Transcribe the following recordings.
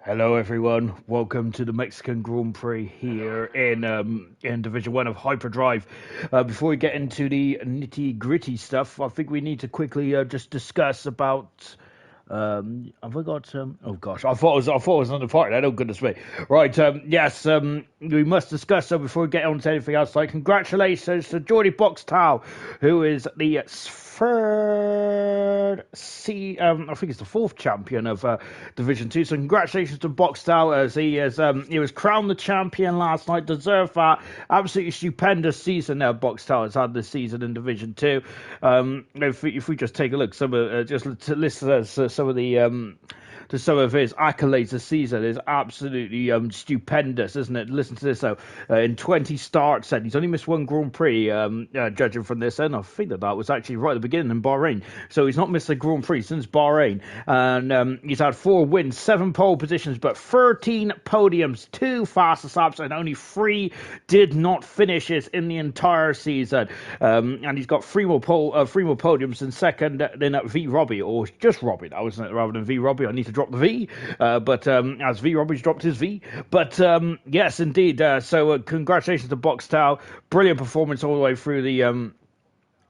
Hello, everyone. Welcome to the Mexican Grand Prix here in Division One of Hyperdrive. Before we get into the nitty gritty stuff, I think we need to quickly just discuss about. Have I got? Oh gosh, I thought it was on the part. Oh goodness me! Right, yes, we must discuss. So before we get on to anything else, like congratulations to Geordie Boxtal, who is the I think it's the fourth champion of Division Two. So congratulations to Boxtal as he was crowned the champion last night. Deserved that. Absolutely stupendous season now Boxtal has had this season in Division Two. If we just take a look, just to list some of the to some of his accolades this season is absolutely stupendous, isn't it? Listen to this, though. In 20 starts, and he's only missed one Grand Prix, judging from this, and I think that was actually right at the beginning in Bahrain. So he's not missed a Grand Prix since Bahrain. And he's had 4 wins, 7 pole positions, but 13 podiums, 2 fastest laps, and only 3 did not finishes in the entire season. And he's got 3 more podiums in second than V Robbie, or just Robbie, that wasn't it, rather than V Robbie. I need to drop the V, but as V Robbie's dropped his V. But yes, indeed. So congratulations to Boxtel. Brilliant performance all the way through the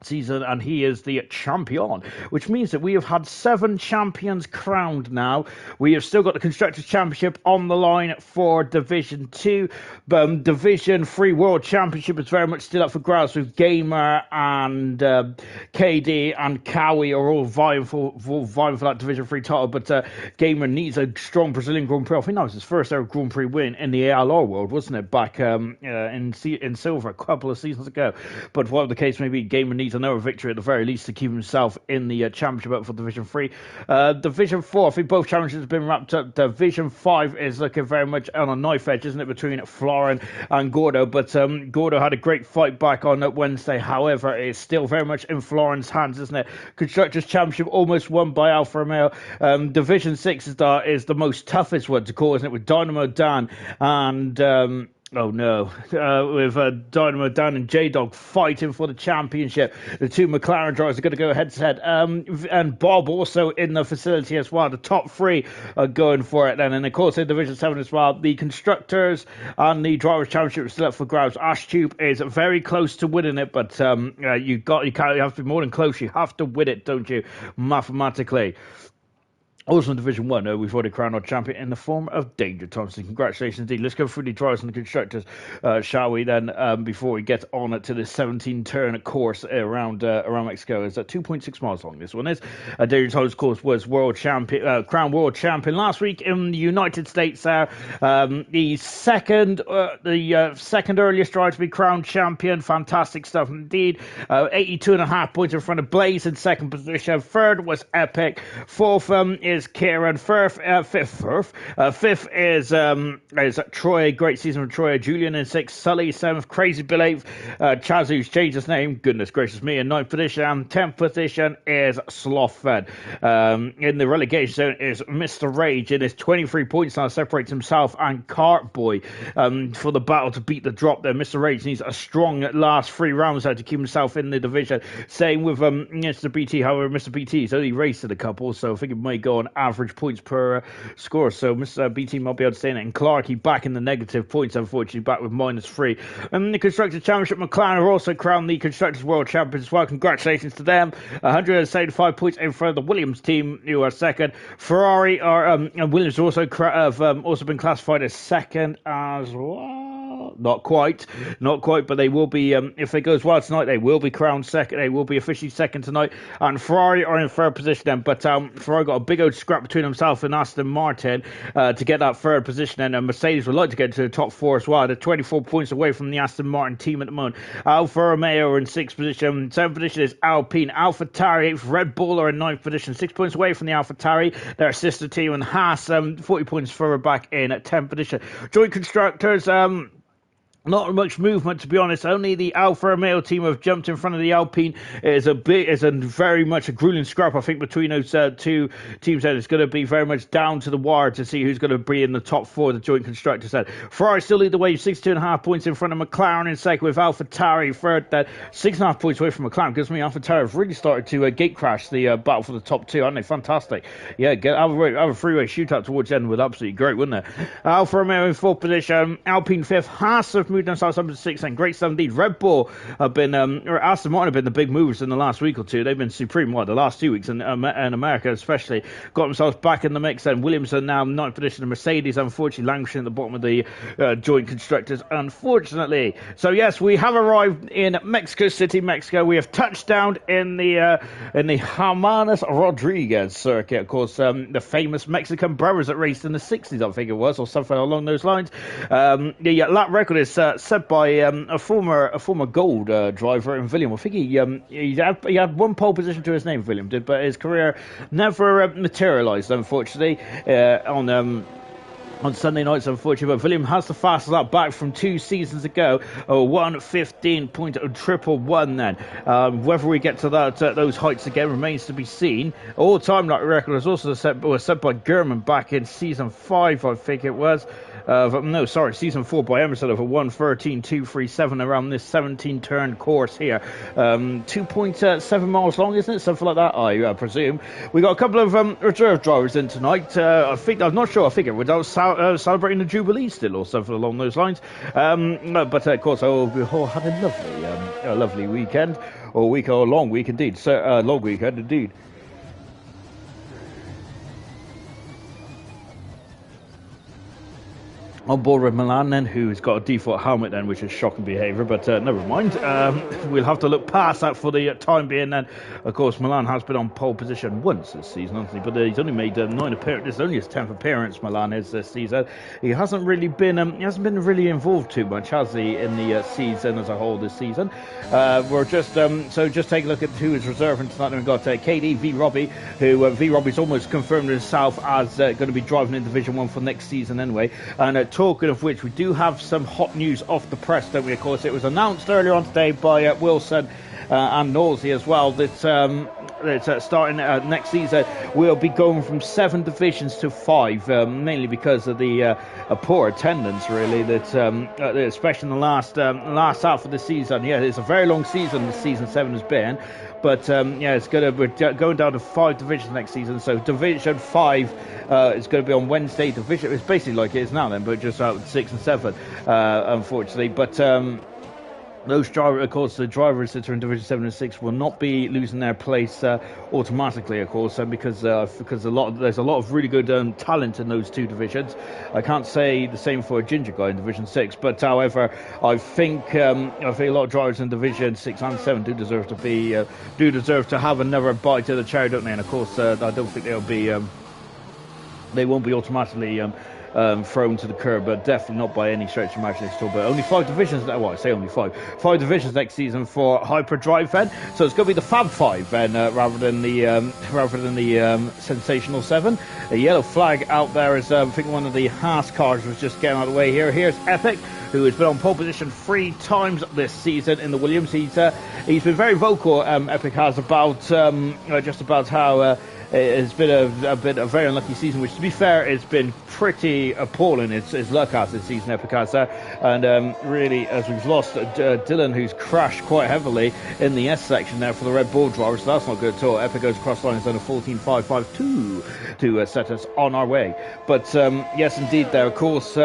season, and he is the champion, which means that we have had 7 champions crowned now. We have still got the Constructors' Championship on the line for Division 2. Division 3 World Championship is very much still up for grabs, with Gamer and KD and Cowie are all vying for that Division 3 title, but Gamer needs a strong Brazilian Grand Prix. I think that was his first ever Grand Prix win in the ALR World, wasn't it, back in Silver a couple of seasons ago. But whatever the case may be, Gamer needs another victory at the very least to keep himself in the championship up for Division 3. Division 4, I think both championships have been wrapped up. Division 5 is looking very much on a knife edge, isn't it, between Florin and Gordo. But Gordo had a great fight back on Wednesday. However, it's still very much in Florin's hands, isn't it? Constructors' Championship almost won by Alfa Romeo. Division 6 is the most toughest one to call, isn't it, with Dynamo Dan and... oh no, with Dynamo Dan and J-Dog fighting for the championship. The 2 McLaren drivers are going to go head to head. And Bob also in the facility as well. The top 3 are going for it then. And of course in Division 7 as well, the Constructors and the Drivers' Championship are still up for grabs. Ashtube is very close to winning it, but you have to be more than close. You have to win it, don't you, mathematically. Also in Division 1, we've already crowned our champion in the form of Danger Thompson. Congratulations indeed. Let's go through the drivers and the constructors, shall we then, before we get on to the 17-turn course around Mexico. It's 2.6 miles long, this one is. Danger Thompson, of course, was crowned world champion last week in the United States. The second earliest driver to be crowned champion. Fantastic stuff indeed. 82.5 points in front of Blaze in second position. Third was Epic. Fourth is Kieran. Fifth is Troy. Great season from Troy. Julian in 6th. Sully 7th. Crazy Bill 8th. Chaz, who's changed his name. Goodness gracious me. In 9th position. 10th position is Slothfed. In the relegation zone is Mr. Rage. In his 23 points now separates himself and Cartboy for the battle to beat the drop there. Mr. Rage needs a strong last 3 rounds to keep himself in the division. Same with Mr. BT. However, Mr. BT has only raced a couple, so I think it might go on average points per score. So Mr. BT might be able to stay in it. And Clarkey back in the negative points, unfortunately, back with -3. The Constructors' Championship, McLaren are also crowned the Constructors' World Champions as well. Congratulations to them. 175 points in front of the Williams team, who are second. Ferrari are and Williams have also been classified as second as well. Not quite, but they will be, if it goes well tonight, they will be crowned second. They will be officially second tonight. And Ferrari are in third position then, but Ferrari got a big old scrap between himself and Aston Martin to get that third position, and Mercedes would like to get to the top 4 as well. They're 24 points away from the Aston Martin team at the moment. Alfa Romeo are in 6th position. 7th position is Alpine. AlphaTauri, Red Bull are in 9th position, 6 points away from the AlphaTauri, their sister team, and Haas 40 points further back in at 10th position. Joint Constructors, Not much movement, to be honest. Only the Alfa Romeo team have jumped in front of the Alpine. It is a very much a grueling scrap, I think, between those two teams. And it's going to be very much down to the wire to see who's going to be in the top four, the joint constructors. Ferrari still lead the way, 62.5 points in front of McLaren in second, with AlphaTauri third. 6.5 points away from McLaren. Gives me AlphaTauri have really started to gate crash the battle for the top two, aren't they? Fantastic. Yeah, have a freeway shootout towards the end with absolutely great, wouldn't it? Alfa Romeo in fourth position, Alpine fifth, Haas have moved themselves up to sixth, and great stuff indeed. Red Bull have been, or Aston Martin have been the big movers in the last week or two. They've been supreme, the last 2 weeks in America especially. Got themselves back in the mix, and Williams are now ninth position, and Mercedes unfortunately languishing at the bottom of the joint constructors, unfortunately. So yes, we have arrived in Mexico City, Mexico. We have touched down in the Hermanos Rodriguez circuit, of course, the famous Mexican brothers that raced in the 60s, I think it was, or something along those lines. The lap record is set by a former gold driver in William. I think he had one pole position to his name, William did, but his career never materialised, unfortunately, on Sunday nights, unfortunately. But William has the fastest lap back from 2 seasons ago, 1:15.111 then. Whether we get to those heights again remains to be seen. All-time lap record was also set by German back in season 5, I think it was. Season 4 by Emerson of a 1:13.237 around this 17-turn course here. 2.7 miles long, isn't it? Something like that, I presume. We got a couple of reserve drivers in tonight. I'm not sure. I think it was celebrating the Jubilee still, or something along those lines. But of course, we all had a lovely weekend, or long week indeed. Long weekend indeed. On board with Milan then, who's got a default helmet then, which is shocking behaviour, but never mind. We'll have to look past that for the time being then. Of course, Milan has been on pole position once this season, hasn't he? But he's only made 9 appearances. This is only his 10th appearance, Milan is this season. He hasn't really been really involved too much, has he, in the season as a whole this season. We're just take a look at who is reserving tonight. We've got KD V Robbie, who V Robbie's almost confirmed himself as going to be driving in Division 1 for next season anyway. And talking of which, we do have some hot news off the press, don't we? Of course, it was announced earlier on today by Wilson and Nosey as well that starting next season we'll be going from 7 divisions to 5, mainly because of the poor attendance, really, that especially in the last half of the season. Yeah, it's a very long season this season 7 has been. But it's we're going down to 5 divisions next season. So Division 5 is going to be on Wednesday. It's basically like it is now then, but just out 6 and 7, unfortunately. But those drivers, of course, the drivers that are in Division 7 and 6 will not be losing their place automatically, of course, because there's a lot of really good talent in those 2 divisions. I can't say the same for a ginger guy in Division 6, but however, I think a lot of drivers in Division 6 and 7 do deserve to have another bite of the cherry, don't they? And of course, I don't think they won't be automatically thrown to the curb, but definitely not by any stretch of imagination at all. But only 5 divisions. Well, I say only 5 divisions next season for Hyperdrive then. So it's going to be the Fab 5 then, rather than the Sensational 7. A yellow flag out there as I think one of the Haas cars was just getting out of the way here. Here's Epic, who has been on pole position 3 times this season in the Williams. He's been very vocal, Epic has, about just about how it's been a very unlucky season, which, to be fair, it's been pretty appalling. His luck has this season, Epic has, and really, as we've lost Dylan, who's crashed quite heavily in the S section there for the Red Bull drivers, so that's not good at all. Epic goes across the line, has done a 14.552 to set us on our way. But yes, indeed, there, of course.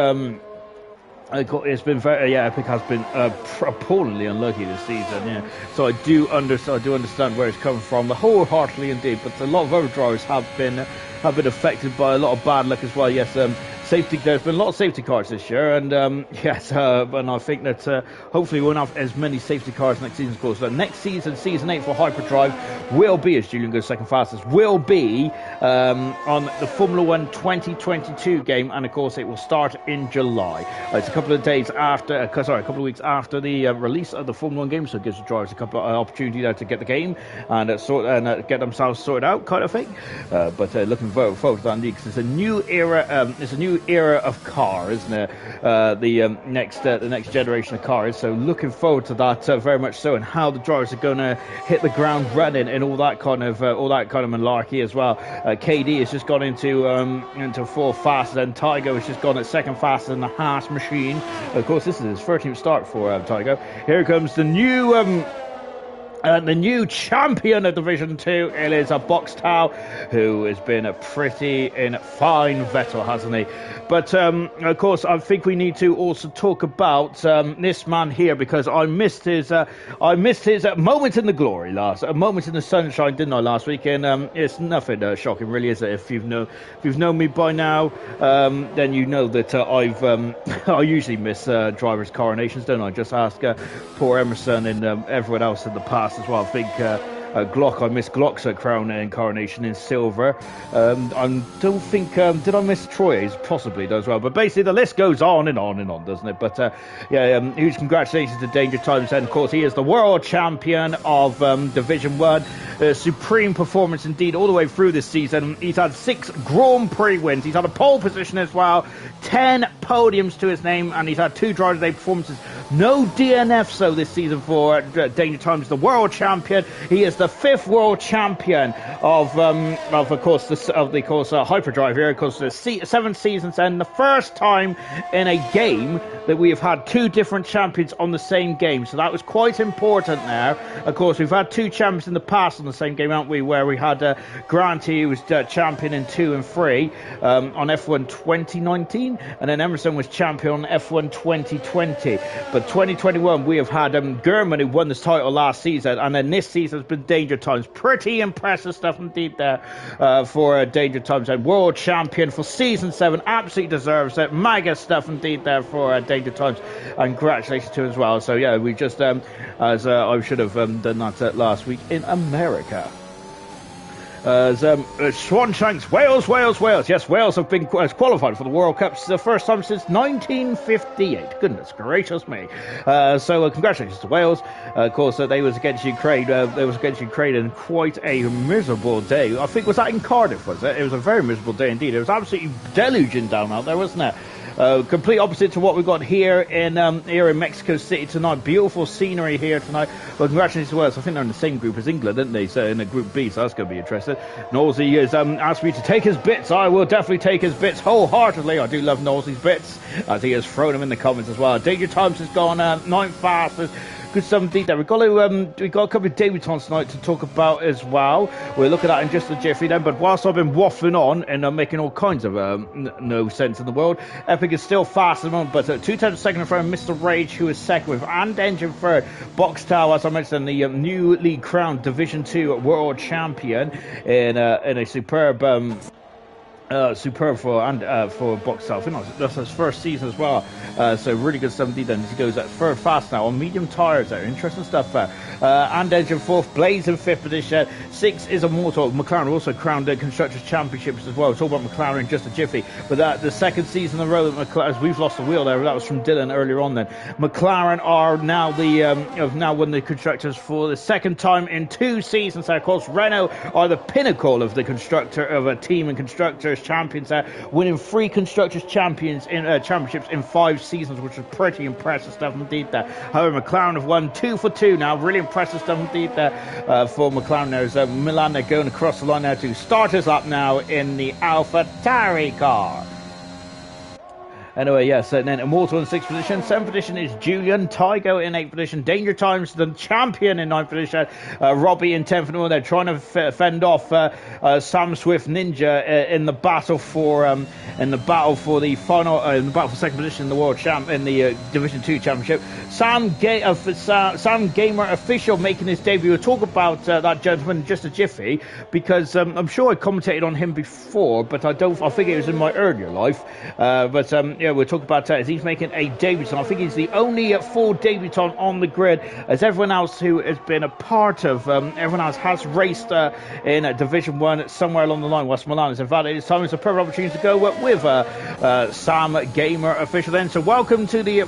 It's been Epic has been appallingly unlucky this season. Yeah, so I do understand where it's coming from, wholeheartedly indeed. But a lot of other drivers have been affected by a lot of bad luck as well. Yes, there's been a lot of safety cars this year, and and I think that hopefully we won't have as many safety cars next season, of course. So next season, season 8 for Hyperdrive will be, as Julian goes second fastest, will be on the Formula 1 2022 game, and of course it will start in July. It's a couple of weeks after the release of the Formula 1 game, so it gives the drivers a couple of opportunity there to get the game and get themselves sorted out, kind of thing. But looking forward to that indeed, because it's a new era, it's a new new era of car, isn't it? The next generation of cars. So looking forward to that very much so, and how the drivers are going to hit the ground running and all that kind of malarkey as well. KD has just gone into fourth fastest, and Tygo has just gone at second fastest in the Haas machine. Of course, this is his 13th start for Tygo. Here comes the new champion of Division 2. It is a Boxtel, who has been a pretty fine Vettel, hasn't he? But of course, I think we need to also talk about this man here, because I missed his moment in the glory a moment in the sunshine, didn't I, last week? And it's nothing shocking, really, is it? If you've known me by now, then you know that I usually miss drivers' coronations, don't I? Just ask poor Emerson and everyone else in the past as well. I think Glock, I missed Glock's crown and coronation in silver. I don't think, did I miss Troy's? Possibly as well. But basically the list goes on and on and on, doesn't it? But huge congratulations to Danger Times, and of course he is the world champion of Division 1. Supreme performance indeed all the way through this season. He's had 6 Grand Prix wins. He's had a pole position as well, 10 podiums to his name, and he's had 2 Drivers' Day performances. No DNFs though this season for Danger Times, the world champion. He is the 5th world champion of course Hyperdrive here. Of course, the 7th seasons, and the first time in a game that we have had 2 different champions on the same game. So that was quite important there. Of course, we've had 2 champions in the past on the same game, haven't we? Where we had Granty, who was champion in 2 and 3 on F1 2019, and then Emerson was champion on F1 2020. But 2021, we have had German, who won this title last season, and then this season has been Danger Times. Pretty impressive stuff indeed there for Danger Times, and world champion for season 7. Absolutely deserves it. Mega stuff indeed there for Danger Times, and congratulations to him as well. So yeah, we just I should have done that last week in America. Swanshanks, Wales. Yes, Wales have been qualified for the World Cup. It's the first time since 1958. Goodness gracious me. So congratulations to Wales. Of course, they was against Ukraine. In quite a miserable day. I think, was that in Cardiff, was it? It was a very miserable day indeed. It was absolutely deluging down out there, wasn't it? Complete opposite to what we've got here in Mexico City tonight. Beautiful scenery here tonight. Well, congratulations to Wales. I think they're in the same group as England, aren't they? So in the Group B, so that's going to be interesting. Nosey has asked me to take his bits. I will definitely take his bits wholeheartedly. I do love Nosey's bits, as he has thrown them in the comments as well. Danger Times has gone 9th fastest. Good stuff indeed there. We've got a couple of debutants tonight to talk about as well. We'll look at that in just a jiffy then. But whilst I've been waffling on and making all kinds of no sense in the world, Epic is still fast at the moment, but 2 times second in front of Mr. Rage, who is second, with and Engine third. Boxtel, as I mentioned, the newly crowned Division 2 world champion in a superb for Boxtel. I think that's his first season as well. So really good stuff indeed. Then he goes at third fast now on medium tyres there. Interesting stuff there. And Engine 4th, Blaze in 5th position. 6 is Immortal. McLaren also crowned Constructors Championships as well. We'll talk about McLaren in just a jiffy. But the second season in a row that McLaren, as we've lost the wheel there, that was from Dylan earlier on then. McLaren are now have now won the Constructors for the second time in 2 seasons. So of course, Renault are the pinnacle of the team and Constructors champions there, winning 3 Constructors championships in 5 seasons, which is pretty impressive stuff indeed there. However, McLaren have won 2 for 2 now. Really impressive stuff indeed there for McLaren. There's Milan, they're going across the line now to start us up now in the AlphaTauri car. Anyway, yes, and then Immortal in 6th position. 7th position is Julian. Tygo in 8th position. Danger Times, the champion, in 9th position. Robbie in 10th. And they're trying to fend off Sam Swift Ninja in the battle for the final, in the battle for 2nd position in the world champ in the Division 2 championship. Sam Gamer Official making his debut. We'll talk about that gentleman in just a jiffy, because I'm sure I commentated on him before, but I think it was in my earlier life. Yeah, we'll talk about that as he's making a debutant. I think he's the only full debutant on the grid, as everyone else who has been a part of, everyone else has raced in Division 1 somewhere along the line, whilst Milan is invalid. It's time, it's a perfect opportunity to go with Sam Gamer Official then. So welcome to the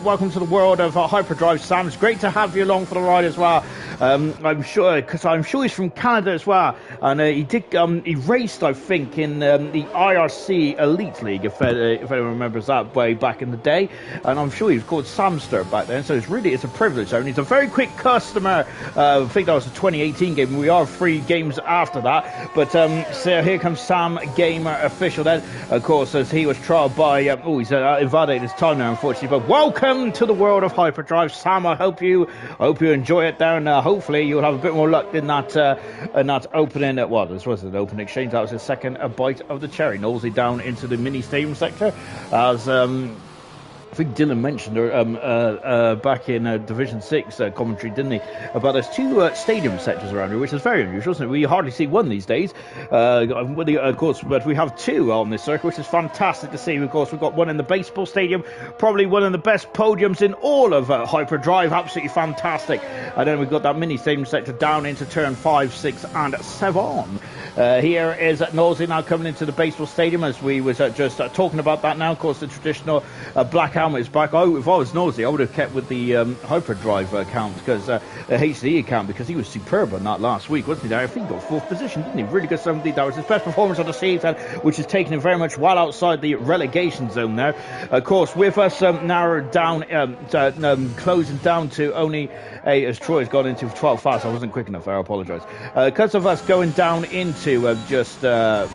world of Hyperdrive, Sam. It's great to have you along for the ride as well. I'm sure, because I'm sure he's from Canada as well, and he raced, I think, in the IRC Elite League, if anyone remembers that way back in the day, and I'm sure he was called Samster back then, so it's a privilege, and he's a very quick customer. I think that was a 2018 game. We are 3 games after that, but so here comes Sam Gamer Official then, of course, as he was trialed by he's invalidated his time now, unfortunately, but welcome to the world of Hyperdrive, Sam. I hope you enjoy it there, and hopefully you'll have a bit more luck in that opening. This was an open exchange. That was his second bite of the cherry. Nosey down into the mini stadium sector, as I think Dylan mentioned back in Division 6 commentary, didn't he? About there's 2 stadium sectors around here, which is very unusual, isn't it? We hardly see one these days, of course, but we have 2 on this circuit, which is fantastic to see. Of course, we've got one in the baseball stadium, probably one of the best podiums in all of Hyperdrive, absolutely fantastic. And then we've got that mini stadium sector down into turn 5, 6, and 7. Here is Nosey now coming into the baseball stadium, as we was just talking about that now. Of course, the traditional black helmet is back. If I was Nosey, I would have kept with the Hyperdrive account, because the HD account, because he was superb on that last week, wasn't he? I think he got 4th position, didn't he? Really good 70. That was his best performance on the season, which is taking him very much well outside the relegation zone there. Of course, with us narrowed down, closing down to only as Troy's gone into 12 fast. I wasn't quick enough there, I apologise. Because of us going down into just to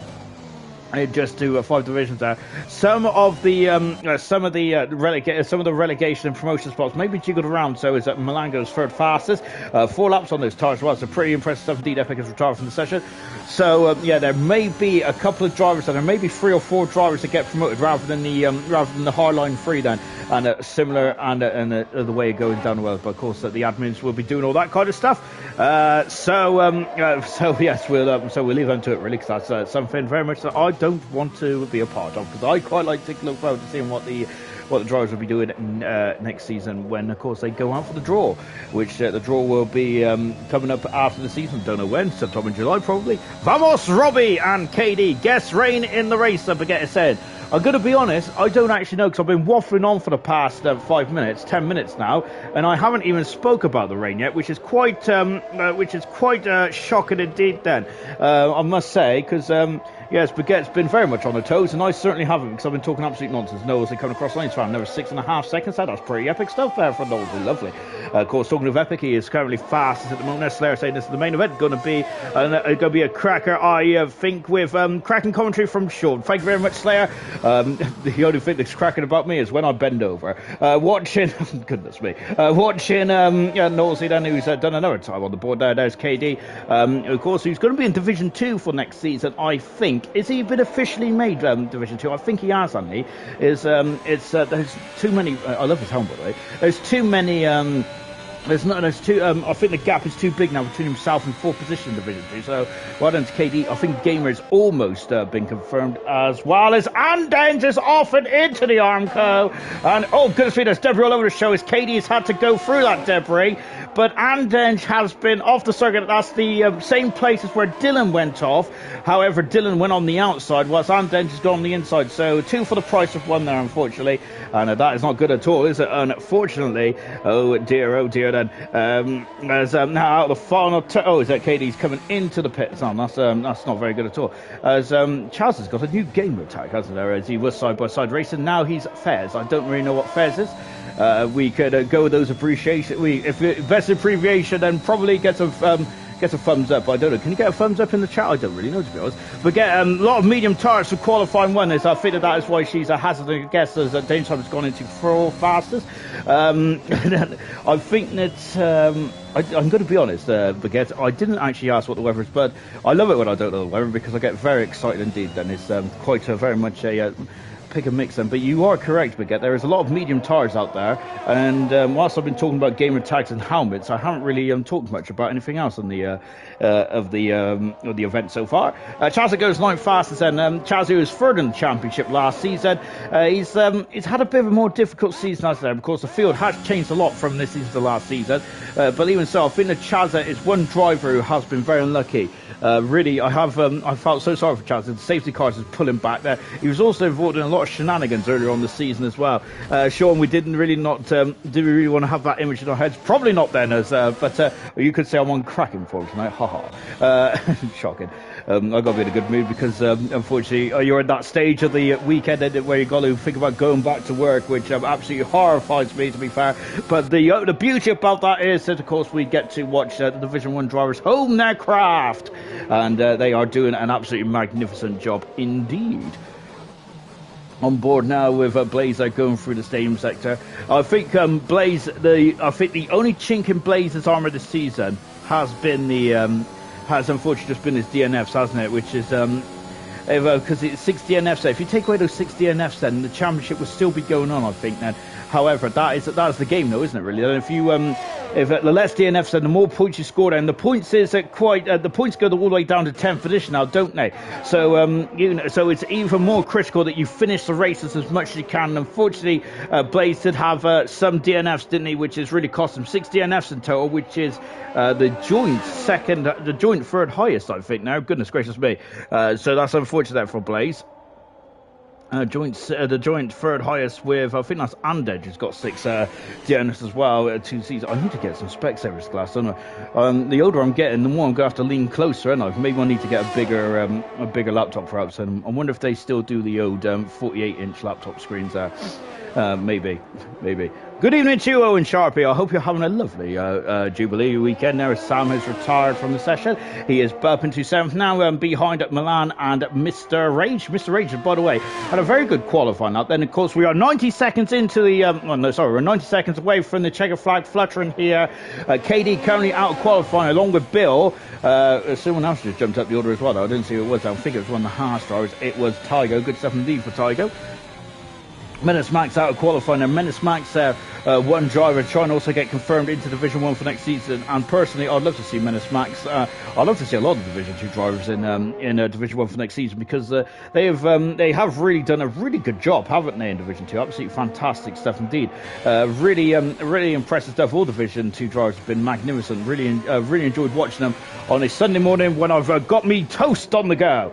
5 divisions there. Some of the relegation and promotion spots maybe jiggled around. So is Malango's 3rd fastest, 4 laps on those tires as well. So pretty impressive stuff indeed. Epic has retired from the session. So there may be a couple of drivers, and there may be 3 or 4 drivers that get promoted rather than the hardline 3 then, and similar and the way going down the well. But of course, the admins will be doing all that kind of stuff. So yes, we'll leave them to it really, because that's something very much that I don't want to be a part of, because I quite like to look forward to seeing what the drivers will be doing next season, when of course they go out for the draw, which the draw will be coming up after the season. Don't know when, sometime in July probably. Vamos Robbie and KD, guess rain in the race, Baguette said. I'm going to be honest, I don't actually know, because I've been waffling on for the past 10 minutes now, and I haven't even spoke about the rain yet, which is quite shocking indeed then, I must say, because yes, Baguette's been very much on the toes, and I certainly haven't, because I've been talking absolute nonsense. Nosey coming across the lines for another 6.5 seconds. That's pretty epic stuff there for Nosey. Lovely. Of course, talking of epic, he is currently fastest at the moment. Slayer saying this is the main event. Going to be a cracker, I think, with cracking commentary from Sean. Thank you very much, Slayer. The only thing that's cracking about me is when I bend over. Watching, goodness me, watching Nosey then, who's done another time on the board there. There's KD. Of course, who's going to be in Division 2 for next season, I think. Is he been officially made Division 2? I think he has, hasn't he? There's too many. I love his helmet, by the way. There's too many. I think the gap is too big now between himself and 4th position in Division 2. So, well done to KD. I think Gamer has almost been confirmed, as well as Andenge is off and into the Armco. And oh goodness me, there's debris all over the show, as KD has had to go through that debris. But Andenge has been off the circuit. That's the same place as where Dylan went off. However, Dylan went on the outside, whilst Andenge has gone on the inside. So 2 for the price of 1 there, unfortunately. And that is not good at all, is it? Unfortunately. Oh dear then. As now out of the final is that KD's coming into the pits now. That's not very good at all. As Chaz has got a new gamer tag, hasn't there? As he was side-by-side racing. Now he's Fez. I don't really know what Fez is. We could go with those appreciation. If best abbreviation, then probably get a thumbs up. I don't know. Can you get a thumbs up in the chat? I don't really know, to be honest. But get a lot of medium tires for qualifying 1. As I figure that is why she's a hazard. I guess as Dane Time has gone into 4 fastest. I think that I'm going to be honest, Baguette. I didn't actually ask what the weather is, but I love it when I don't know the weather, because I get very excited indeed. Then it's quite very much a pick and mix them. But you are correct, Baguette. There is a lot of medium tires out there, and whilst I've been talking about gamer tags and helmets, I haven't really talked much about anything else on the of the event so far. Chazzy goes 9 fastest, and Chazzy was third in the championship last season. He's had a bit of a more difficult season as there, because the field has changed a lot from this season to last season. But even so, I think that Chazzy is one driver who has been very unlucky. Really, I felt so sorry for Chazzy. The safety cars is pulling back there. He was also involved in a lot lot of shenanigans earlier on the season as well. Sean, we didn't really did we really want to have that image in our heads? Probably not then, but you could say I'm on cracking form tonight. Haha. Shocking. I got to be in a good mood because unfortunately you're at that stage of the weekend where you got to think about going back to work, which absolutely horrifies me, to be fair. But the beauty about that is that, of course, we get to watch the Division 1 drivers hone their craft, and they are doing an absolutely magnificent job indeed. On board now with Blaze going through the stadium sector. I think Blaze, I think the only chink in Blaze's armour this season has been has unfortunately just been his DNFs, hasn't it? Which is because it's 6 DNFs. So if you take away those 6 DNFs, then the championship will still be going on, I think. Then, however, that's the game, though, isn't it? Really, and if the less DNFs, then the more points you score, and the points is the points go all the way down to 10th position now, don't they? So so it's even more critical that you finish the races as much as you can. And unfortunately, Blaze did have some DNFs, didn't he? Which has really cost him 6 DNFs in total, which is the joint third highest, I think. Now, goodness gracious me. So that's unfortunate for Blaze. The joint third highest with, I think that's Andedge, who's got 6 DNFs as well. 2 seasons. I need to get some Specsavers glass, don't I? The older I'm getting, the more I'm going to have to lean closer, and maybe I need to get a bigger laptop perhaps. And I wonder if they still do the old 48-inch laptop screens there. Maybe. Good evening to you, Owen Sharpie. I hope you're having a lovely Jubilee weekend there. Sam has retired from the session. He is up into 7th now, behind Milan and Mr. Rage. Mr. Rage, by the way, had a very good qualifying up. Then, of course, we are 90 seconds into the... we're 90 seconds away from the checker flag fluttering here. KD currently out of qualifying along with Bill. Someone else just jumped up the order as well, though. I didn't see who it was. I think it was one of the Haas drivers. It was Tygo. Good stuff indeed for Tygo. Menace Max out of qualifying, and Menace Max, one driver, trying to also get confirmed into Division 1 for next season. And personally, I'd love to see Menace Max. I'd love to see a lot of Division 2 drivers in Division 1 for next season, because they have really done a really good job, haven't they, in Division 2? Absolutely fantastic stuff indeed. Really impressive stuff. All Division 2 drivers have been magnificent. Really enjoyed watching them on a Sunday morning when I've got me toast on the go.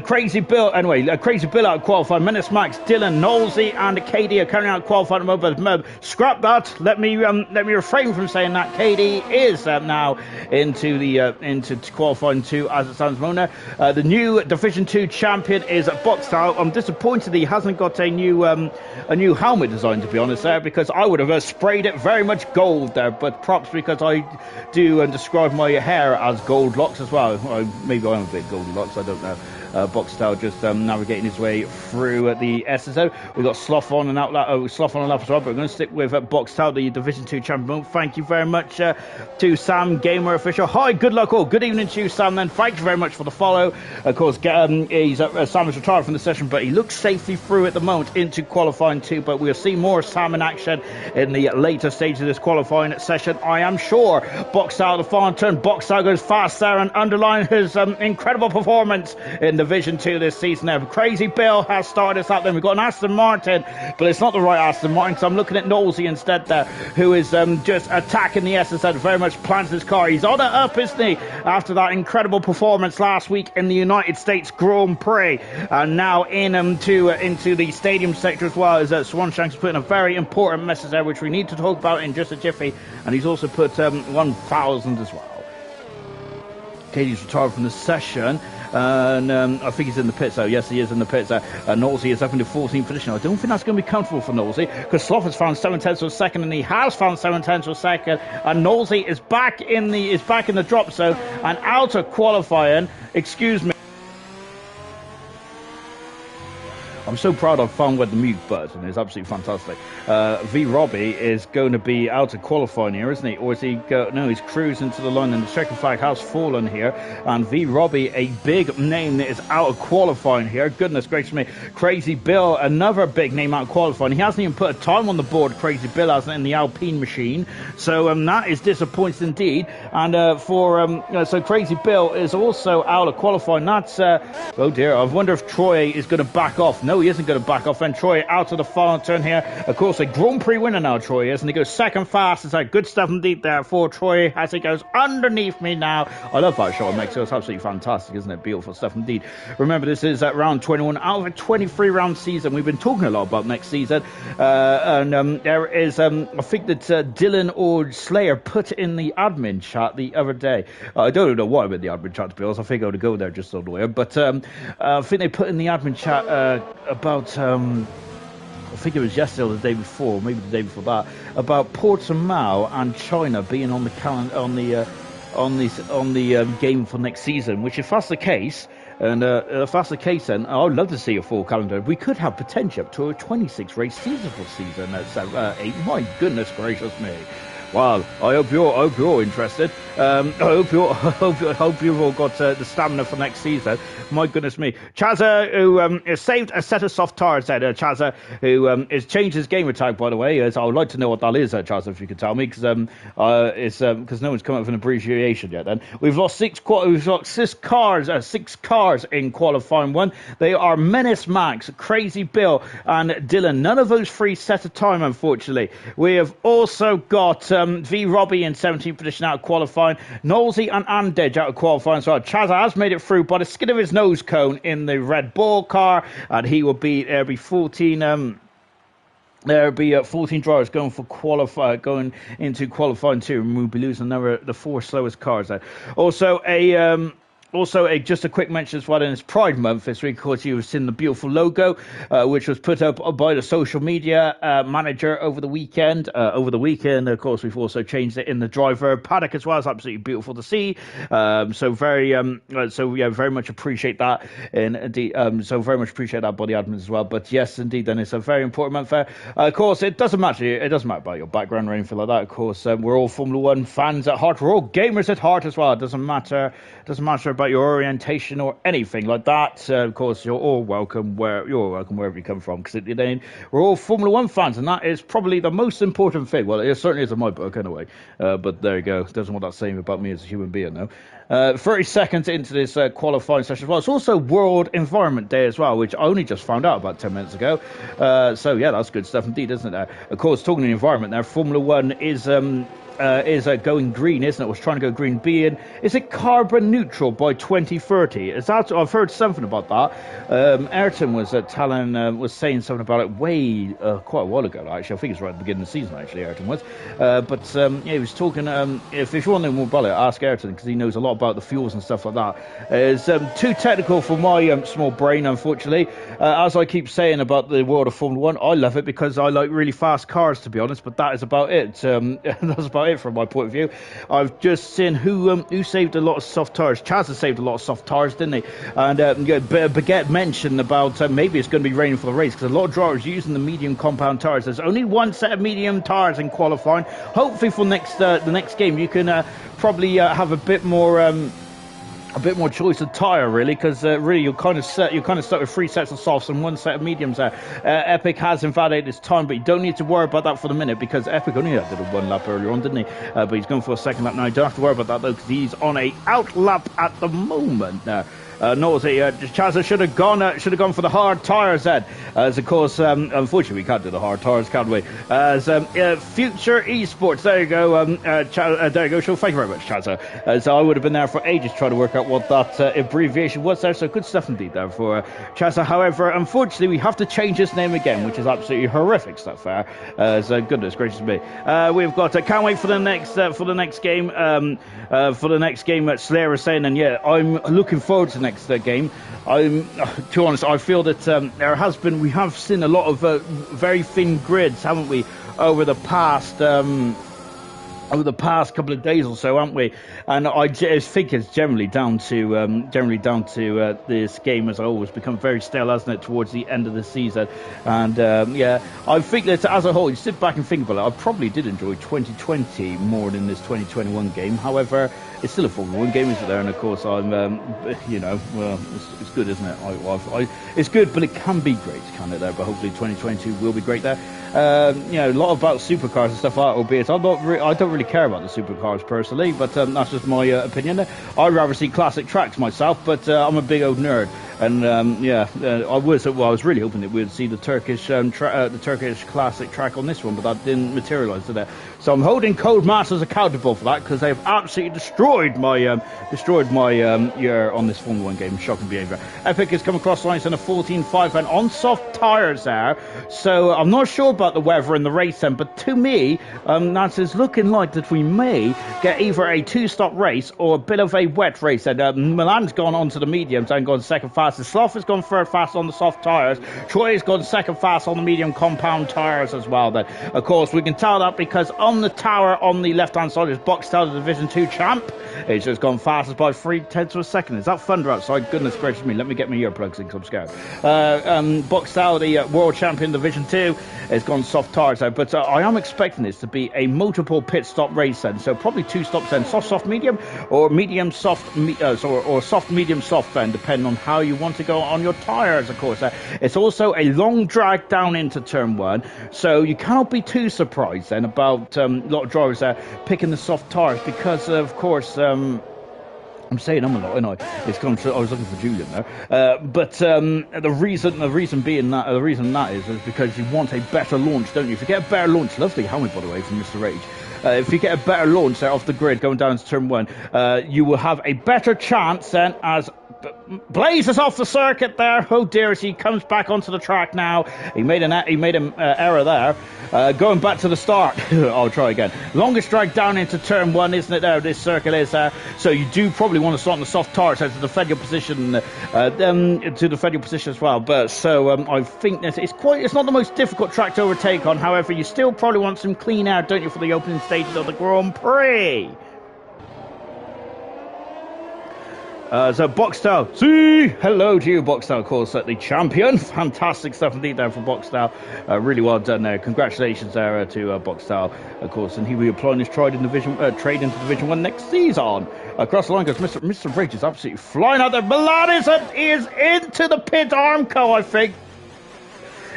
Crazy Bill out qualifying. Menace Max, Dylan, Knowlesy, and KD are currently out qualifying at the moment. Scrap that. Let me refrain from saying that. KD is now into qualifying 2 as it stands moment. The new Division 2 champion is Boxstyle. I'm disappointed he hasn't got a new helmet design, to be honest, there, because I would have sprayed it very much gold there. But props, because I do describe my hair as gold locks as well. Maybe I'm a bit golden locks, I don't know. Boxstyle just navigating his way through the SSO. We've got Sloth on and out, Sloth on and up as well, but we're going to stick with Boxstyle, the Division 2 champion. Thank you very much to Sam Gamer Official. Hi, good luck all. Good evening to you, Sam. Then thank you very much for the follow. Of course, Sam is retired from the session, but he looks safely through at the moment into qualifying 2. But we'll see more Sam in action in the later stages of this qualifying session, I am sure. Boxstyle, the final turn. Boxstyle goes fast there and underline his incredible performance in Division 2 this season. Now, Crazy Bill has started us out. Then we've got an Aston Martin, but it's not the right Aston Martin, because I'm looking at Knowlesy instead there, who is just attacking the SSN, very much plants his car. He's on it up, isn't he, after that incredible performance last week in the United States Grand Prix, and now into the stadium sector as well, as Swanshank's putting a very important message there, which we need to talk about in just a jiffy, and he's also put 1,000 as well. Katie's retired from the session, and I think he's in the pits, though. Yes, he is in the pits. Knowlesy is up into 14th position. I don't think that's going to be comfortable for Knowlesy, because Sloth has found 7/10 of a second, and he has found 7/10 of a second, and Knowlesy is back in the drop zone and out of qualifying. Excuse me. I'm so proud I've found where the mute button is. Absolutely fantastic. V Robbie is going to be out of qualifying here, isn't he? Or is he no, he's cruising to the line, and the checkered flag has fallen here. And V Robbie, a big name that is out of qualifying here. Goodness gracious me. Crazy Bill, another big name out of qualifying. He hasn't even put a time on the board, Crazy Bill hasn't, in the Alpine machine. So that is disappointing indeed. And so Crazy Bill is also out of qualifying. That's, oh dear, I wonder if Troy is going to back off. No, No, he isn't going to back off. And Troy out of the final turn here. Of course, a Grand Prix winner now, Troy is. And he goes second fastest. Good stuff indeed there for Troy as he goes underneath me now. I love that shot in Mexico. It's absolutely fantastic, isn't it? Beautiful stuff indeed. Remember, this is round 21 out of a 23 round season. We've been talking a lot about next season. There is, I think that Dylan or Slayer put in the admin chat the other day. I don't know why I'm in the admin chat, to be honest. I think I would go there just on the way. But I think they put in the admin chat about, I think it was yesterday or the day before, maybe the day before that, about Portimao and China being on the calendar, on the game for next season. Which, if that's the case, and if that's the case, then I'd love to see a full calendar. We could have potential up to a 26 race season for season 8. My goodness gracious me! Well, I hope you're interested. I hope you've all got the stamina for next season. My goodness me. Chazza, who saved a set of soft tires there. Chazza, who has changed his gamer tag, by the way. I would like to know what that is, Chazza, if you could tell me, because no one's come up with an abbreviation yet. Then we've lost six cars in qualifying one. They are Menace Max, Crazy Bill, and Dylan. None of those three set a time, unfortunately. We have also got V Robbie in 17th position out of qualifying. Knowlesy and Andedge out of qualifying. So Chazza has made it through by the skin of his nose cone in the Red Bull car, and he will be 14. There'll be 14 drivers going into qualifying 2, and we'll be losing the 4 slowest cars there. Also, just a quick mention as well, in its Pride Month this week, of course, you've seen the beautiful logo, which was put up by the social media manager over the weekend. Of course, we've also changed it in the driver paddock as well. It's absolutely beautiful to see. Very much appreciate that. And indeed, very much appreciate that by the admins as well. But yes, indeed, then it's a very important month there. Of course, it doesn't matter. It doesn't matter about your background or anything like that. Of course, we're all Formula One fans at heart. We're all gamers at heart as well. It doesn't matter about your orientation or anything like that. Of course, you're all welcome wherever you come from, because we're all Formula One fans, and that is probably the most important thing. Well, it certainly is in my book anyway. But there you go. Doesn't what that's saying about me as a human being, though. 30 seconds into this qualifying session as well. It's also World Environment Day as well, which I only just found out about 10 minutes ago. So yeah, that's good stuff indeed, isn't it? Of course, talking the environment there, Formula One is going green, isn't it? Was trying to go green. Is it carbon neutral by 2030? I've heard something about that. Ayrton was saying something about it quite a while ago. Actually, I think it's right at the beginning of the season. Actually, Ayrton was. He was talking. If you want to know more about it, ask Ayrton, because he knows a lot about the fuels and stuff like that. It's too technical for my small brain, unfortunately. As I keep saying about the world of Formula One, I love it because I like really fast cars, to be honest. But that is about it. That's about it from my point of view. I've just seen who saved a lot of soft tires. Chaz has saved a lot of soft tires, didn't he? And Baguette mentioned about maybe it's going to be raining for the race, because a lot of drivers are using the medium compound tires. There's only one set of medium tires in qualifying. Hopefully for the next game you can probably have a bit more choice of tyre, really, because really you're kind of stuck with 3 sets of softs and 1 set of mediums there. Epic has invalidated his time, but you don't need to worry about that for the minute, because Epic only did a 1 lap earlier on, didn't he? But he's going for a 2nd lap now. You don't have to worry about that, though, because he's on a out lap at the moment now. Chazza should have gone for the hard tyres then. As of course, unfortunately, we can't do the hard tyres, can we? As Future Esports, there you go. There you go. So thank you very much, Chazza. As I would have been there for ages trying to work out what that abbreviation was there. So good stuff indeed there for Chazza. However, unfortunately, we have to change his name again, which is absolutely horrific stuff there. Goodness gracious me. We've got. Can't wait for the next game. For the next game, Slayer is saying, and yeah, I'm looking forward to the next game. To be honest, I feel that we have seen a lot of very thin grids, haven't we, over the past couple of days or so, haven't we? And I just think it's generally down to this game has always become very stale, hasn't it, towards the end of the season. And I think that as a whole, you sit back and think about it, I probably did enjoy 2020 more than this 2021 game. However, it's still a Formula 1 game, isn't there? And of course, I'm, it's good, isn't it? It's good, but it can be great, can it? There, but hopefully 2022 will be great there. A lot about supercars and stuff like that, albeit I don't really care about the supercars personally, but that's just my opinion. I'd rather see classic tracks myself, but I'm a big old nerd. And I was really hoping that we'd see the Turkish classic track on this one, but that didn't materialise today. So I'm holding Codemasters accountable for that, because they've absolutely destroyed my year on this Formula 1 game. Shocking behaviour. Epic has come across the line in a 14.5 and on soft tyres there. So I'm not sure about the weather in the race then, but to me, that is looking like that we may get either a two-stop race or a bit of a wet race. And Milan's gone on to the mediums and gone second fastest. Slough has gone third fast on the soft tyres. Troy's gone second fast on the medium compound tyres as well. Then, of course, we can tell that because on the tower on the left-hand side is Boxtel, the Division 2 champ. It's just gone fastest by 0.3 of a second. Is that thunder outside? Goodness gracious me. Let me get my earplugs in because I'm scared. Boxtel, the world champion Division 2, has gone soft tyres there. But I am expecting this to be a multiple pit stop race then. So probably two stops then. Soft, medium, or medium, soft, or soft, medium, soft then, depending on how you want to go on your tyres, of course. It's also a long drag down into turn 1. So you cannot be too surprised then about a lot of drivers picking the soft tyres because, of course, I'm saying I'm a lot, aren't I? It's come to, I was looking for Julian there. But the reason being that, is because you want a better launch, don't you? If you get a better launch, lovely helmet, by the way, from Mr. Rage. If you get a better launch there off the grid going down to turn 1, you will have a better chance then as blazes off the circuit there. Oh dear, as he comes back onto the track now. He made an error there. Going back to the start. I'll try again. Longest drag down into turn 1, isn't it? There, this circle is. So you do probably want to start on the soft tyres to defend your position, as well. But so I think that it's not the most difficult track to overtake on. However, you still probably want some clean air, don't you, for the opening stages of the Grand Prix. So Boxtel, see, hello to you, Boxtel, of course, the champion. Fantastic stuff indeed there from Boxtel. Really well done there. Congratulations there to Boxtel, of course, and he will be applying his trade into Division 1 next season. Across the line goes Mr. Rage is absolutely flying out there. Milan is into the pit Armco, I think.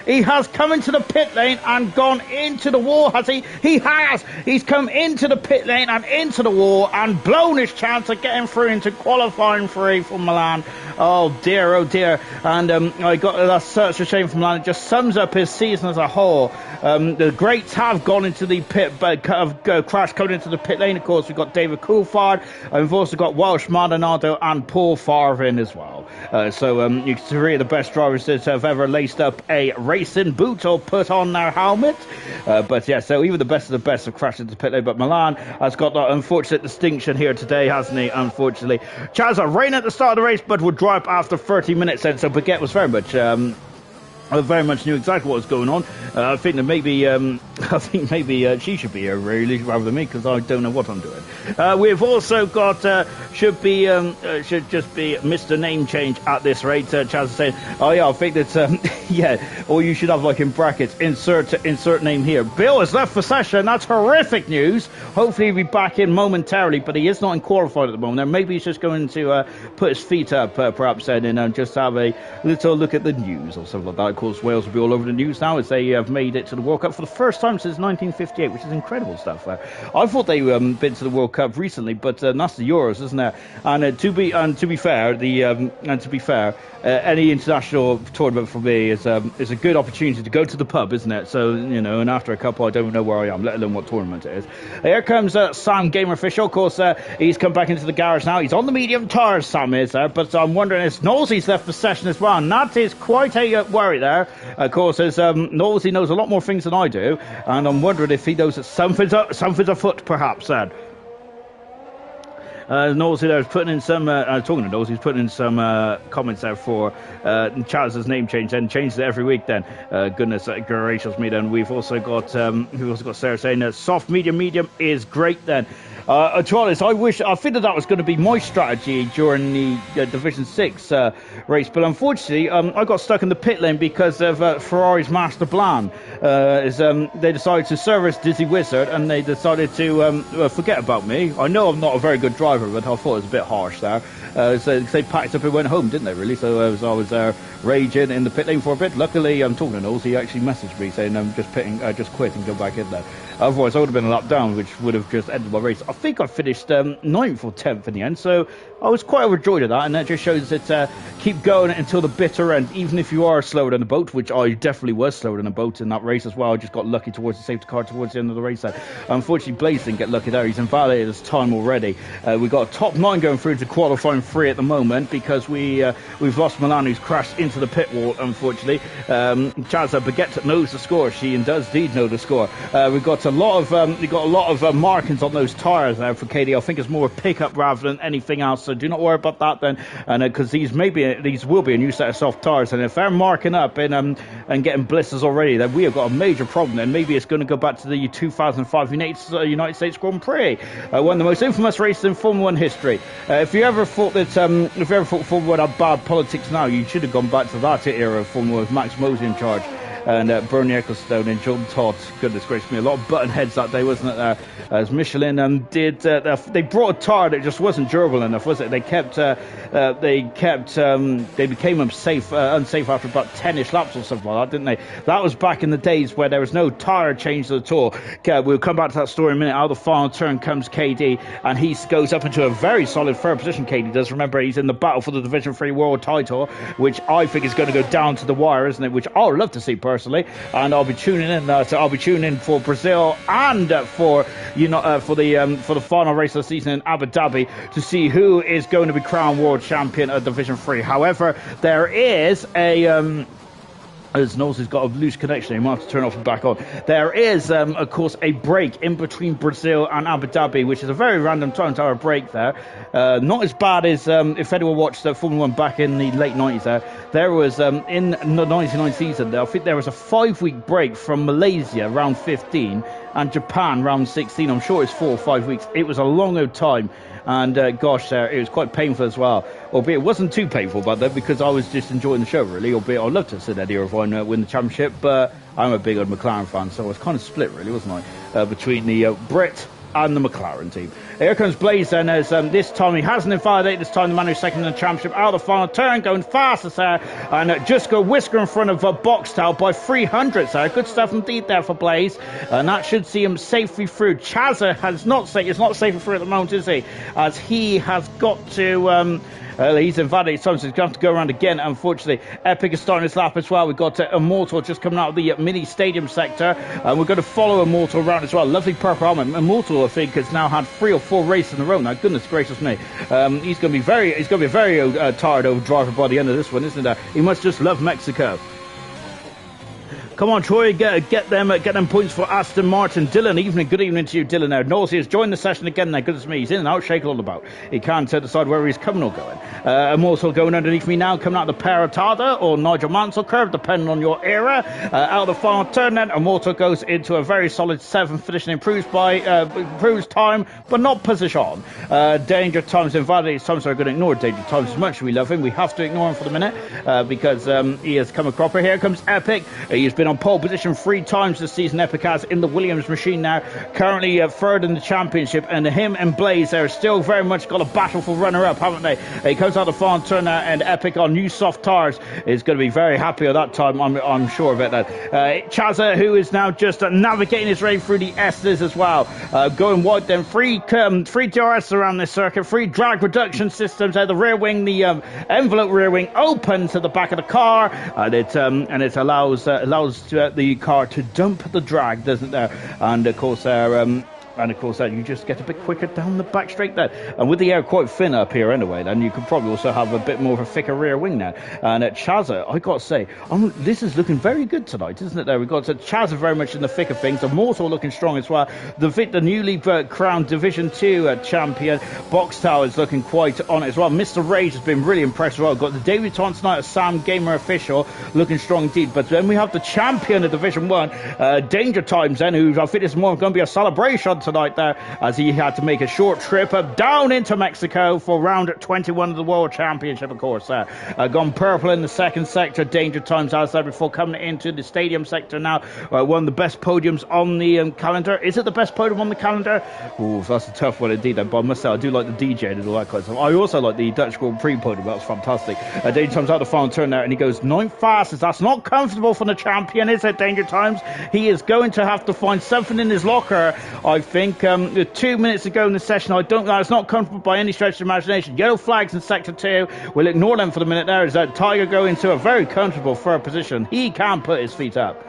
He has come into the pit lane and gone into the wall, has he? He has! He's come into the pit lane and into the wall and blown his chance of getting through into qualifying 3 for Milan. Oh dear, oh dear. And that's such a shame for Milan. It just sums up his season as a whole. The greats have gone into the pit, but have crashed coming into the pit lane. Of course, we've got David Coulthard, and we've also got Welsh Maldonado and Paul Farvin as well. So you can see the best drivers that have ever laced up a racing boot or put on their helmet. But yeah, so even the best of the best have crashed into the pit lane. But Milan has got that unfortunate distinction here today, hasn't he? Unfortunately. Chazza rain at the start of the race, but would dry up after 30 minutes then. So Baguette was very much knew exactly what was going on. I think that maybe she should be here really rather than me, because I don't know what I'm doing. We've also got should just be Mr. Name Change at this rate. Chaz is saying, oh yeah, I think that or you should have like in brackets insert name here. Bill has left for session. That's horrific news. Hopefully he'll be back in momentarily, but he is not in qualified at the moment. And maybe he's just going to put his feet up, perhaps, and just have a little look at the news or something like that. Of course, Wales will be all over the news now as they have made it to the World Cup for the first time since 1958, which is incredible stuff. I thought they been to the World Cup recently, but that's the Euros, isn't it? And to be fair, any international tournament for me is a good opportunity to go to the pub, isn't it? So and after a couple, I don't know where I am, let alone what tournament it is. Here comes Sam Gamer-Official. Of course, he's come back into the garage now. He's on the medium tires, Sam is there, but I'm wondering if Knowlesy's left for session as well, and that is quite a worry there. Of course, as Knowlesy knows a lot more things than I do, and I'm wondering if he knows that something's afoot, perhaps, then. Knowlesy there is putting in some, talking to Knowlesy, he's putting in some comments there for Chaz's name change, and changes it every week then. Goodness gracious me then. We've also got Sarah saying that soft, medium is great then. To be honest, I think that was going to be my strategy during the Division 6 race, but unfortunately I got stuck in the pit lane because of Ferrari's Master Blanc. They decided to service Dizzy Wizard, and they decided to forget about me. I know I'm not a very good driver, driver, but I thought it was a bit harsh there. So they packed up and went home, didn't they, really? So I was raging in the pit lane for a bit. Luckily, I'm talking to Knowles, he actually messaged me saying I'm just quit and go back in there. Otherwise, I would have been a lap down, which would have just ended my race. I think I finished 9th or 10th in the end, so I was quite overjoyed at that, and that just shows that keep going until the bitter end, even if you are slower than a boat, which I definitely was slower than a boat in that race as well. I just got lucky towards the safety car towards the end of the race there. Unfortunately, Blaze didn't get lucky there. He's invalidated his time already. We've got a top 9 going through to qualifying 3 at the moment because we've lost Milan, who's crashed into the pit wall, unfortunately. Chaza Baguette knows the score. She does indeed know the score. We've got a lot of markings on those tyres now for KD. I think it's more a pickup rather than anything else. So do not worry about that then, and because these will be a new set of soft tyres, and if they're marking up and getting blisters already, then we have got a major problem. Then maybe it's going to go back to the 2005 United States Grand Prix, one of the most infamous races in Formula 1 history. If you ever thought Formula 1 had bad politics now, you should have gone back to that era of Formula 1 with Max Mosley in charge. And Bernie Ecclestone and John Todd. Goodness gracious me, a lot of button heads that day, wasn't it? As Michelin they brought a tyre that just wasn't durable enough, was it? They became unsafe after about 10ish laps or something like that, didn't they? That was back in the days where there was no tyre change at all. We'll come back to that story in a minute. Out of the final turn comes KD, and he goes up into a very solid third position. KD does. Remember, he's in the battle for the Division 3 World title, which I think is going to go down to the wire, isn't it? Which I would love to see personally, and I'll be tuning in. I'll be tuning in for Brazil and for the final race of the season in Abu Dhabi to see who is going to be crowned world champion of Division 3. However, there is as Knowles has got a loose connection, he might have to turn off and back on. There is, of course, a break in between Brazil and Abu Dhabi, which is a very random time to have a break there. Not as bad as if anyone watched Formula 1 back in the late 90s. There was, in the 99 season, I think there was a 5-week break from Malaysia, round 15, and Japan, round 16. I'm sure it's 4 or 5 weeks. It was a long old time. And it was quite painful as well, albeit it wasn't too painful back then because I was just enjoying the show really, albeit I'd love to have seen Eddie Irvine win the championship, but I'm a big old McLaren fan, so I was kind of split really, wasn't I, between the Brit and the McLaren team. Here comes Blaze then, as this time he hasn't invalidated. This time the man who's second in the championship out of the final turn, going fast as there, and just go whisker in front of Boxtel by 300s there. Good stuff indeed there for Blaze, and that should see him safely through. Chaza is not safely through at the moment, is he? As he has got to he's invalidated, so he's going to have to go around again, unfortunately. Epic is starting his lap as well. We've got Immortal just coming out of the mini stadium sector, and we're going to follow Immortal around as well. Lovely purple helmet. Immortal, I think, has now had 3 or 4 races in a row now. Goodness gracious me. He's going to be very tired old driver by the end of this one, isn't he? He must just love Mexico. Come on, Troy, get them points for Aston Martin. Dylan, good evening to you, Dylan. Now, Knowles has joined the session again now. Goodness me, he's in and out, shaking all about. He can't decide where he's coming or going. Immortal going underneath me now, coming out of the Paratada or Nigel Mansell curve, depending on your era. Out of the final turn then, Immortal goes into a very solid 7th position, improves time, but not position. Danger Times invalidated times, so we're going to ignore Danger Times as much as we love him. We have to ignore him for the minute because he has come a cropper. Here comes Epic. He's been on pole position 3 times this season. Epic has in the Williams machine now, currently 3rd in the championship, and him and Blaze are still very much got a battle for runner-up, haven't they? He comes out of the final turn now, and Epic on new soft tyres is going to be very happy at that time, I'm sure of it. Chaza, who is now just navigating his way through the S's as well, going wide then, 3 DRS around this circuit, 3 drag reduction systems, the rear wing, the envelope rear wing open to the back of the car, and it allows the car to dump the drag, doesn't there? And of course you just get a bit quicker down the back straight there, and with the air quite thin up here anyway, then you could probably also have a bit more of a thicker rear wing now. And Chaza, I got to say, this is looking very good tonight, isn't it? There we've got Chaza very much in the thick of things. Immortal looking strong as well. The newly crowned Division 2 champion Boxtel is looking quite on it as well. Mr. Rage has been really impressed as well. Got the David Taunton tonight, Sam Gamer official, looking strong indeed. But then we have the champion of Division 1, Danger Times then, who I think is more going to be a celebration tonight. tonight there, as he had to make a short trip down into Mexico for round 21 of the World Championship, of course. Gone purple in the second sector. Danger Times, as I said before, coming into the stadium sector now. One of the best podiums on the calendar. Is it the best podium on the calendar? Ooh, that's a tough one indeed. But I must say, I do like the DJ and all that kind of stuff. I also like the Dutch Grand Prix podium. That was fantastic. Danger Times out the final turn there, and he goes 9th fastest. That's not comfortable for the champion, is it, Danger Times? He is going to have to find something in his locker, I think. 2 minutes ago in the session, it's not comfortable by any stretch of imagination. Yellow flags in sector 2. We'll ignore them for the minute there. Is that Tiger going to a very comfortable third position? He can put his feet up.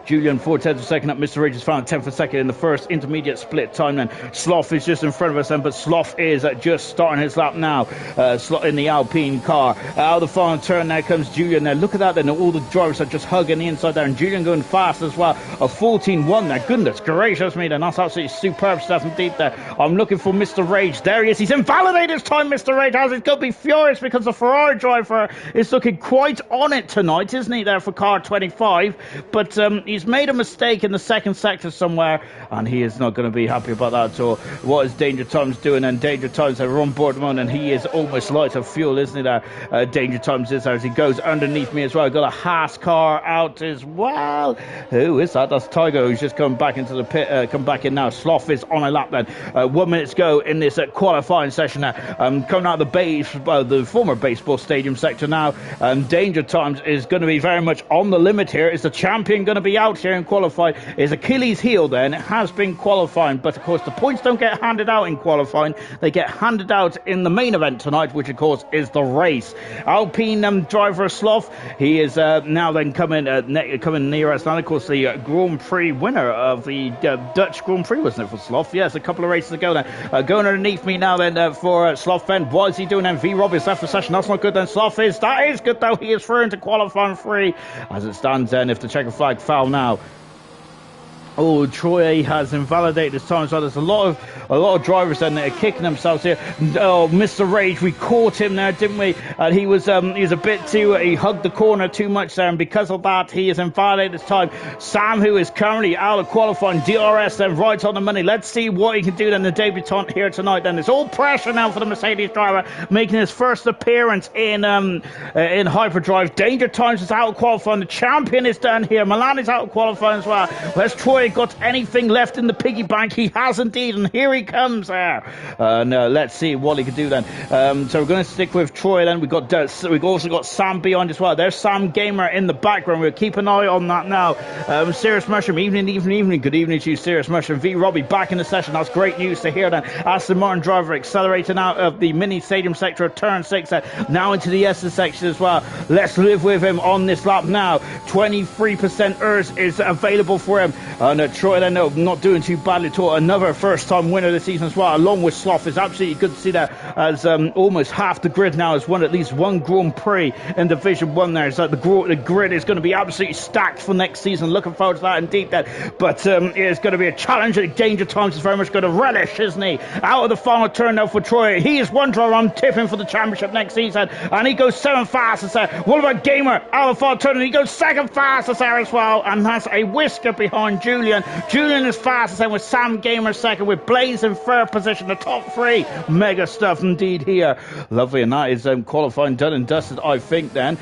Julian 4/10 of a second up. Mr. Rage is found 10th of a second in the first intermediate split time. Then Sloth is just in front of us, then, but Sloth is just starting his lap now. Sloth in the Alpine car. Out of the final turn, there comes Julian. There, look at that. Then all the drivers are just hugging the inside there, and Julian going fast as well. A 14-1 there. Goodness gracious me, then that's absolutely superb stuff indeed there. I'm looking for Mr. Rage. There he is. He's invalidated his time, Mr. Rage has. He's going to be furious because the Ferrari driver is looking quite on it tonight, isn't he, there for car 25? But he's made a mistake in the second sector somewhere, and he is not going to be happy about that at all. What is Danger Times doing? And Danger Times are on board one, and he is almost light of fuel, isn't he there? Danger Times is there as he goes underneath me as well. Got a Haas car out as well. Who is that? That's Tiger, who's just come back into the pit, come back in now. Sloth is on a lap then. 1 minute to go in this qualifying session now. Coming out of the former baseball stadium sector now. Danger Times is going to be very much on the limit here. Is the champion going to be out here in qualifying? Is Achilles heel then? It has been qualifying, but of course the points don't get handed out in qualifying. They get handed out in the main event tonight, which of course is the race. Alpine driver Sloth, he is now then coming near us. And of course the Grand Prix winner of the Dutch Grand Prix, wasn't it, for Sloth? Yes, a couple of races ago then. Going underneath me now then for Sloth then. What is he doing then? V Rob is left for session. That's not good then. Sloth is. That is good though. He is through into qualifying 3 as it stands then. If the checker flag foul now. Oh, Troy has invalidated his time, so there's a lot of drivers then that are kicking themselves here. Oh, Mr. Rage, we caught him there, didn't we? And he was a bit too, he hugged the corner too much there, and because of that, he has invalidated his time. Sam, who is currently out of qualifying, DRS then right on the money. Let's see what he can do then, the debutant here tonight. Then there's all pressure now for the Mercedes driver, making his first appearance in Hyperdrive. Danger Times is out of qualifying. The champion is down here. Milan is out of qualifying as well. Where's Troy? Got anything left in the piggy bank? He has indeed, and here he comes there. Let's see what he can do then. So we're going to stick with Troy then. We've also got Sam behind as well. There's Sam Gamer in the background. We'll keep an eye on that now. Serious Mushroom, evening. Good evening to you, Serious Mushroom. V Robbie back in the session. That's great news to hear then. Aston Martin driver accelerating out of the mini stadium sector of turn 6 now into the Essen section as well. Let's live with him on this lap now. 23% ERS is available for him. Troy then not doing too badly at all. Another first time winner this season as well, along with Sloth. It's absolutely good to see that, as almost half the grid now has won at least one Grand Prix in Division 1 there. So the grid is going to be absolutely stacked for next season. Looking forward to that indeed then. But it is going to be a challenge that Danger Times is very much going to relish, isn't he? Out of the final turn now for Troy. He is one driver I'm tipping for the championship next season, and he goes 7th fastest there. What about Gamer? Out of the final turn, and he goes 2nd fastest there as well, and has a whisker behind Julian. Julian is fastest then with Sam Gamer 2nd, with Blaze in 3rd position. The top 3, mega stuff indeed here. Lovely, and that is qualifying done and dusted, I think then.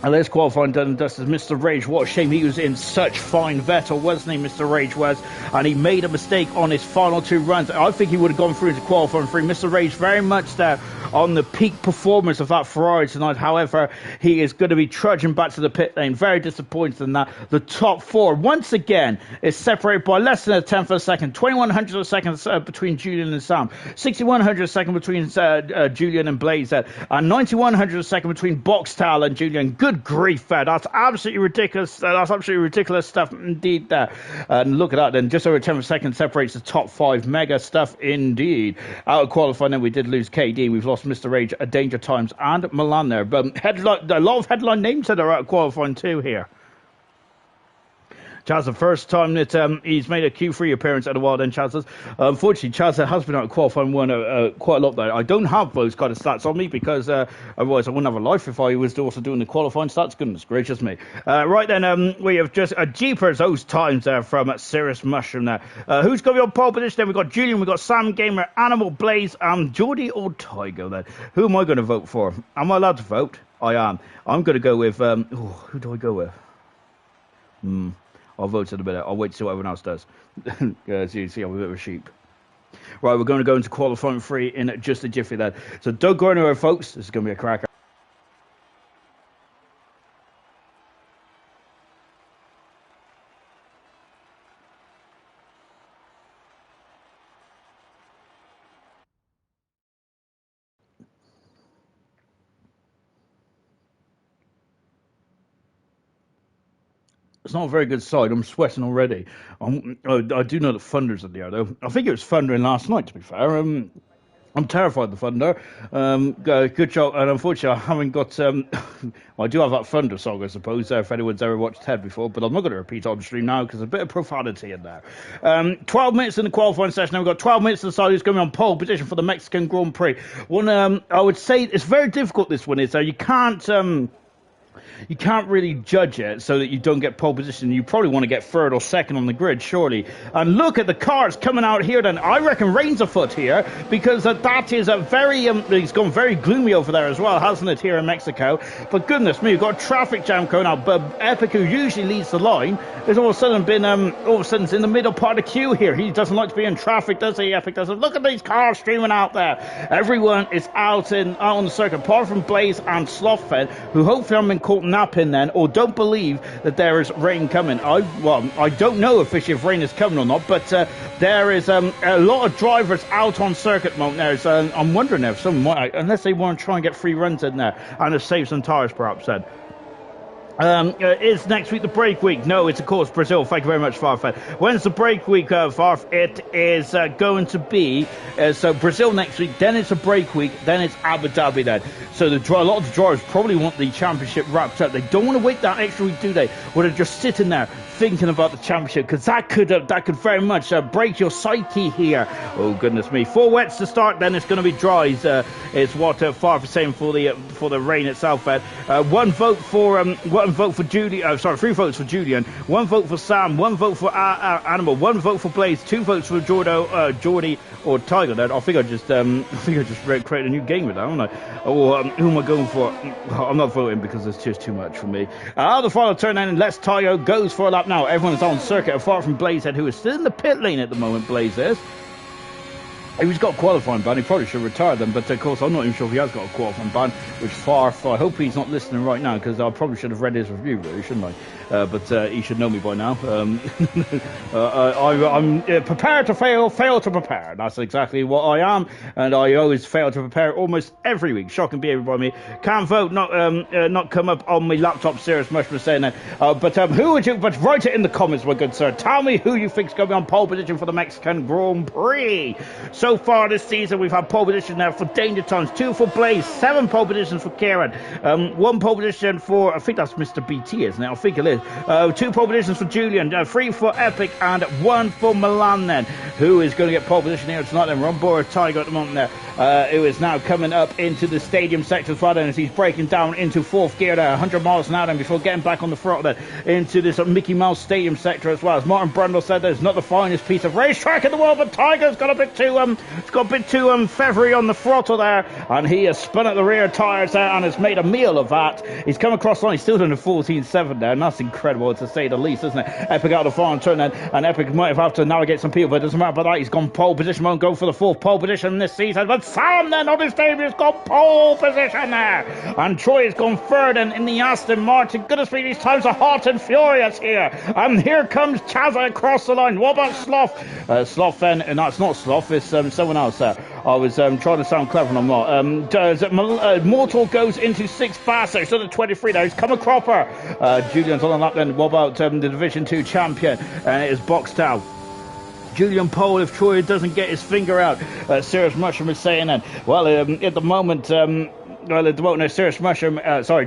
And there's qualifying done and dusted. Mr. Rage, what a shame. He was in such fine Vettel, wasn't he, Mr. Rage was? And he made a mistake on his final 2 runs. I think he would have gone through into qualifying 3. Mr. Rage very much there on the peak performance of that Ferrari tonight. However, he is going to be trudging back to the pit lane. Very disappointed in that. The top 4, once again, is separated by less than a 10th of a second. 2100 of a second between Julian and Sam. 6100 of a second between Julian and Blaze. And 9100 of a second between Boxtal and Julian. Good grief, that's absolutely ridiculous. That's absolutely ridiculous stuff indeed there. And look at that then. Just over 10 of a second separates the top 5. Mega stuff indeed. Out of qualifying then, we did lose KD. We've lost Mr. Rage, Danger Times, and Milan there. But a lot of headline names that are out of qualifying too here. Chaz, the first time that he's made a Q3 appearance at a Wild End, Chaz. Unfortunately, Chaz has been out of qualifying one quite a lot there. I don't have those kind of stats on me because otherwise I wouldn't have a life if I was also doing the qualifying stats. Goodness gracious me. Right then, we have just Jeepers, those times there from Cirrus Mushroom there. Who's going to be on pole position? Then we've got Julian, we've got Sam Gamer, Animal Blaze, and Geordie or Tygo then. Who am I going to vote for? Am I allowed to vote? I am. I'm going to go with, who do I go with? I'll vote in a minute. I'll wait to see what everyone else does. So you see, I'm a bit of a sheep. Right, we're going to go into qualifying 3 in just a jiffy then. So Doug Gorner, folks, this is going to be a cracker. It's not a very good side. I'm sweating already. I do know that Thunder's in the air, though. I think it was thundering last night, to be fair. I'm terrified of the Thunder. Good job. And unfortunately, I haven't got... well, I do have that Thunder song, I suppose, if anyone's ever watched Ted before. But I'm not going to repeat on stream now because there's a bit of profanity in there. 12 minutes in the qualifying session. Now we've got 12 minutes to decide who's going to be on pole position for the Mexican Grand Prix. One, I would say it's very difficult, this one is. You can't really judge it so that you don't get pole position. You probably want to get third or second on the grid, surely. And look at the cars coming out here then. I reckon rain's afoot here because that is a very, it's gone very gloomy over there as well, hasn't it, here in Mexico? But goodness me, we've got a traffic jam going out. But Epic, who usually leads the line, has all of a sudden been, in the middle part of the queue here. He doesn't like to be in traffic, does he? Epic doesn't. Look at these cars streaming out there. Everyone is out on the circuit, apart from Blaze and Slothfed, who hopefully haven't been caught napping then, or don't believe that there is rain coming. I don't know officially if rain is coming or not, but there is a lot of drivers out on circuit moment there. I'm wondering if some might, unless they want to try and get free runs in there and to save some tyres perhaps then. Is next week the break week? No, it's of course Brazil. Thank you very much, Farfan. When's the break week, Farf? It is going to be so Brazil next week, then it's a break week, then it's Abu Dhabi then. So a lot of the drivers probably want the championship wrapped up. They don't want to wait that extra week, do they? Or they're just sitting there thinking about the championship, because that could very much break your psyche here. Oh goodness me! 4 wets to start, then it's going to be dries. Is what Farf is saying for the rain itself. One vote for Julian. Sorry, 3 votes for Julian. 1 vote for Sam. 1 vote for Animal. 1 vote for Blaze. 2 votes for Geordie or Tiger. Then I think I just created a new game with that, haven't I? Or who am I going for? I'm not voting because it's just too much for me. The final turn then, and Les Tayo goes for a lap now. Everyone's on circuit apart from Blazehead, who is still in the pit lane at the moment. Blaze is. He's got a qualifying ban. He probably should retire them, but of course I'm not even sure if he has got a qualifying ban, which I hope he's not listening right now, because I probably should have read his review, really, shouldn't I? But he should know me by now. I'm prepared to fail to prepare. That's exactly what I am, and I always fail to prepare almost every week. Shocking behaviour by me. Can't vote, not come up on my laptop. Serious much for saying that. But who would you? But write it in the comments, my good sir. Tell me who you think's going to be on pole position for the Mexican Grand Prix. So far this season, we've had pole position now for Danger Times, 2 for Blaze, 7 pole positions for Kieran, 1 pole position for, I think that's Mr. BT, isn't it? I think it is. 2 pole positions for Julian, 3 for Epic, and 1 for Milan then, who is going to get pole position here tonight then. We're on board Tiger at the moment there, who is now coming up into the stadium sector as well then, as he's breaking down into 4th gear there, 100 miles an hour then, before getting back on the throttle then, into this Mickey Mouse Stadium sector as well. As Martin Brundle said, there's not the finest piece of racetrack in the world, but Tiger's got a bit too feathery on the throttle there, and he has spun at the rear tyres there and has made a meal of that. He's come across the line, he's still doing a 14.7 there, and that's incredible to say the least, isn't it? Epic out of the final turn then, and Epic might have to navigate some people, but it doesn't matter about that. He's gone pole position, won't go for the 4th pole position this season, but Sam then on his debut has got pole position there, and Troy has gone third in the Aston Martin. Goodness me, these times are hot and furious here, and here comes Chazza across the line. What about Sloth? Sloth then, no, it's not Sloth, it's someone else there. I was trying to sound clever and I'm not. Mortal goes into 6th faster, so the 23 there. He's come a cropper. Julian's on the lap then. What about the Division 2 champion? And it is boxed out. Julian Pole, if Troy doesn't get his finger out. Serious Mushroom is saying that. Well, at the moment, well, at the moment, Serious Mushroom,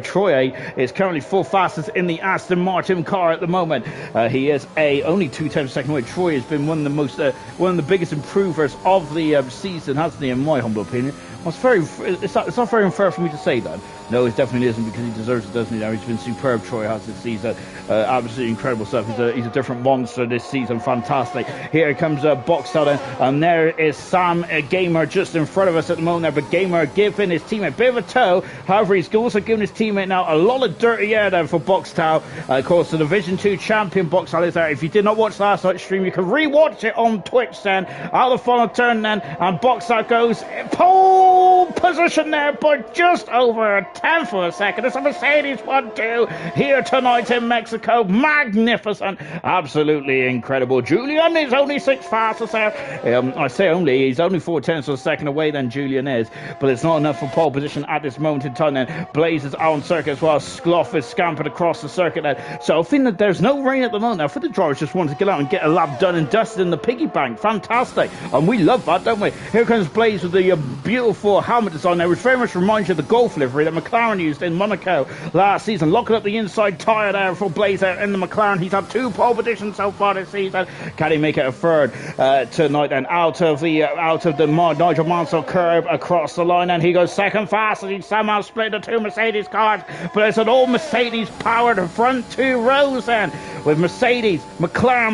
Troy is currently full fastest in the Aston Martin car at the moment. He is only 2/10 second away. Troy has been one of the biggest improvers of the season, hasn't he? In my humble opinion. It's not very unfair for me to say that. No, it definitely isn't, because he deserves it, doesn't he? Now, he's been superb, Troy has this season. Absolutely incredible stuff. He's a different monster this season. Fantastic. Here comes Boxtel, and there is Sam Gamer just in front of us at the moment there, but Gamer giving his teammate a bit of a tow. However, he's also giving his teammate now a lot of dirty air there for Boxtel. Of course, the Division 2 champion Boxtel is there. If you did not watch last night's stream, you can re-watch it on Twitch then. Out of the final turn then, and Boxtel goes pole position there, but just over a 10th of a second. It's a Mercedes 1-2 here tonight in Mexico. Magnificent. Absolutely incredible. Julian is only 6th fastest there. I say only. He's only 4/10 of a second away than Julian is, but it's not enough for pole position at this moment in time then. Blaze is on circuit as well. Skloff is scampered across the circuit then. So I think that there's no rain at the moment now. For the drivers just want to get out and get a lap done and dusted in the piggy bank. Fantastic. And we love that, don't we? Here comes Blaze with the beautiful helmet design there, which very much reminds you of the Golf livery that McLaren used in Monaco last season. Locking up the inside tyre there for Blaze there in the McLaren. He's had 2 pole positions so far this season. Can he make it a 3rd tonight then? Out of the Nigel Mansell curve across the line, and he goes 2nd fastest. He somehow split the 2 Mercedes cars, but it's an all Mercedes powered front 2 rows then, with Mercedes, McLaren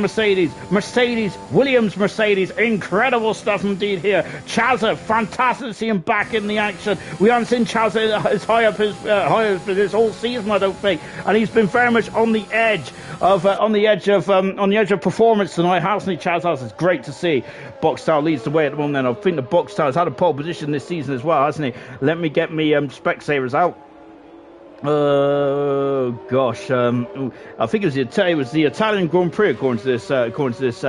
Mercedes, Williams Mercedes. Incredible stuff indeed here. Chazza, fantastic to see him back in the action. We haven't seen Chazza as high up as this whole season, I don't think, and he's been very much on the edge of performance tonight, hasn't he, Chazza? It's great to see. Boxtel leads the way at the moment, and I think the Boxtel has had a pole position this season as well, hasn't he? Let me get me Specsavers out. Gosh, I think it was the Italian Grand Prix according to this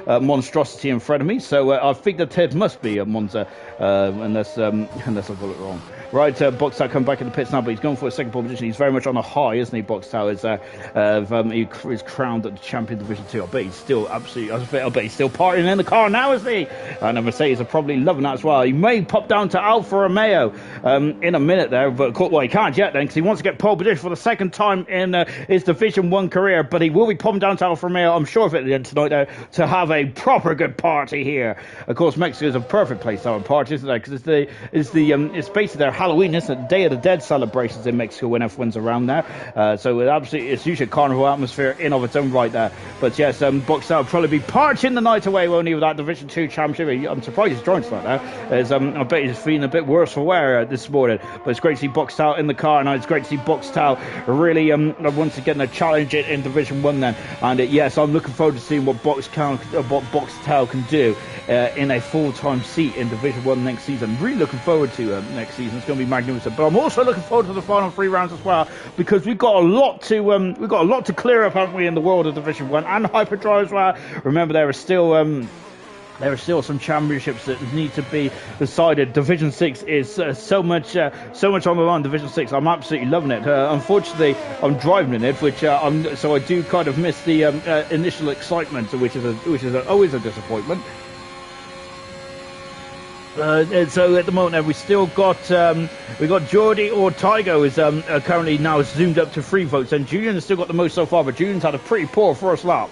monstrosity in front of me. So I think that it must be a Monza, unless I've got it wrong. Right, Boxtel coming back in the pits now, but he's going for a 2nd pole position. He's very much on a high, isn't he? Boxtel is crowned at the Champion Division 2. I bet he's still partying in the car now, isn't he? And the Mercedes are probably loving that as well. He may pop down to Alfa Romeo in a minute there, but he can't yet then, because he wants to get pole position for the 2nd time in his Division 1 career. But he will be popping down to Alfa Romeo, I'm sure of it, at the end tonight there, to have a proper good party here. Of course, Mexico is a perfect place to have a party, isn't it? Because it's basically their Halloween, isn't it? Day of the Dead celebrations in Mexico when everyone's around there. So it's usually a carnival atmosphere in of its own right there. But yes, Boxtel will probably be partying the night away, won't he, with that Division 2 championship. I'm surprised he's joined tonight now. I bet he's feeling a bit worse for wear this morning. But it's great to see Boxtel in the car, and it's great to see Boxtel really once again a challenge in Division 1 then. And yes, I'm looking forward to seeing what Boxtel can do in a full-time seat in Division 1 next season. Really looking forward to next season. It's going to be magnificent. But I'm also looking forward to the final 3 rounds as well, because we've got a lot to clear up, haven't we, in the world of Division 1 and Hyperdrive as well. Remember, there are still some championships that need to be decided. Division 6 is so much on the line. Division 6, I'm absolutely loving it. Unfortunately, I'm driving in it, so I do kind of miss the initial excitement, which is always a disappointment. So at the moment, we still got Jordi Ortega is currently now zoomed up to 3 votes, and Julian has still got the most so far, but Julian's had a pretty poor first lap.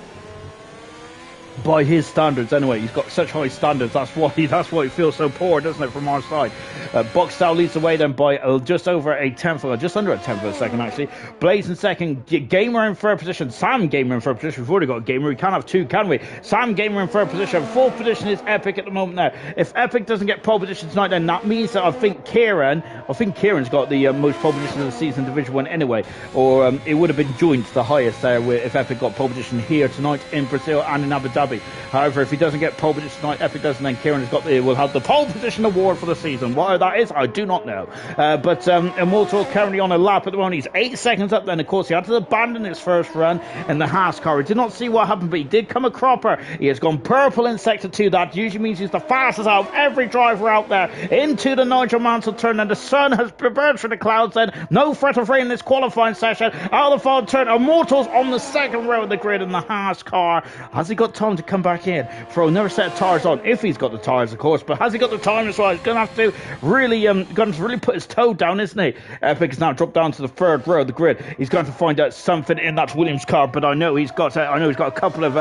By his standards, anyway. He's got such high standards. That's why he feels so poor, doesn't it, from our side? Boxtel leads the way then by just under a 10th of a second, actually. Blaze in 2nd. Gamer in 3rd position. Sam Gamer in 3rd position. We've already got Gamer. We can't have 2, can we? Sam Gamer in 3rd position. 4th position is Epic at the moment now. If Epic doesn't get pole position tonight, then that means that I think Kieran's got the most pole position of the season in Division 1 anyway. Or it would have been joint the highest there if Epic got pole position here tonight in Brazil and in Abu Dhabi. However, if he doesn't get pole position tonight, Epic doesn't, then Kieran will have the pole position award for the season. Why that is, I do not know. But Immortal currently on a lap at the moment. He's 8 seconds up then. Of course, he had to abandon his first run in the Haas car. He did not see what happened, but he did come a cropper. He has gone purple in Sector 2. That usually means he's the fastest out of every driver out there into the Nigel Mansell turn. And the sun has emerged from the clouds then. No threat of rain in this qualifying session. Out of the final turn, Immortal's on the 2nd row of the grid in the Haas car. Has he got time down to come back in, throw another set of tires on, if he's got the tires, of course. But has he got the time as well? He's going to have to really put his toe down, isn't he? Epic has now dropped down to the third row of the grid. He's going to find out something in that Williams car, but I know he's got a couple of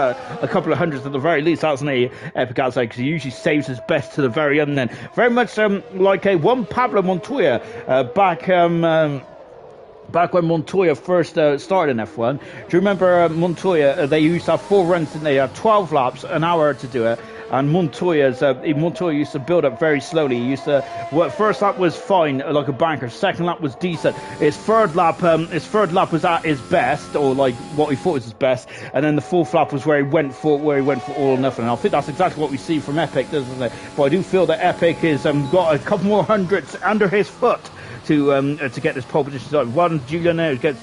hundreds at the very least, hasn't he? Epic outside, because he usually saves his best to the very end. Then very much like a one Pablo Montoya back when Montoya first started in F1. Do you remember Montoya? They used to have 4 runs, and they had 12 laps, an hour to do it. And Montoya used to build up very slowly. He used to, first lap was fine, like a banker. Second lap was decent. His third lap was at his best, or like what he thought was his best. And then the fourth lap was where he went for all or nothing. And I think that's exactly what we see from Epic, doesn't it? But I do feel that Epic has got a couple more hundreds under his foot to get this pole position started. One, Julian there gets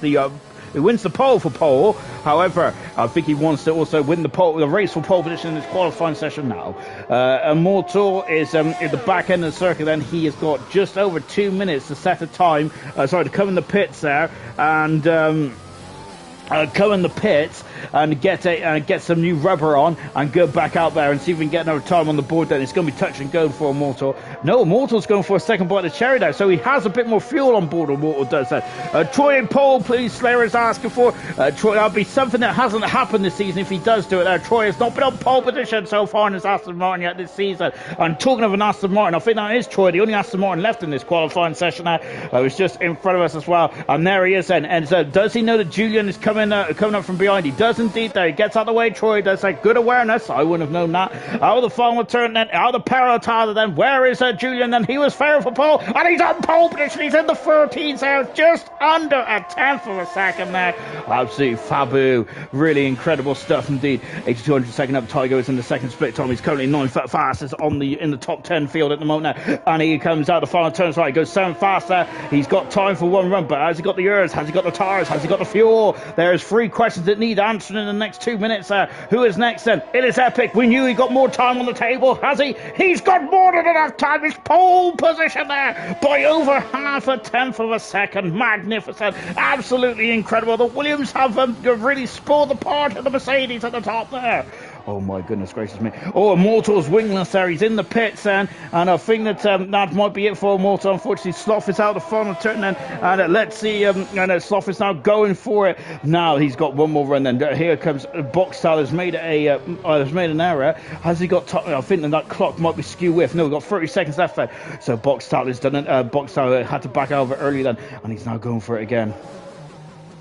he wins the pole for pole. However, I think he wants to also win the race for pole position in this qualifying session now. Immortal is in the back end of the circuit. Then he has got just over 2 minutes to set a time. To come in the pits there and go in the pits and get some new rubber on and go back out there and see if we can get another time on the board. Then it's going to be touch and go for Immortal. No, Immortal's going for a second bite of the cherry there, so he has a bit more fuel on board. Immortal does that. Troy and pole, please. Slayer is asking for Troy. That'll be something that hasn't happened this season if he does do it. Troy has not been on pole position so far in his Aston Martin yet this season. And talking of an Aston Martin, I think that is Troy, the only Aston Martin left in this qualifying session now. It's just in front of us as well, and there he is then. And so does he know that Julian is coming up from behind? He does indeed there. He gets out of the way. Troy does say good awareness. I wouldn't have known that. Out of the final turn then, out of the parallel tire then. Where is Julian then? He was fair for pole, and he's on pole position. He's in the 13s there, just under a tenth of a second there. Absolutely fabu. Really incredible stuff indeed. 8200 second up. Tygo is in the second split time. He's currently 9 foot fastest in the top 10 field at the moment now. And he comes out the final turns right. He goes 7 fast there. He's got time for one run, but has he got the ears? Has he got the tires? Has he got the fuel? There's 3 questions that need answering in the next 2 minutes. Who is next then? It is Epic. We knew he got more time on the table. Has he? He's got more than enough time. His pole position there by over half a tenth of a second. Magnificent. Absolutely incredible. The Williams have really spoiled the part of the Mercedes at the top there. Oh my goodness gracious me. Oh, Immortal's wingless there. He's in the pits then. And I think that that might be it for Immortal. Unfortunately, Sloth is out the final turn then. And let's see. Sloth is now going for it. Now he's got one more run then. Here comes Boxstyle has made an error. Has he got time? I think that clock might be skew with. No, we've got 30 seconds left there. So Boxstyle has done it. Boxstyle had to back out of it early then. And he's now going for it again.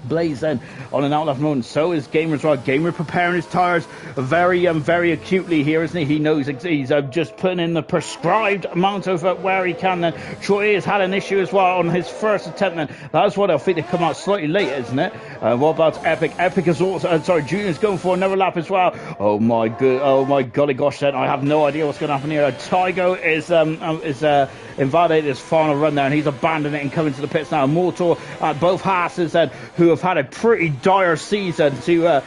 Blaze then on an outlap moment. So is Gamer as well. Gamer preparing his tires very acutely here, isn't he? He knows he's just putting in the prescribed amount of wear he can. Then Troy has had an issue as well on his first attempt. Then that's what I think they come out slightly late, isn't it? What about Epic? Epic is also Junior's going for another lap as well. Oh my golly gosh! Then I have no idea what's going to happen here. Tygo is invalidated his final run there, and he's abandoned it and coming to the pits now. Immortal, both Haas's who have had a pretty dire season to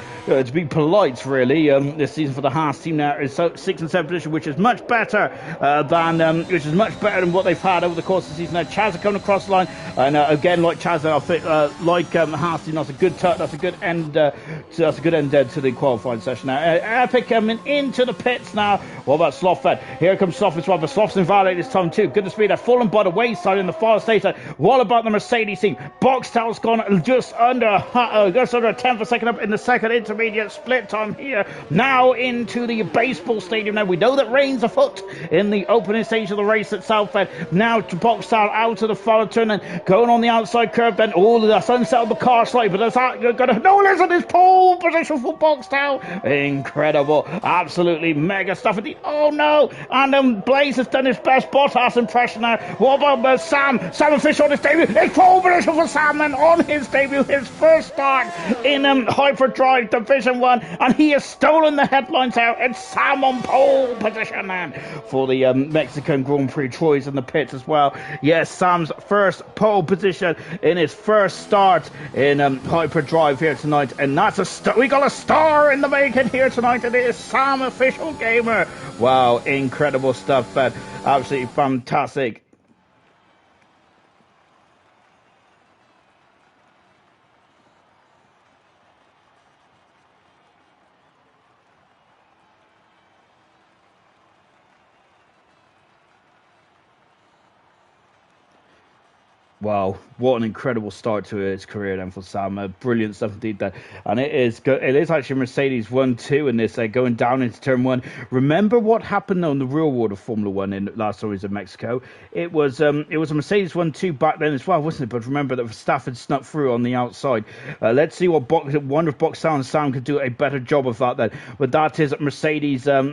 be polite, really. This season for the Haas team now is 6th and 7th position, which is much better than what they've had over the course of the season. Now Chaz are coming across the line, and again, like Chaz, I think Haas team, that's a good touch. That's a good end. That's a good end to the qualifying session now. Epic coming into the pits now. What about Sloth? Here comes Sloth as well, but Sloth's invalidated this time too. Goodness me, they're falling by the wayside in the final stage. What about the Mercedes team? Boxtel's gone just under a tenth of a second up in the second intermediate split time here. Now into the baseball stadium. Now we know that rain's afoot in the opening stage of the race at Southend. Now to Boxtel out of the final turn and going on the outside curve. Then all of the sunset of the car slightly, but there's that listen, his pole position for Boxtel. Incredible, absolutely mega stuff. Oh no, and Blaze has done his best Bottas impression now. What about Sam Fisher on his debut? His pole position for Sam and on his debut, his first start in Hyperdrive Division 1, and he has stolen the headlines out. It's Sam on pole position man for the Mexican Grand Prix. Troy's in the pits as well. Yes, Sam's first pole position in his first start in Hyperdrive here tonight, and that's we got a star in the making here tonight, and it is Sam Official Gamer. Wow, incredible stuff, man. Absolutely fantastic. Wow, what an incredible start to his career then for Sam. Brilliant stuff indeed there. And it is actually Mercedes 1-2 in this, going down into turn one. Remember what happened on the real world of Formula One in last series of Mexico? It was a Mercedes 1-2 back then as well, wasn't it? But remember that Verstappen snuck through on the outside. Let's see what Wonder of Boxtel and Sam could do a better job of that then. But that is Mercedes. How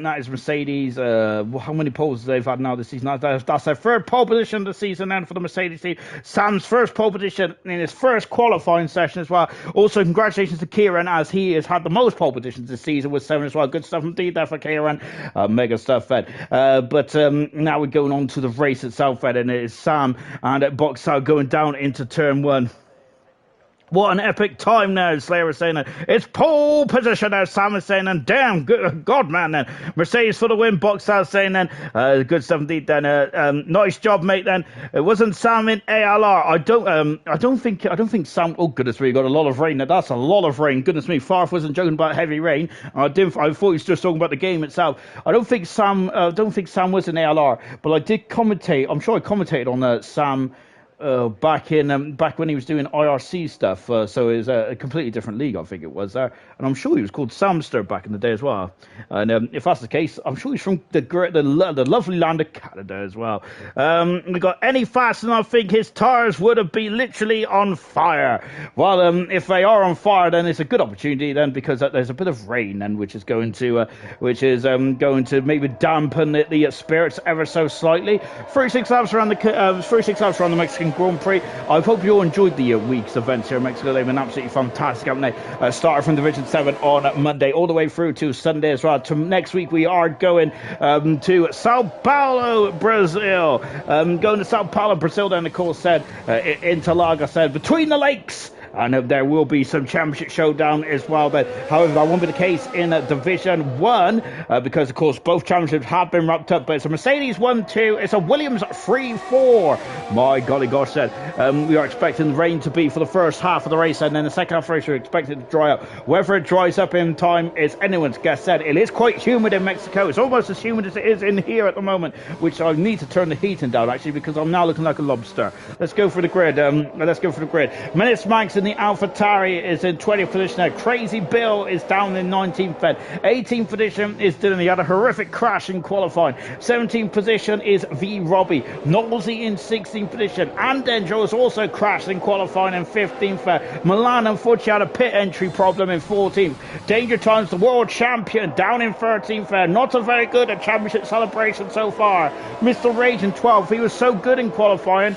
many poles they've had now this season? That's their third pole position of the season then for the Mercedes team. Sam's first pole position in his first qualifying session as well. Also, congratulations to Kieran, as he has had the most pole positions this season with 7 as well. Good stuff indeed there for Kieran. Mega stuff, Fed. But now we're going on to the race itself, Fed, and it is Sam and Boxtel going down into turn one. What an epic time now, Slayer was saying that. It's pole position now, Sam is saying, and damn, good God, man, then. Mercedes for the win, Boxtel saying then. Good stuff indeed then. Nice job, mate, then. It wasn't Sam in ALR. I don't think Sam, oh goodness me, got a lot of rain. Now, that's a lot of rain. Goodness me, Farf wasn't joking about heavy rain. I thought he was just talking about the game itself. I don't think Sam was in ALR, but I did commentate. I'm sure I commentated on Sam back when he was doing IRC stuff, so it was a completely different league, I think it was there, and I'm sure he was called Samster back in the day as well. And if that's the case, I'm sure he's from the lovely land of Canada as well. We got any faster than I think his tires would have been literally on fire. Well, if they are on fire, then it's a good opportunity then, because there's a bit of rain then, which is going to maybe dampen the spirits ever so slightly. 36 laps around the Mexican Grand Prix. I hope you all enjoyed the week's events here in Mexico. They've been absolutely fantastic, haven't they? Started from Division 7 on Monday all the way through to Sunday as well. To next week we are going to Sao Paulo, Brazil. Going to Sao Paulo, Brazil, then of course said Interlagos said between the lakes. And there will be some championship showdown as well. But however, that won't be the case in Division 1 because, of course, both championships have been wrapped up. But it's a Mercedes 1-2. It's a Williams 3-4. My golly gosh, said we are expecting rain to be for the first half of the race, and then the second half of the race we're expecting it to dry up. Whether it dries up in time is anyone's guess. Said it is quite humid in Mexico. It's almost as humid as it is in here at the moment, which I need to turn the heating down actually because I'm now looking like a lobster. Let's go for the grid. Minutes Max in the AlphaTauri is in 20th position there. Crazy Bill is down in 19th then. 18th position is Dylan. He had a horrific crash in qualifying. 17th position is V Robbie. Knowlesy in 16th position. And Dendro has also crashed in qualifying in 15th there. Milan unfortunately had a pit entry problem in 14th. Danger Times, the world champion, down in 13th there. Not a very good championship celebration so far. Mr. Rage in 12th. He was so good in qualifying.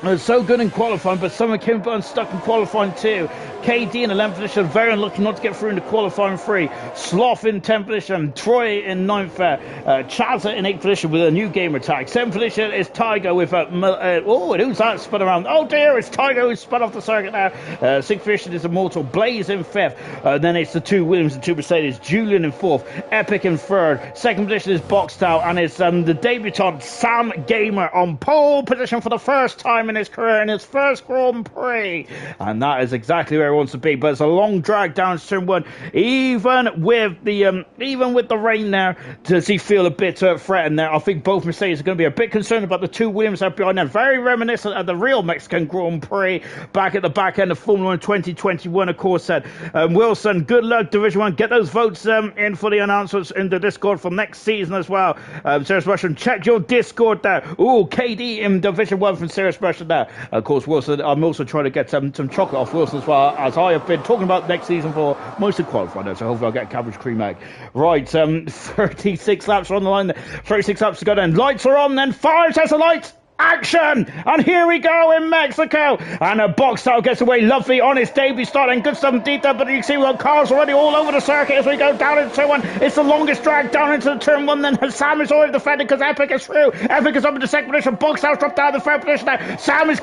But someone came unstuck in qualifying too. KD in 11th position, very unlucky not to get through into qualifying 3. Sloth in 10th position, Troy in 9th there. Chaza in 8th position with a new gamer tag. 7th position is Tiger with who's that spun around? Oh dear, it's Tiger who's spun off the circuit now. 6th position is Immortal, Blaze in 5th. Then it's the 2 Williams and 2 Mercedes, Julian in 4th, Epic in 3rd. 2nd position is Boxtel, and it's the debutant Sam Gamer on pole position for the first time in his career in his first Grand Prix, and that is exactly where he wants to be. But it's a long drag down to turn 1, even with the rain there. Does he feel a bit threatened there? I think both Mercedes are going to be a bit concerned about the 2 Williams that are behind them. Very reminiscent of the real Mexican Grand Prix back at the back end of Formula 1 2021. Of course, said Wilson, good luck Division 1. Get those votes in for the announcements in the Discord for next season as well. Serious Russian, check your Discord there. Ooh, KD in Division 1 from Serious Russian there. Of course, Wilson, I'm also trying to get some chocolate off Wilson as well, as I have been talking about next season for most of qualifying, so hopefully I'll get a cabbage cream egg. Right, 36 laps are on the line. 36 laps to go then. Lights are on then. 5 sets of lights. Action! And here we go in Mexico. And a Boxtel gets away lovely on his debut start, and good stuff indeed there. But you can see we've got cars already all over the circuit as we go down into turn 1. It's the longest drag down into the turn 1. Then Sam is already defended because Epic is through. Epic is up in the 2nd position. Boxtel's dropped down the 3rd position now. Sam is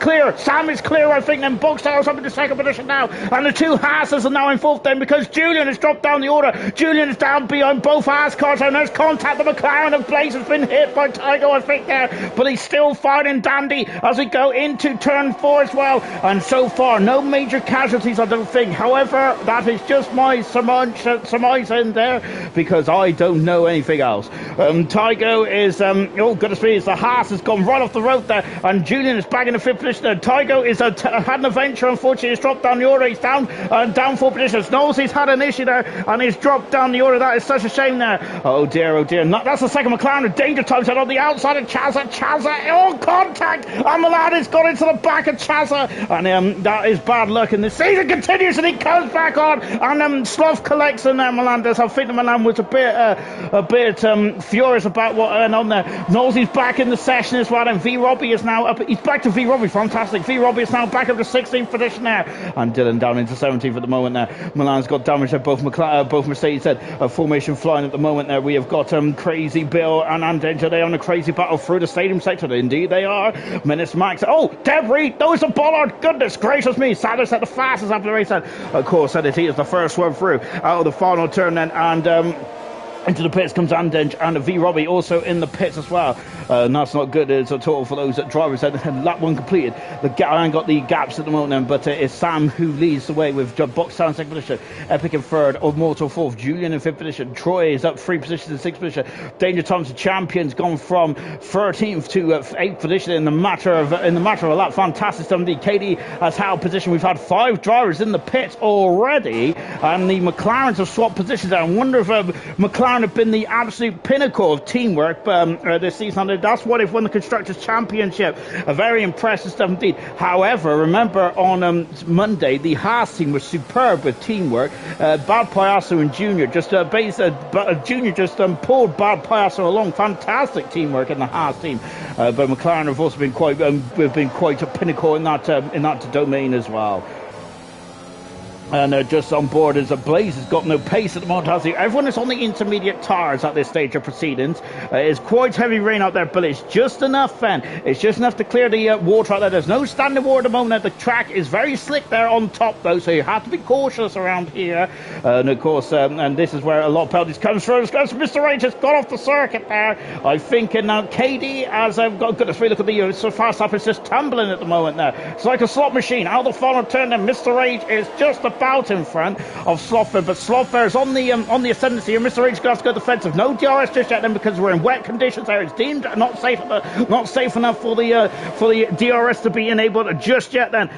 clear, I think. Then Boxtel's up in the 2nd position now. And the 2 Haas's are now in 4th then, because Julian has dropped down the order. Julian is down behind both Haas cars, and there's contact. The McLaren of Blaze has been hit by Tiger, I think there. But he's still fine. fine and dandy as we go into turn 4 as well. And so far, no major casualties, I don't think. However, that is just my surmising there, because I don't know anything else. Tygo is, oh goodness me, the Haas has gone right off the road there, and Julian is back in the 5th position there. Tygo is had an adventure, unfortunately, he's dropped down the order, he's down 4 positions. Knowles, he's had an issue there, and he's dropped down the order. That is such a shame there. Oh dear, oh dear. That's the second McLaren. Danger times out on the outside of Chaza, oh, contact, and Milan has got into the back of Chaza, and that is bad luck, and the season continues, and he comes back on, and Sloth collects, and Milan does. I think the Milan was a bit furious about what went on there. Knowles is back in the session as well, and V Robbie is now up. He's back to V Robbie, fantastic. V Robbie is now back up to 16th position there, and Dylan down into 17th at the moment there. Milan's got damage there. Both Mercedes said formation flying at the moment there. We have got Crazy Bill and Danger. They on a crazy battle through the stadium sector. Indeed they are. Menace Max. Oh, Debris. Those are Bollard. Goodness gracious me. Sanders said the fastest after the race. Of course, said he is the first one through out of the final turn then, and into the pits comes Andenge, and V Robbie also in the pits as well. And that's not good at all for those drivers. Lap 1 completed. I ain't got the gaps at the moment then, but it's Sam who leads the way with Box down in 2nd position, Epic in 3rd, Mortal 4th, Julian in 5th position, Troy is up 3 positions in 6th position. Danger Times, the champion's gone from 13th to 8th position in the matter of a lap. Fantastic stuff indeed. Katie has held position. We've had 5 drivers in the pits already, and the McLarens have swapped positions. I wonder if McLaren have been the absolute pinnacle of teamwork this season. That's what they've won the Constructors' Championship. A very impressive stuff indeed. However, remember on Monday, the Haas team was superb with teamwork. Bad Payaso and Junior just Junior just pulled Bad Payaso along. Fantastic teamwork in the Haas team. But McLaren have also been quite a pinnacle in that domain as well. And just on board is Blaze has got no pace at the moment, has he? Everyone is on the intermediate tires at this stage of proceedings. It's quite heavy rain out there, but it's just enough, then. It's just enough to clear the water out there. There's no standing water at the moment. The track is very slick there on top, though, so you have to be cautious around here. And, of course, and this is where a lot of penalties comes from. Mr. Ray just got off the circuit there. I think now KD has got goodness me, look at the so fast up. It's just tumbling at the moment there. It's like a slot machine. Out of the final turn, then Mr. Rage is just about in front of Slothfair, but Slothfair is on the ascendancy, and Mr. Rage has to go defensive. No DRS just yet then, because we're in wet conditions there. It's deemed not safe enough for the DRS to be enabled just yet then.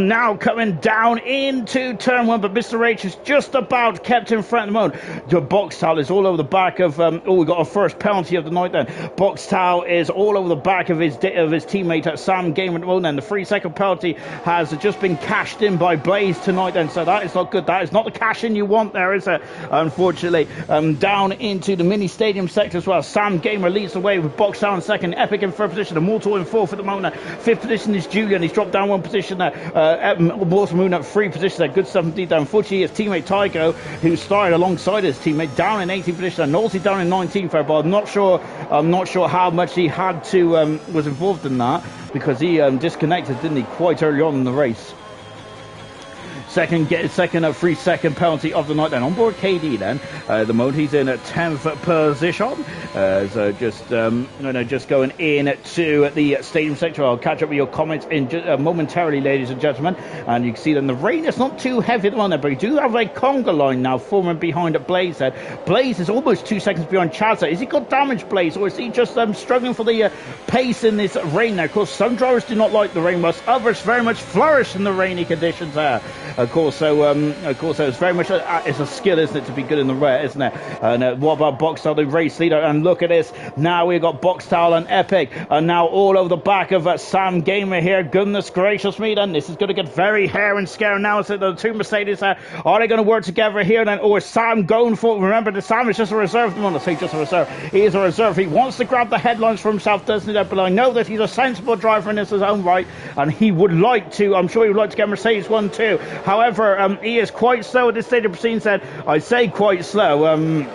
Now coming down into turn 1, but Mr. Rage is just about kept in front at the moment. The Boxtal is all over the back of we got our first penalty of the night then. Boxtal is all over the back of his teammate Sam Gamer at the moment, and the 3-second penalty has just been cashed in by Blaze tonight then, so that is not good. That is not the cash in you want there, is it? Unfortunately, down into the mini stadium sector as well. Sam Gamer leads the way with Boxdown in 2nd, Epic in 3rd position, and Mortal in 4th at the moment. 5th position is Julian. He's dropped down 1 position there. Mortal Moon up 3 positions there. Good stuff indeed there. Unfortunately, his teammate Tygo, who started alongside his teammate, down in 18th position, and Nosey down in 19th there, but I'm not sure how much he had to was involved in that, because he disconnected, didn't he, quite early on in the race. Second 3-second penalty of the night then. On board KD then. The moment he's in at 10th position. So just going in to the stadium sector. I'll catch up with your comments in momentarily, ladies and gentlemen. And you can see then the rain is not too heavy at the moment, but we do have a conga line now forming behind Blaze then. Blaze is almost 2 seconds behind Chazza. Is he got damage, Blaze, or is he just struggling for the pace in this rain there? Of course, some drivers do not like the rain, whilst others very much flourish in the rainy conditions there. Of course, it's very much it's a skill, isn't it, to be good in the wet, isn't it? And what about Boxtel, the race leader? And look at this. Now we've got Boxtel and Epic, and now all over the back of Sam Gamer here. Goodness gracious me, then this is going to get very hair and scare now. So the 2 Mercedes are they going to work together here then, or is Sam going for it? Remember, the Sam is just a reserve. I want to say just a reserve. He is a reserve. He wants to grab the headlines for himself, doesn't he? But I know that he's a sensible driver in his own right, and he would like to. I'm sure he would like to get Mercedes 1 too. However, he is quite slow at this stage of proceedings. I say quite slow.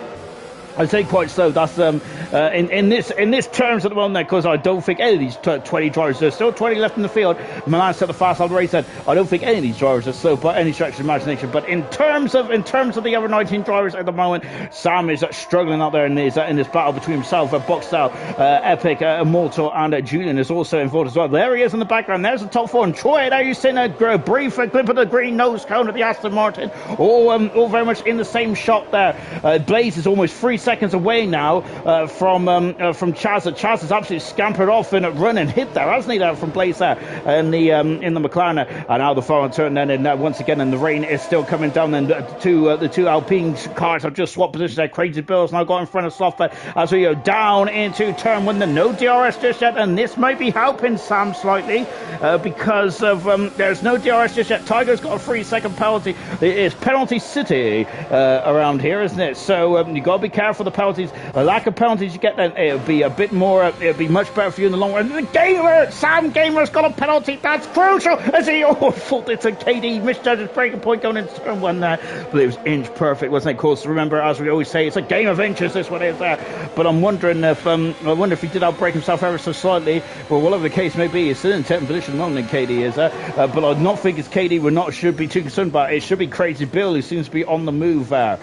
I'd say quite slow. That's in this terms at the moment, because I don't think any of these 20 drivers. There's still 20 left in the field. Milan set the fast lap race. Said I don't think any of these drivers are slow by any stretch of imagination. But in terms of the other 19 drivers at the moment, Sam is struggling out there in this battle between himself, Boxtel, Epic, Immortal, and Julian is also involved as well. There he is in the background. There's the top four. And Troy, there you see a brief clip of the green nose cone of the Aston Martin. All very much in the same shot there. Blaze is almost 3 seconds away now from Chaz. Chaz has absolutely scampered off in a run and hit there, hasn't he, there from Blaze there in the McLaren. And now the final turn then, and once again, and the rain is still coming down. And the two Alpine cars have just swapped positions there. Crazy Bill's now got in front of Slothford as we go down into turn one. No DRS just yet, and this might be helping Sam slightly because of there's no DRS just yet. Tiger's got a 3-second penalty. It is penalty city around here, isn't it? So you got to be careful of the penalties. A lack of penalties you get, then it'll be a bit more. It'll be much better for you in the long run. The Gamer, Sam Gamer's got a penalty. That's crucial. As he fault it to KD misjudged his breaking point going into turn one there, but it was inch perfect, wasn't it? Of course, remember, as we always say, it's a game of inches. This one is there. But I'm wondering if he did outbreak himself ever so slightly. Well, whatever the case may be, he's still in 10th position alone than KD is there. But I do not think it's KD. Should be too concerned about it. It should be Crazy Bill, who seems to be on the move there.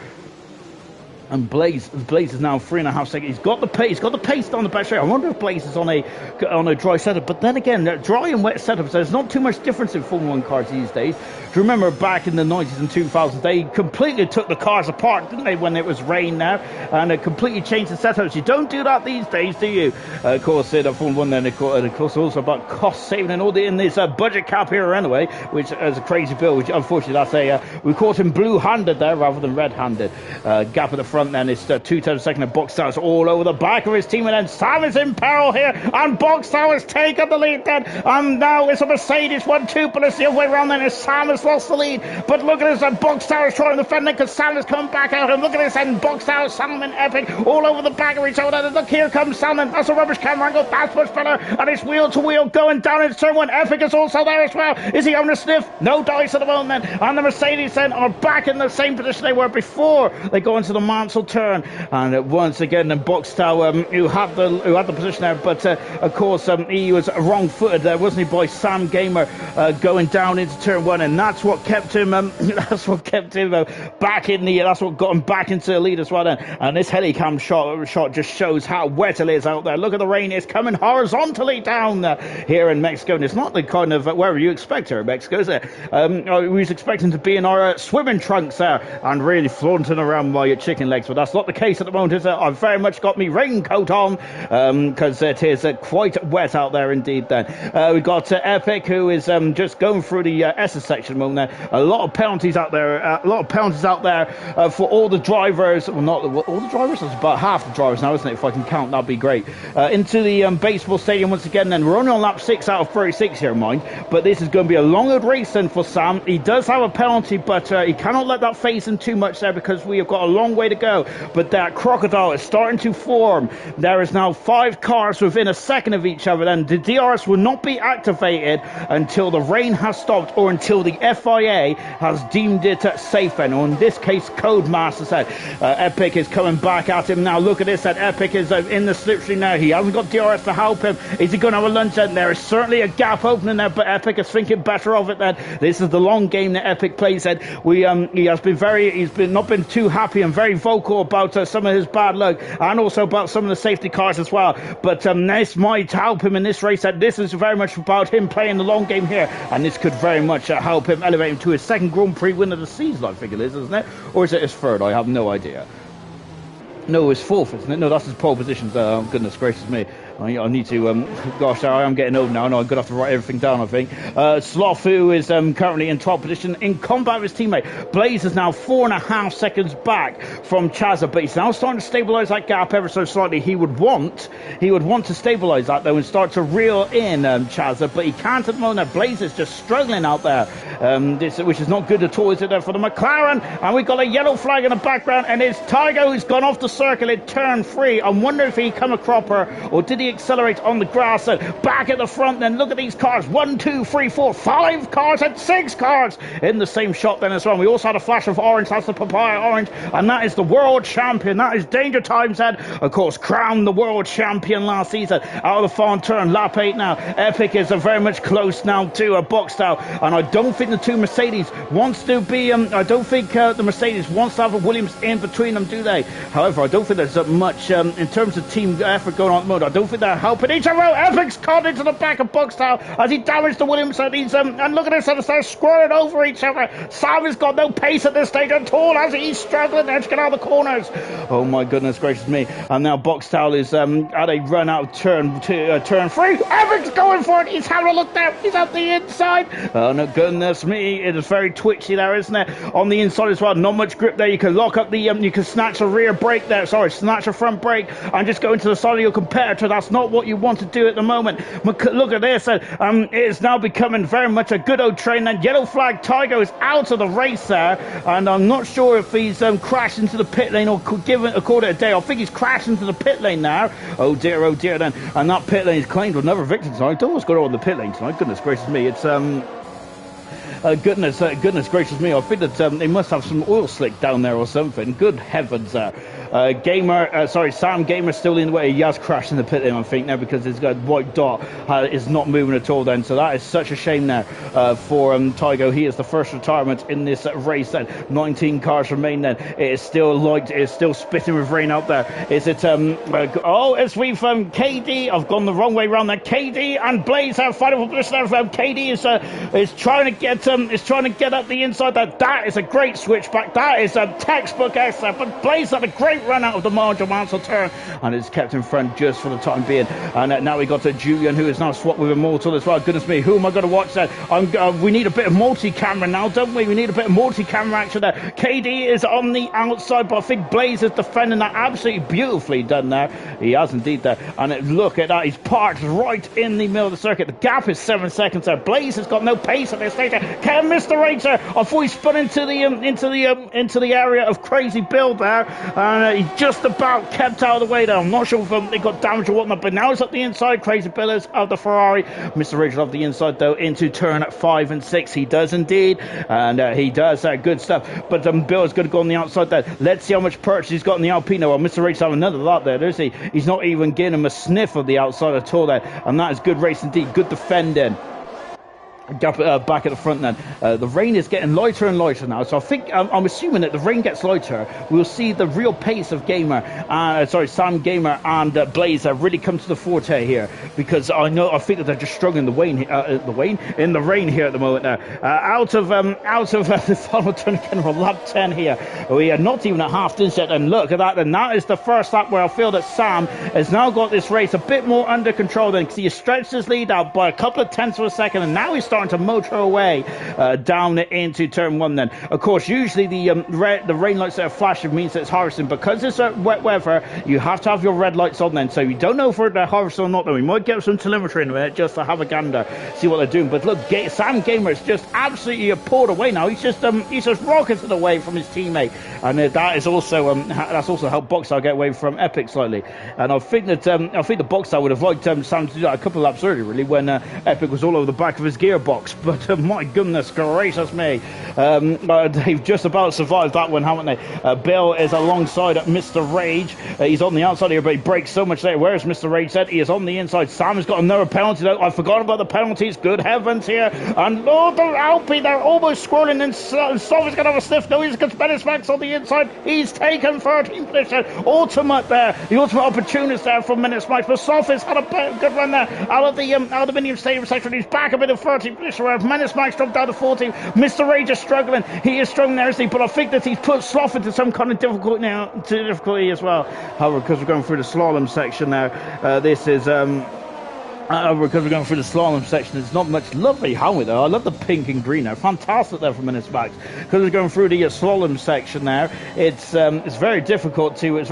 And Blaze is now 3.5 seconds. He's got the pace on the back straight. I wonder if Blaze is on a dry setup. But then again, dry and wet setups, there's not too much difference in Formula 1 cars these days. Do you remember back in the 90s and 2000s, they completely took the cars apart, didn't they, when it was rain now, and it completely changed the setups. You don't do that these days, do you? Of course, the Formula 1 then, of course, also about cost saving and all in this budget cap here anyway, which is a Crazy Bill, which unfortunately we caught him blue-handed there rather than red-handed. Gap at the front then, it's 2 tenths a second, and Boxtel all over the back of his team, and then Sam is in peril here, and Boxtel has taken the lead then, and now it's a Mercedes 1-2, but it's the other way around then, as Sam has lost the lead. But look at this, and Boxtel is trying to defend it because Sam has come back out, and look at this, and Boxtel, Sam and Epic all over the back of each other, and look, here comes Sam, and that's a rubbish camera angle, that's much better, and it's wheel to wheel going down into turn one. Epic is also there as well. Is he on a sniff? No dice at the moment then, and the Mercedes then are back in the same position they were before they go into the Mansell turn, and once again, and Boxtel, who had the position there, but of course he was wrong-footed there, wasn't he, by Sam Gamer going down into turn one, and that's what kept him back in the. That's what got him back into the lead as well then. And this helicam shot just shows how wet it is out there. Look at the rain; it's coming horizontally down here in Mexico, and it's not the kind of wherever you expect here in Mexico, is it? We was expecting to be in our swimming trunks there and really flaunting around my chicken legs, but that's not the case at the moment, is it? I've very much got me raincoat on because it is quite wet out there indeed. Then we've got Epic, who is just going through the S's section at the moment there. A lot of penalties out there. For all the drivers. Well, not all the drivers. It's about half the drivers now, isn't it? If I can count, that'd be great. Into the baseball stadium once again. Then we're only on lap 6 out of 36 here, mind. But this is going to be a longer race then for Sam. He does have a penalty, but he cannot let that phase him too much there because we have got a long way to go. But that crocodile is starting to form. There is now 5 cars within a second of each other. Then the DRS will not be activated until the rain has stopped or until the FIA has deemed it safe, and or in this case Codemaster said. Epic is coming back at him now. Look at this, that Epic is in the slipstream now. He hasn't got DRS to help him. Is he going to have a lunge then? There is certainly a gap opening there, but Epic is thinking better of it then. This is the long game that Epic plays. He has been not been too happy and very vocal about some of his bad luck, and also about some of the safety cars as well, but this might help him in this race. That this is very much about him playing the long game here, and this could very much help him elevate him to his second Grand Prix win of the season, I think it is, isn't it? Or is it his third? I have no idea. No, it's 4th, isn't it? No, that's his pole position. Goodness gracious me. I need to, gosh, I am getting old now. No, I'm going to have to write everything down, I think. Sloth, who is currently in 12th position in combat with his teammate. Blaze is now 4.5 seconds back from Chazza, but he's now starting to stabilise that gap ever so slightly. He would want to stabilise that, though, and start to reel in Chazza, but he can't at the moment. Blaze is just struggling out there, which is not good at all, is it, for the McLaren? And we've got a yellow flag in the background, and it's Tiger who's gone off the circle in turn 3. I wonder if he come a cropper, or did he really accelerate on the grass. And back at the front then, look at these cars. 1, 2, 3, 4, 5 cars and 6 cars in the same shot then as well. We also had a flash of orange. That's the papaya orange. And that is the world champion. That is Danger Time's head. Of course, crowned the world champion last season. Out of the farm turn, lap 8 now. Epic is very much close now to a box style. And I don't think the two Mercedes wants to be, I don't think the Mercedes wants to have a Williams in between them, do they? However, I don't think there's much in terms of team effort going on at the moment. I don't think they're helping each other. Epic's caught into the back of box style as he damaged the Williams. And he's, and look at this, they're squirting over each other. Sam has got no pace at this stage at all as he's struggling there to get out of the corners. Oh my goodness gracious me. And now Boxtel is at a run out of turn 3. Epic's going for it. He's having a look there. He's at the inside. Oh no goodness me. It is very twitchy there, isn't it? On the inside as well. Not much grip there. You can lock up the, you can snatch a rear brake there. Sorry, snatch a front brake and just go into the side of your competitor. That's not what you want to do at the moment. Look at this. It is now becoming very much a good old train. And yellow flag Tygo is out of the race there. And I'm not sure if he's crashed into the pit lane or called it a day. I think he's crashed into the pit lane now. Oh dear then. And that pit lane is claimed another victory tonight. Don't know what's going on in the pit lane tonight. Goodness gracious me. It's goodness gracious me. I think that they must have some oil slick down there or something. Good heavens. Sam Gamer still in the way. He has crashed in the pit lane, I think, now, because his white dot is not moving at all then. So that is such a shame now for Tygo. He is the first retirement in this race then. 19 cars remain then. It is still light. It is still spitting with rain out there. Is it, it's we've KD. I've gone the wrong way around there. KD and Blaze have final position there. KD is trying to get up the inside there. That is a great switchback. That is a textbook excellent. But Blaze had a great run out of the marginal Mansell turn and is kept in front just for the time being. And now we got to Julian, who is now swapped with Immortal as well. Goodness me, who am I going to watch there? We need a bit of multi-camera now, don't we? We need a bit of multi-camera action there. KD is on the outside, but I think Blaze is defending that absolutely beautifully done there. He has indeed there. And look at that, he's parked right in the middle of the circuit. The gap is 7 seconds there. Blaze has got no pace at this stage. Can Mr. Racer? I thought he spun into the area of Crazy Bill there, and he just about kept out of the way there. I'm not sure if they got damaged or whatnot, but now it's up the inside. Crazy Bill is of the Ferrari. Mr. Racer off the inside though into turn 5 and 6. He does indeed, and he does good stuff. But Bill is going to go on the outside there. Let's see how much purchase he's got in the Alpino. Well, Mr. Racer have another lot there, does he? He's not even getting him a sniff of the outside at all there, and that is good race indeed. Good defending. Back at the front then. The rain is getting lighter and lighter now, so I think I'm assuming that the rain gets lighter, we'll see the real pace of Sam Gamer and Blazer really come to the forte here, because I think that they're just struggling in the rain here at the moment now. Out of the final turn again for lap 10 here. We are not even at half distance yet, and look at that, and that is the first lap where I feel that Sam has now got this race a bit more under control then, because he has stretched his lead out by a couple of tenths of a second, and now he's starting to motor away down into turn 1 then. Of course, usually the rain lights that are flashing means that it's harvesting. Because it's wet weather, you have to have your red lights on then, so you don't know if they're harvesting or not. Then we might get some telemetry in a minute just to have a gander, see what they're doing. But look, Sam Gamer is just absolutely pulled away now. He's just rocketed away from his teammate, and that is also helped Boxer get away from Epic slightly. And I think that the Boxer would have liked Sam to do that a couple of laps earlier, really, when Epic was all over the back of his gearbox. But my goodness gracious me, they've just about survived that one, haven't they? Bill is alongside Mr. Rage. He's on the outside here, but he breaks so much there. Where's Mr. Rage said? He is on the inside. Sam has got another penalty though. I forgot about the penalties. Good heavens here. And the Alpine, they're almost squirreling, and Sophie's going to have a sniff. No, he's got Max on the inside. He's taken 13th position. Ultimate there. The ultimate opportunist there from Menace Max. But Sophie's had a good run there out of the aluminium stadium section. He's back a bit of 13th position. Where Menace Max dropped down to 14th. Mr. Rage is struggling. He is struggling there, isn't he? But I think that he's put Sloth into some kind of difficulty as well. However, because we're going through the slalom section now, this is Because we're going through the slalom section, there's not much. Lovely helmet there. I love the pink and green there. Fantastic there from Menace Max. Because we're going through the slalom section there, it's very difficult to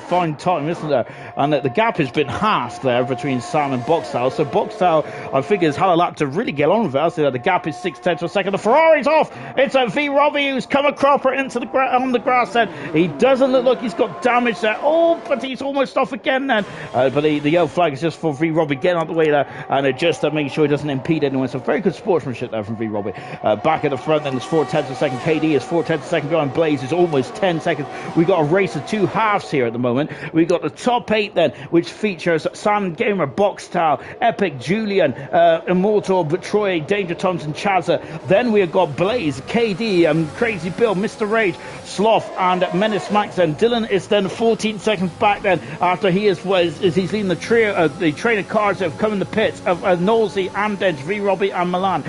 find time, isn't there? And the gap has been halved there between Sam and Boxtel. So Boxtel, I think, has had a lap to really get on with it. I see that the gap is 6/10 of a second. The Ferrari's off. It's a V Robbie who's come a cropper into on the grass. Then he doesn't look like he's got damage there. Oh, but he's almost off again then. But the yellow flag is just for V Robbie getting out the way there, and just to make sure he doesn't impede anyone. So very good sportsmanship there from V Robbie. Back at the front, then it's 4/10 of a second. KD is 4/10 of a second behind Blaze, is almost 10 seconds. We've got a race of two halves here at the moment. We've got the top 8 then, which features Sam Gamer, Boxtal, Epic, Julian, Immortal, Troy, Danger Thompson, Chazza. Then we've got Blaze, KD, Crazy Bill, Mr. Rage, Sloth, and Menace Max. And Dylan is then 14 seconds back then after he's leading the trio, the train of cars that have come in the pits of Nosey, Amdenge, V Robbie and Milan.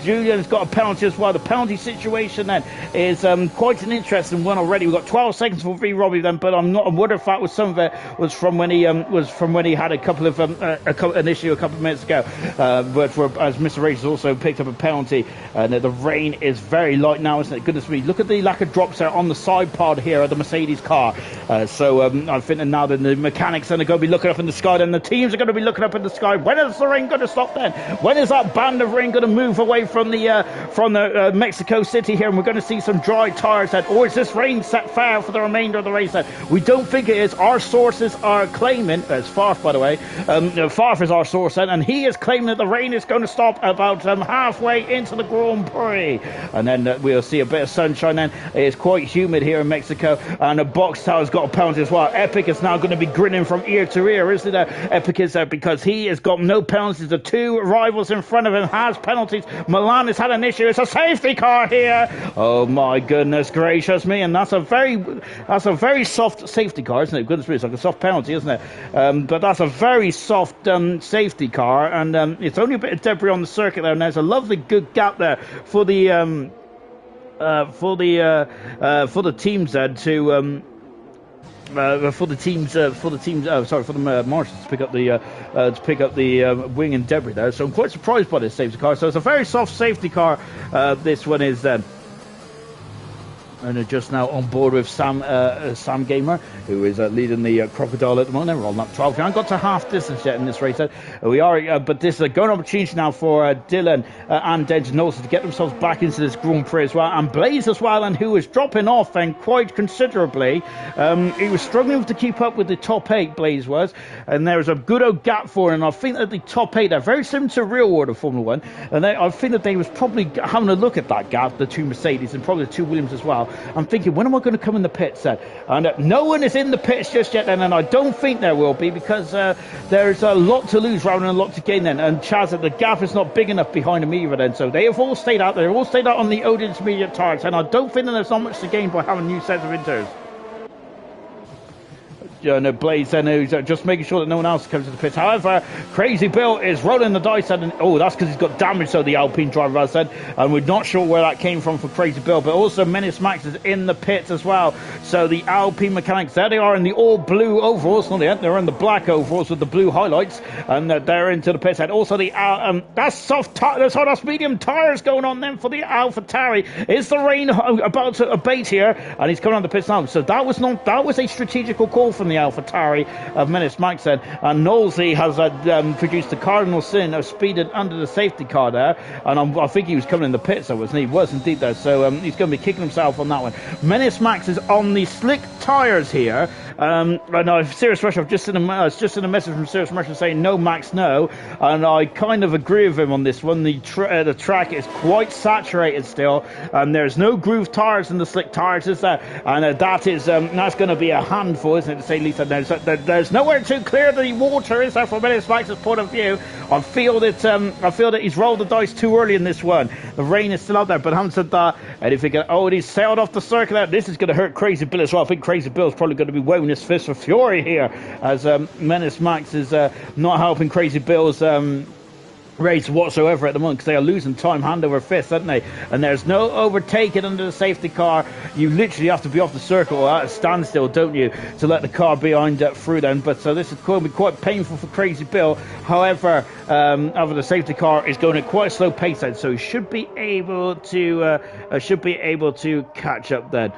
Julian's got a penalty as well. The penalty situation then is quite an interesting one already. We've got 12 seconds for V Robbie then, but I wonder if that was some of it was from when he had a couple of an issue a couple of minutes ago. But as Mr. Rage has also picked up a penalty, and the rain is very light now, isn't it? Goodness me, look at the lack of drops there on the side pod here of the Mercedes car. So I think that now the mechanics are going to be looking up in the sky, then the teams are going to be looking up in the sky. When is the rain going to stop then? When is that band of rain going to move away from the Mexico City here, and we're going to see some dry tires then? Or is this rain set fair for the remainder of the race then? We don't think it is. Our sources are claiming, it's Farf by the way, Farf is our source then, and he is claiming that the rain is going to stop about halfway into the Grand Prix, and then we'll see a bit of sunshine then. It's quite humid here in Mexico, and the box tower's got a penalty as well. Epic is now going to be grinning from ear to ear, isn't it? Epic is there because he has got no penalties. The two rivals in front of him has penalties. Milan has had an issue. It's a safety car here. Oh my goodness gracious me! And that's a very soft safety car, isn't it? Goodness me, it's like a soft penalty, isn't it? But that's a very soft safety car, and it's only a bit of debris on the circuit there. And there's a lovely good gap there for the teams there to. For the marshals to pick up the wing and debris there. So I'm quite surprised by this safety car. So it's a very soft safety car. This one is then. And are just now on board with Sam Gamer, who is leading the Crocodile at the moment. We're on lap 12. We haven't got to half distance yet in this race. We are, but this is a good opportunity now for Dylan and Denton also to get themselves back into this Grand Prix as well. And Blaze as well, and who was dropping off and quite considerably. He was struggling to keep up with the top 8, Blaze was. And there was a good old gap for him. And I think that the top 8 are very similar to real world of Formula 1. And I think that they was probably having a look at that gap, the two Mercedes and probably the two Williams as well. I'm thinking, when am I going to come in the pits then? And no one is in the pits just yet then, and I don't think there will be, because there's a lot to lose rather than a lot to gain then. And Chaz, the gap is not big enough behind him either then, so they have all stayed out. They've all stayed out on the old intermediate tires, and I don't think that there's not much to gain by having new sets of inters. Blaze then, who's just making sure that no one else comes to the pits. However, Crazy Bill is rolling the dice, and that's because he's got damage, so the Alpine driver has said, and we're not sure where that came from for Crazy Bill. But also Menace Max is in the pits as well. So the Alpine mechanics, there they are in the all blue overalls. No, they're in the black overalls with the blue highlights, and they're into the pits. And also the that's medium tires going on then for the AlphaTauri. Is the rain about to abate here? And he's coming on the pits now. So that was a strategical call from the AlphaTauri of Menace Max then, and Knowlesy has produced the cardinal sin of speeding under the safety car there, and I think he was coming in the pits, though, wasn't he? He was indeed there, so he's going to be kicking himself on that one. Menace Max is on the slick tyres here, and Serious Rush, I've just seen a message from Serious Rush saying no Max, no, and I kind of agree with him on this one. The track is quite saturated still, and there's no groove tyres in the slick tyres, is there? And that's going to be a handful, isn't it, to say least. There's nowhere to clear the water, is there, from Menace Max's point of view. I feel that he's rolled the dice too early in this one. The rain is still out there, but having said that, and if he can, he's sailed off the circuit out. This is going to hurt Crazy Bill as well. I think Crazy Bill's probably going to be waving his fist for fury here, as Menace Max is not helping Crazy Bill's race whatsoever at the moment, because they are losing time hand over fist, aren't they? And there's no overtaking under the safety car. You literally have to be off the circle or at a standstill, don't you, to let the car behind through then. But so this is going to be quite painful for Crazy Bill. However, the safety car is going at quite a slow pace then, so he should be able to catch up then.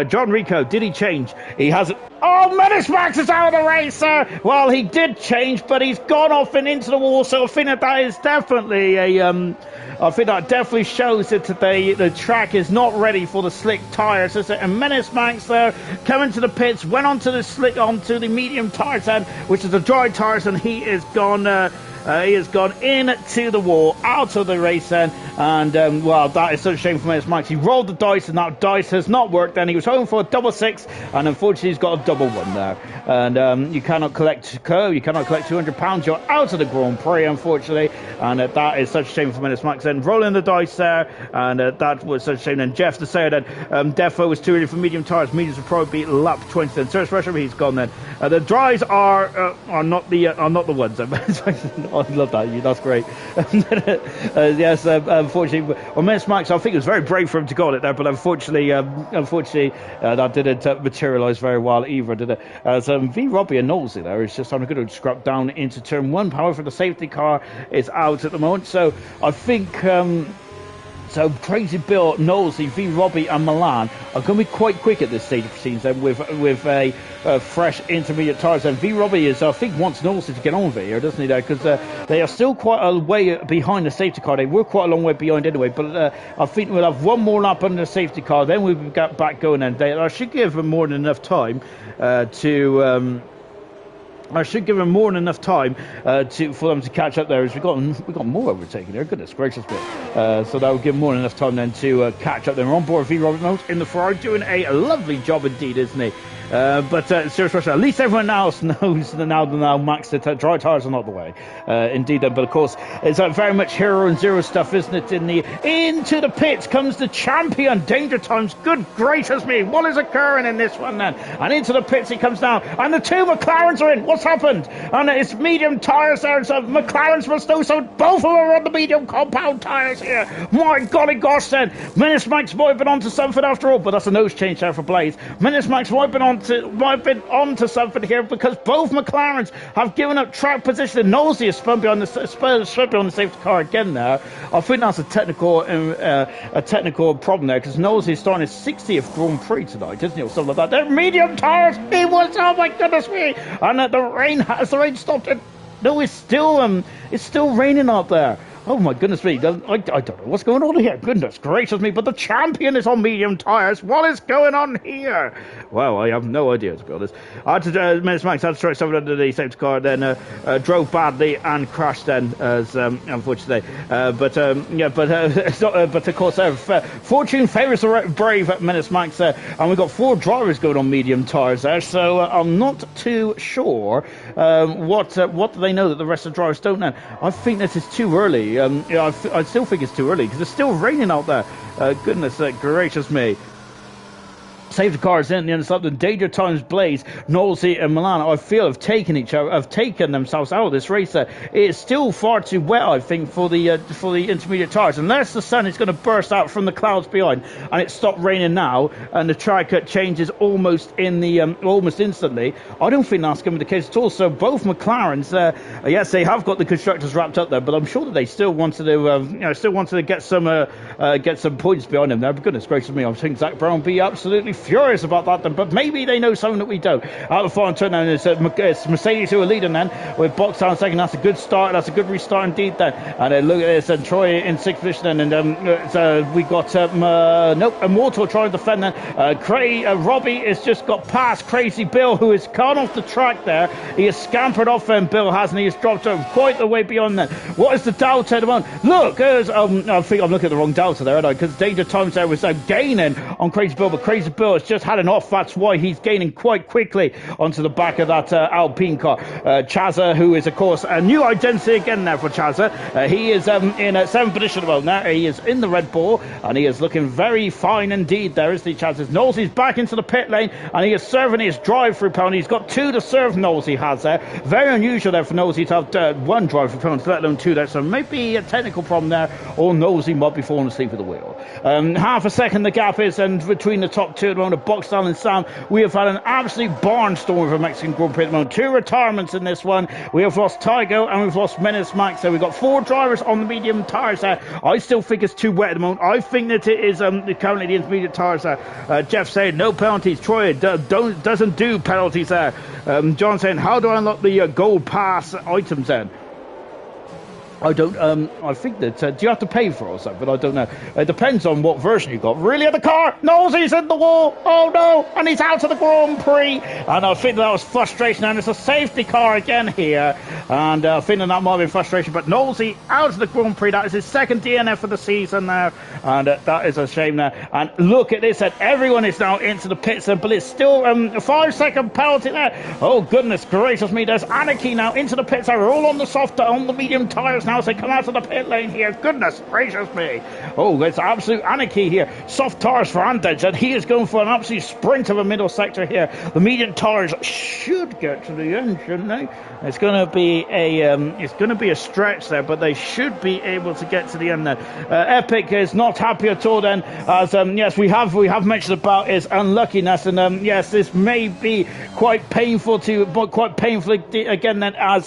John Rico, did he change? He hasn't. Oh, Menace Max is out of the race, sir. Well, he did change, but he's gone off and into the wall. So I think that is definitely I think that definitely shows that today the track is not ready for the slick tires. And Menace Max there coming to the pits, went onto the medium tires then, which is the dry tires, and he is gone. He has gone into the wall, out of the race then, and well, that is such a shame for Menace Max. He rolled the dice, and that dice has not worked. Then he was home for a double six, and unfortunately, he's got a double one there. And you cannot collect £200. You're out of the Grand Prix, unfortunately, and that is such a shame for Menace Max. Then rolling the dice there, and that was such a shame. Then Jeff to say that Defo was too early for medium tires. Mediums would probably be lap 20. Then Service Pressure, he's gone. Then the dries are not the ones. I love that. That's great. Yes, unfortunately, well, Menace Max, I think it was very brave for him to go on it there, but unfortunately, that didn't materialise very well either, did it? So V Robbie and Knowlesy there is just on a good scrap down into turn one. However, the safety car is out at the moment, so I think. So Crazy Bill, Knowlesy, V Robbie and Milan are going to be quite quick at this stage of proceedings then with a fresh intermediate tyres. And V Robbie is, I think, wants Knowlesy to get on with it here, doesn't he, there? Because they are still quite a way behind the safety car. They were quite a long way behind anyway, but I think we'll have one more lap under the safety car, then we'll get back going. And I should give them more than enough time I should give them more than enough time for them to catch up there, as we've got more overtaking there. Goodness gracious me. So that will give them more than enough time then to catch up. Then we're on board V Robert Knowles in the Ferrari, doing a lovely job indeed, isn't he? But serious question, at least everyone else knows that now Max, the dry tyres are not the way. Indeed, but of course, it's very much hero and zero stuff, isn't it? Into the pits comes the champion, Danger Times. Good gracious me, what is occurring in this one then? And into the pits he comes now, and the two McLarens are in. What's happened? And it's medium tyres there, so McLarens must know, so both of them are on the medium compound tyres here. My golly gosh then, Menace Max wiping onto something after all, but that's a nose change there for Blaze. Menace Max wiping onto something here, because both McLarens have given up track position, and Knowlesy is spun behind the safety car again there. I think that's a technical problem there, because Knowlesy is starting his 60th Grand Prix tonight, isn't he, or something like that. They're medium tyres. He was, oh my goodness me, and has the rain stopped? No, it's still raining out there. Oh my goodness me, I don't know what's going on here. Goodness gracious me, but the champion is on medium tyres. What is going on here? Well, I have no idea, to be honest. Menace Max had to try something under the safety car, then drove badly and crashed then, as unfortunately. But of course, fortune favours the brave at Menace Max, and we've got 4 drivers going on medium tyres there, so I'm not too sure what do they know that the rest of the drivers don't know. I think this is too early. I still think it's too early, because it's still raining out there. Goodness gracious me. Safety cars in the underside, the Danger Times, Blaze, Knowlesy and Milan, I feel have taken themselves out of this race. It is still far too wet, I think, for the intermediate tyres. Unless the sun is going to burst out from the clouds behind, and it stopped raining now, and the track changes almost instantly. I don't think that's going to be the case at all. So both McLarens, yes, they have got the constructors wrapped up there, but I'm sure that they still wanted to get some points behind them there. But goodness gracious me, I think Zach Brown will be absolutely furious about that then, but maybe they know something that we don't. Out of the final turn then, it's Mercedes who are leading then, with Box down second. That's a good start, that's a good restart indeed then. And look at this, and Troy in 6th position then, and we got Immortal trying to defend then. Robbie has just got past Crazy Bill, who has gone off the track there. He has scampered off then, Bill hasn't he? Has dropped quite the way beyond then. What is the delta at the moment? Look, I think I'm looking at the wrong delta there, aren't I? Because Danger Times there was gaining on Crazy Bill, but Crazy Bill it's just had an off. That's why he's gaining quite quickly onto the back of that Alpine car. Chazza, who is, of course, a new identity again now for Chazza. He is in 7th position at the moment now. He is in the Red Bull, and he is looking very fine indeed. There is the Chazza. Knowles back into the pit lane, and he is serving his drive-through penalty. He's got 2 to serve. Knowles has there. Very unusual there for Knowles to have 1 drive-through penalty, let alone 2 there. So maybe a technical problem there, or Knowles might be falling asleep at the wheel. Half a second the gap is, and between the top 2 at the moment, Boxtel and Sam, we have had an absolute barnstorm of a Mexican Grand Prix at the moment. 2 retirements in this one. We have lost Tygo and we've lost Menace Max. So we've got 4 drivers on the medium tyres there. I still think it's too wet at the moment. I think that it is currently the intermediate tyres there. Jeff saying no penalties. Troy doesn't do penalties there. John saying, how do I unlock the gold pass items then? I don't, I think that, do you have to pay for it or something? I don't know. It depends on what version you got. Really, at the car? Nosey's in the wall. Oh no, and he's out of the Grand Prix. And I think that was frustration, and it's a safety car again here. And I think that might have been frustration, but Nosey out of the Grand Prix. That is his 2nd DNF of the season now. And that is a shame there. And look at this, and everyone is now into the pits, but it's still a 5-second penalty there. Oh goodness gracious me, there's anarchy now into the pits. They're all on the medium tyres now as they come out of the pit lane here. Goodness gracious me. Oh, it's absolute anarchy here. Soft tyres for Andage, and he is going for an absolute sprint of a middle sector here. The medium tyres should get to the end, shouldn't they? It's going to be a stretch there, but they should be able to get to the end there. Epic is not happy at all then, as yes, we have mentioned about his unluckiness, and yes, this may be quite painful again then, as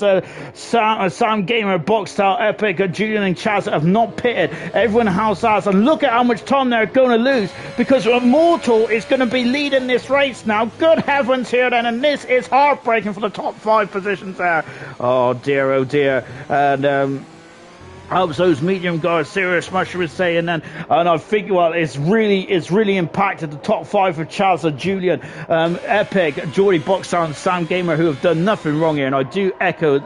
Sam Gamer, Boxtel, Epic, Julian and Chaz have not pitted. Everyone else has, and look at how much time they're going to lose, because Immortal is going to be leading this race now. Good heavens here then, and this is heartbreaking for the top 5 positions there. Oh dear. And helps those medium guys, Serious Musher is saying then, and I think, well, it's really impacted the top 5 for Charles and Julian, Epic, Geordie Boxer and Sam Gamer, who have done nothing wrong here, and I do echo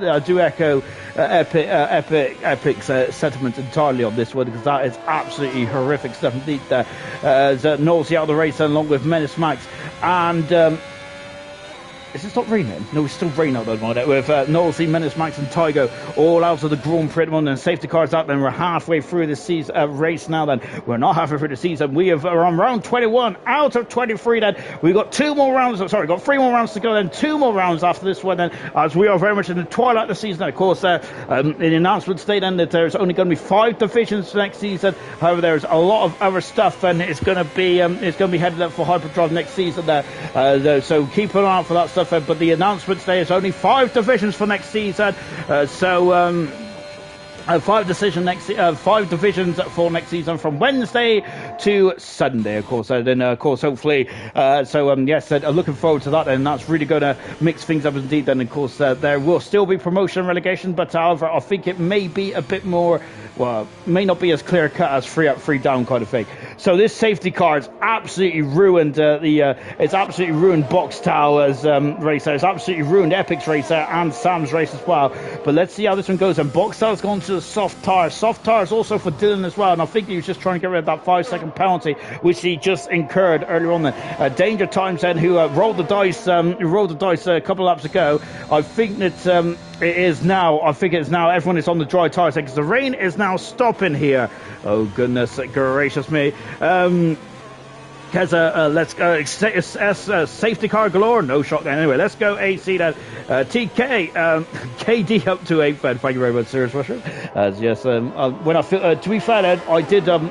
Epic's sentiments entirely on this one, because that is absolutely horrific stuff indeed there. Knowles out of the race along with Menace Max, and is it stopped raining? No, it's still raining out there with Knowles, Menace Max and Tygo all out of the Grand Prix and safety cars out. Then we're halfway through this season, race now. Then we're not halfway through the season. We are on round 21 out of 23. Then we've got 3 more rounds to go. Then 2 more rounds after this one. Then, as we are very much in the twilight of the season. Of course, in the announcement state then that there's only going to be 5 divisions next season. However, there's a lot of other stuff, and it's going to be headed up for Hyperdrive next season there. So keep an eye out for that stuff. But the announcement today is only 5 divisions for next season. 5 divisions for next season from Wednesday to Sunday, of course. And then, of course, hopefully, yes, looking forward to that. And that's really going to mix things up indeed. Then, of course, there will still be promotion and relegation, but however, I think it may be a bit more, well, may not be as clear cut as 3 up, 3 down kind of thing. So this safety car has absolutely ruined it's absolutely ruined Boxtel's racer. It's absolutely ruined Epic's racer and Sam's race as well. But let's see how this one goes. And Boxtel's gone to the soft tires. Soft tires also for Dylan as well. And I think he was just trying to get rid of that 5-second penalty, which he just incurred earlier on. Then Danger Times then, who rolled the dice a couple of laps ago. I think that it is now. Everyone is on the dry tires because the rain is now stopping here. Oh goodness gracious me. Let's go. Safety car galore. No shot then. Anyway, let's go AC then. TK, KD up to 8th. Thank you very much, Serious Rusher. Yes, when to be fair, then,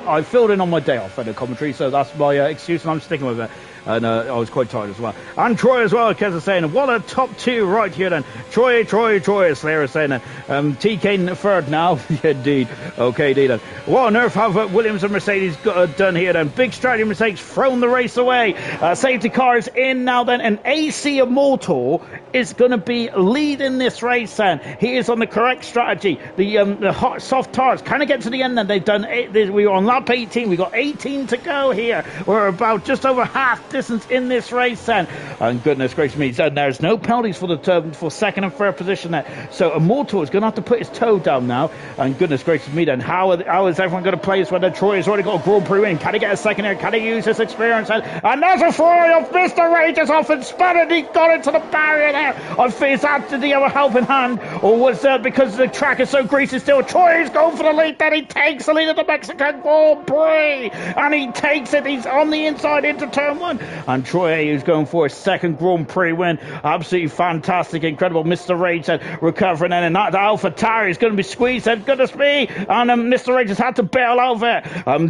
I filled in on my day off for the commentary, so that's my excuse, and I'm sticking with it. And I was quite tired as well. And Troy as well, Kez is saying, what a top 2 right here then. Troy, Slayer is saying that. TK third now. Yeah, indeed. Okay, indeed then. What on earth have Williams and Mercedes done here then? Big strategy mistakes, thrown the race away. Safety car is in now then, and AC Immortal is going to be leading this race then. He is on the correct strategy. The hot, soft tires kind of get to the end then. They've done 8, we were on lap 18. We've got 18 to go here. We're about just over half distance in this race then. And goodness gracious me, so there's no penalties for the for second and third position there. So Immortal is going to have to put his toe down now. And goodness gracious me then, how is everyone going to play this when Troy has already got a Grand Prix win? Can he get a second here? Can he use his experience? And there's a fly of Mr. Rage is off and spun and he got into the barrier there. I think is that did he have a helping hand? Or was that because the track is so greasy still? Troy is going for the lead, then he takes the lead of the Mexican Grand Prix. And he takes it, he's on the inside into turn one. And Troy is going for a second Grand Prix win. Absolutely fantastic, incredible. Mr. Rage recovering and that Alpha Tower is going to be squeezed, and goodness me. And Mr. Rage has had to bail over.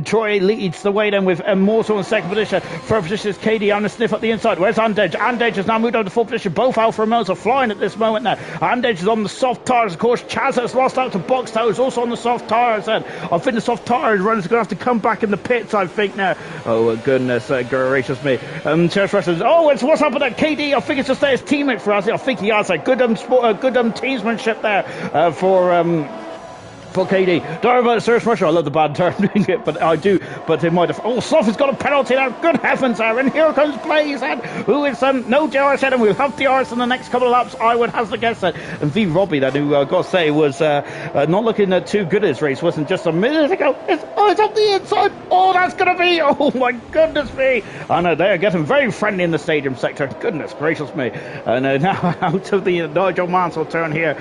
Troy leads the way then with Immortal in second position. Third position is KD on the sniff up the inside. Where's Andage? Andage has now moved on to fourth position. Both Alpha Romeo are flying at this moment now. Andage is on the soft tires, of course. Chaz has lost out to Boxtower, who's also on the soft tires. And I think the soft tires runners are going to have to come back in the pits, I think now. Oh, goodness gracious me. Chaz Rush says, oh, it's what's happened at KD. I think it's just his teammate for us. I think he has a good teamsmanship there for KD. Don't worry about the Service Rusher. I love the bad turn doing it, but I do. But it might have. Oh, Sloth has got a penalty now. Good heavens, Aaron. Here comes Blaze, and who is no DRS, and we'll have DRS in the next couple of laps. I would have to guess that. And V Robbie, that who got to say was not looking too good at his race. Wasn't just a minute ago. It's up the inside. Oh, that's going to be. Oh my goodness me. And they are getting very friendly in the stadium sector. Goodness gracious me. And now out of the Nigel Mansell turn here.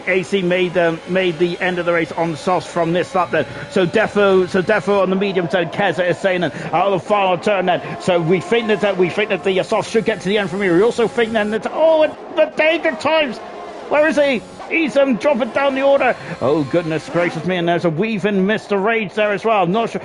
AC made the end of the race on softs from this lap then. So Defo on the medium turn. Keza is saying then out of the final turn then. So we think that the softs should get to the end from here. We also think then that the danger times. Where is he? He's dropping down the order. Oh, goodness gracious me. And there's a weaving Mr. Rage there as well. I'm not sure.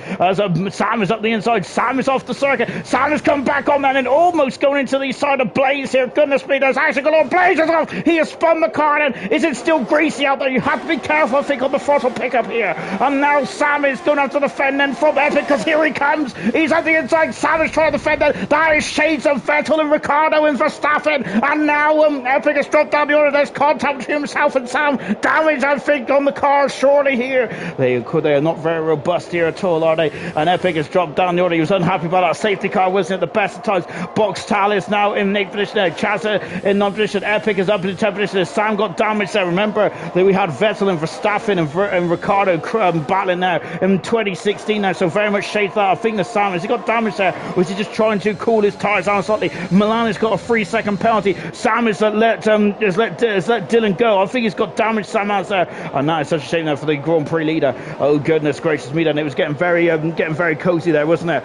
Sam is up the inside. Sam is off the circuit. Sam has come back on then and almost going into the side of Blaze here. Goodness me. There's actually going on. Blaze is off. He has spun the car in. Is it still greasy out there? You have to be careful, I think, on the throttle pickup here. And now Sam is going to have to defend then from Epic because here he comes. He's at the inside. Sam is trying to defend it. That is shades of Vettel and Ricardo and Verstappen. And now Epic has dropped down the order. There's contact between himself and Sam. Damage, I think, on the car surely here. They are not very robust here at all, are they? And Epic has dropped down the order. He was unhappy about that safety car, wasn't it? The best of times. Boxtal is now in 8th position there. Chazza in 9th position. Epic is up in 10th position. Sam got damaged there. Remember that we had Vettel and Verstappen and Ricardo battling there in 2016 now. So very much shades that. I think the Sam, has he got damaged there? Or is he just trying to cool his tyres down slightly? Milan has got a 3-second penalty. Sam has let Dylan go. I think he's got damage somehow there, and that is such a shame there for the Grand Prix leader. Oh goodness gracious me, then it was getting very cozy there, wasn't it?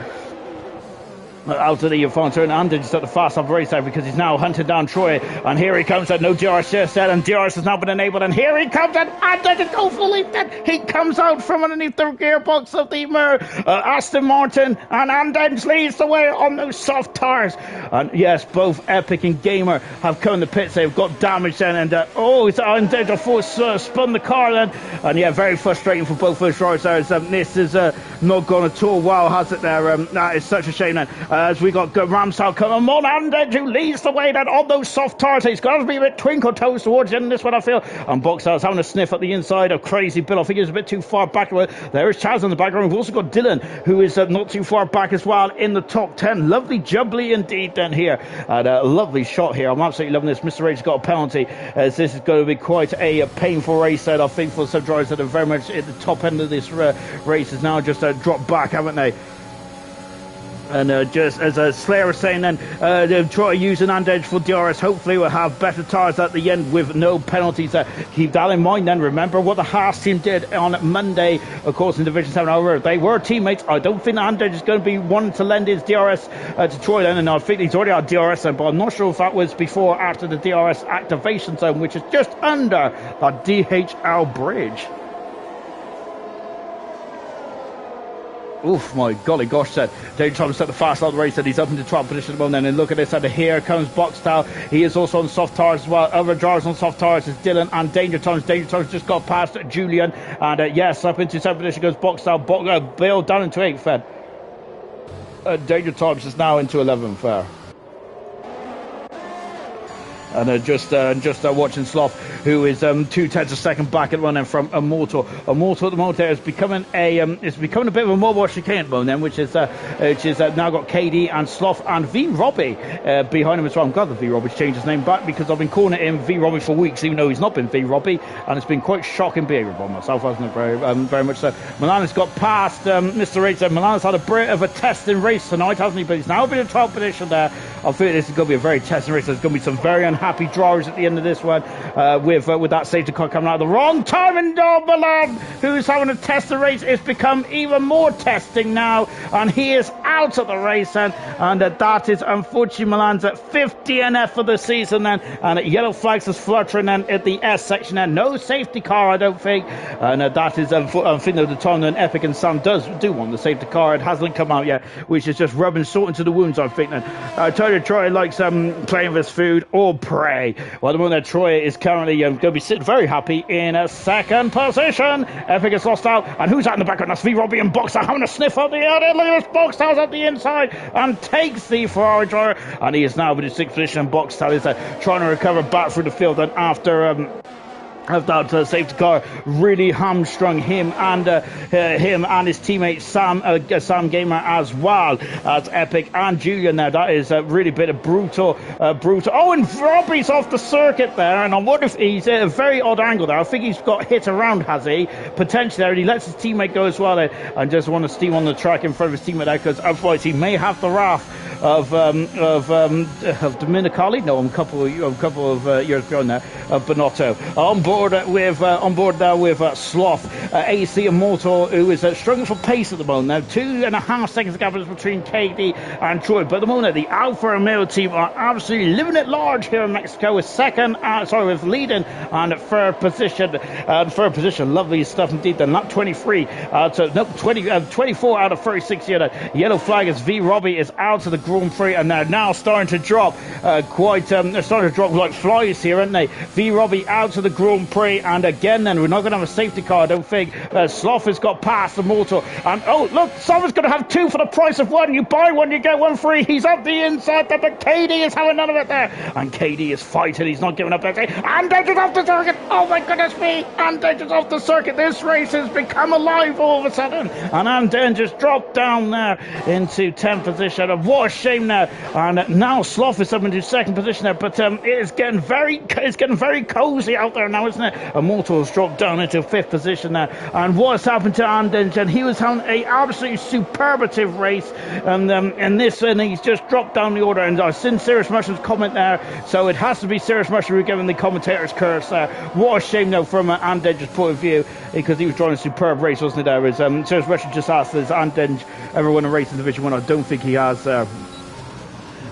Out of the final turn, and just at the fast up race there because he's now hunting down Troy, and here he comes, and no DRS just said, and DRS has now been enabled, and here he comes, and Andage go for the lead, then he comes out from underneath the gearbox of the Aston Martin, and Andage leads the way on those soft tires. And yes, both Epic and Gamer have come in the pits. They've got damage then, and it's Andage spun the car then, and yeah, very frustrating for both those drivers there. This is not gone at all well, has it there? That is such a shame then. As we got Ramsal coming on, Andage who leads the way then on those soft tires. He's got to be a bit twinkle toes towards the end of this one, I feel. And Boxal's having a sniff at the inside of Crazy Bill. I think he's a bit too far back. There is Chaz in the background. We've also got Dylan, who is not too far back as well in the top 10. Lovely jubbly indeed then here. And a lovely shot here. I'm absolutely loving this. Mr. Rage's got a penalty, as this is going to be quite a painful race then, I think, for some drivers that are very much at the top end of this race. Is now just dropped back, haven't they? And just as Slayer was saying then, they'll try using Andage for DRS. Hopefully we'll have better tyres at the end with no penalties. Keep that in mind then. Remember what the Haas team did on Monday, of course, in Division 7. However, they were teammates. I don't think Andage is going to be wanting to lend his DRS to Troy then, and I think he's already had DRS then, but I'm not sure if that was before or after the DRS activation zone, which is just under a DHL bridge. Oof, my golly gosh, said Danger Thomas set the fast out of the race, and he's up into 12th position at the moment. And look at this, and here comes Boxtal. He is also on soft tires as well. Other drivers on soft tires is Dylan and Danger Thomas. Danger Thomas just got past Julian, and yes, up into 7th position goes Boxtal. Bill down into 8th, Fed. Danger Thomas is now into 11th there. And just watching Sloth, who is 2/10 a second back at running from Immortal. Immortal at the moment is becoming it's becoming a bit of a mobile chicane at the moment, which is now got KD and Sloth and V Robbie behind him as well. I'm glad that V Robbie's changed his name back, because I've been calling him V Robbie for weeks, even though he's not been V Robbie, and it's been quite shocking behaviour by myself, hasn't it? Very much so. Milan's got past Mr. Race. Milan's had a bit of a testing race tonight, hasn't he? But he's now been in 12th position there. I think this is going to be a very testing race. There's going to be some very unhappy drawers at the end of this one, with that safety car coming out at the wrong time. And Milan, who's having a testing race, it's become even more testing now, and he is out of the race. And that is unfortunately Milan's at 5th DNF for the season then, and yellow flags is fluttering then at the S section then. No safety car, I don't think. And that is I think at the time that Epic and Sam do want the safety car. It hasn't come out yet, which is just rubbing salt into the wounds, I think. Then Troy likes playing with his food or pray. Well, the moment that Troy is currently going to be sitting very happy in a second position. Epic has lost out, and who's out in the background? That's V Robbie and Boxer having a sniff up the air. Look at this, Boxer's up the inside and takes the Ferrari driver, and he is now in 6th position. Boxer is trying to recover back through the field, and after that safety car really hamstrung him and his teammate Sam Gamer, as well as Epic and Julian there. That is really bit of brutal. Oh, and Robbie's off the circuit there, and I wonder if he's at a very odd angle there. I think he's got hit around, has he? Potentially there, and he lets his teammate go as well there, and just want to steam on the track in front of his teammate there, because otherwise he may have the wrath of Dominicali. No, a couple of years ago now, Bonotto on board there with Sloth, AC Immortal, who is struggling for pace at the moment. Now 2.5 seconds gap between KD and Troy, but at the moment the Alfa Romeo team are absolutely living it large here in Mexico, with with leading and third position. Lovely stuff indeed. Then lap 23 24 out of 36 here. The yellow flag is V Robbie is out of the Grand Prix, and they're now starting to drop they're starting to drop like flies here, aren't they? V Robbie out of the Grand Prix, and again then we're not going to have a safety car, I don't think. Sloth has got past Immortal, and oh look, someone's going to have two for the price of one. You buy one, you get one free. He's up the inside there, but KD is having none of it there, and KD is fighting. He's not giving up. And Danger's off the circuit. Oh my goodness me, and Danger's off the circuit. This race has become alive all of a sudden, and Danger's dropped down there into 10th position. What a shame now. And now Sloth is up into 2nd position there, but it's getting very cozy out there now, isn't it? Immortal has dropped down into 5th position now, and what's happened to Anden? He was having a absolutely superlative race, and he's just dropped down the order. And I've seen Serious Mushroom's comment there, so it has to be Serious Mushroom giving the commentator's curse there. What a shame though from Anden's point of view, because he was driving a superb race, wasn't it? There was Serious Mushroom just asked, has Anden ever won a race in Division 1? I don't think he has.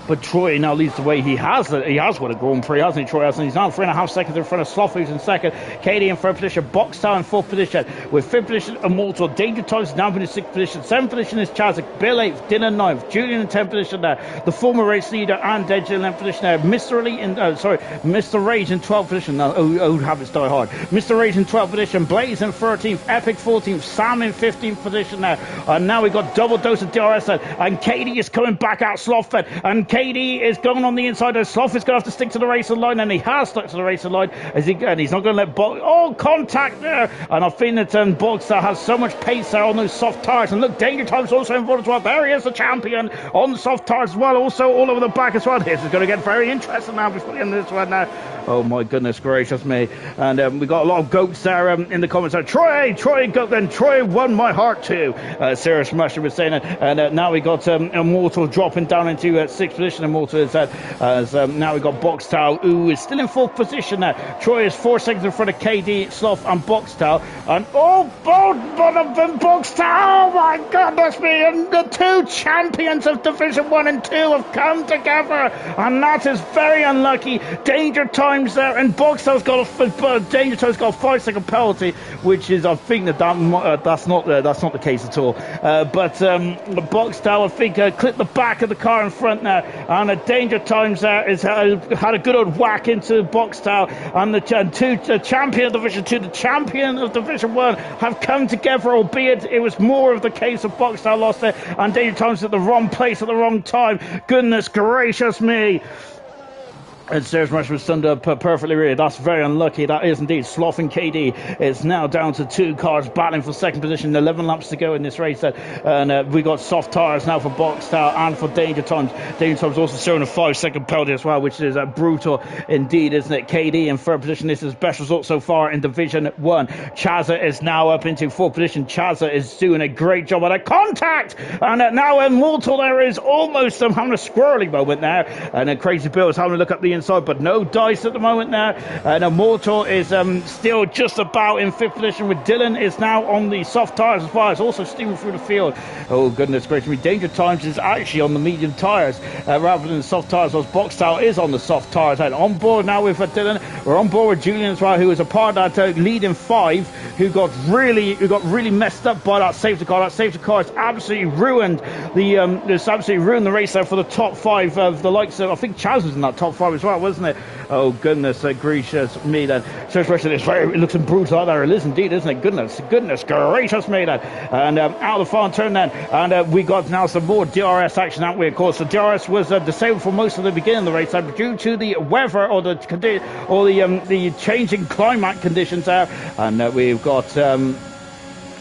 But Troy now leads the way. He has won a Grand Prix, hasn't he, Troy? Hasn't he? He's now 3.5 seconds in front of Sloth, who's in 2nd. KD in 3rd position. Boxtown in 4th position. With 5th position, Immortal. Danger Times now in 6th position. 7th position is Chazak. Bill 8th. Dylan 9th. Julian in 10th position there. The former race leader and Denji in 11th position there. Mr. Rage in 12th position. Now, old habits die hard. Mr. Rage in 12th position. Blaze in 13th. Epic 14th. Sam in 15th position there. And now we've got double dose of DRS there. And KD is coming back out Sloth fed. And KD is going on the inside, and Sloth is going to have to stick to the racing line, and he has stuck to the racing line, and he's not going to let contact there. And I think that Boxer has so much pace there on those soft tires. And look, Danger Time's also involved as well. There he is, the champion on the soft tires as well, also all over the back as well. This is going to get very interesting now before the end of this one now. Oh my goodness gracious me. And we got a lot of goats there in the comments there. Troy goat, then Troy won my heart too. Serious Mushroom was saying it. And now we got Immortal dropping down into 6th position. Immortal is now we got Boxtow, who is still in 4th position now. Troy is 4 seconds in front of KD, Sloth and Boxtow. And both of them, Boxtow, oh my goodness me. And the two champions of Division 1 and 2 have come together. And that is very unlucky. Danger Times there, and Boxtow's got Danger Time's got a 5-second penalty, which is, I think that's not the case at all. But Boxtow, I think, clipped the back of the car in front now, and Danger Times there is had a good old whack into Boxtow, and the champion of Division 2, the champion of Division 1 have come together, albeit it was more of the case of Boxtow lost it, and Danger Times at the wrong place at the wrong time. Goodness gracious me. And Serge Rush was summed up perfectly, really. That's very unlucky. That is indeed. Sloth and KD. It's now down to 2 cars battling for second position. 11 laps to go in this race. And we got soft tires now for Boxtel and for Danger Times. Danger Times also showing a 5-second penalty as well, which is brutal indeed, isn't it? KD in third position. This is best result so far in Division 1. Chaza is now up into fourth position. Chaza is doing a great job at a contact. And now Immortal there is almost having a squirrely moment there. And Crazy Bill is having a look up the inside, but no dice at the moment now. And Immortal is still just about in fifth position, with Dylan is now on the soft tires as well. It's also steaming through the field. Oh goodness gracious me. Danger Times is actually on the medium tires rather than the soft tires, as Boxtel is on the soft tires. And on board now with Dylan. We're on board with Julian as well, who was a part of that leading 5, who got really messed up by that safety car. That safety car has absolutely ruined the race there for the top 5 of the likes of, I think Chaz was in that top 5 as well, wasn't it? Oh goodness gracious me then. So it looks brutal out there. It is indeed, isn't it? Goodness gracious me then. And out of the final turn then, and we got now some more DRS action, haven't we? Of course, the DRS was disabled for most of the beginning of the race due to the weather or the changing climate conditions there. And we've got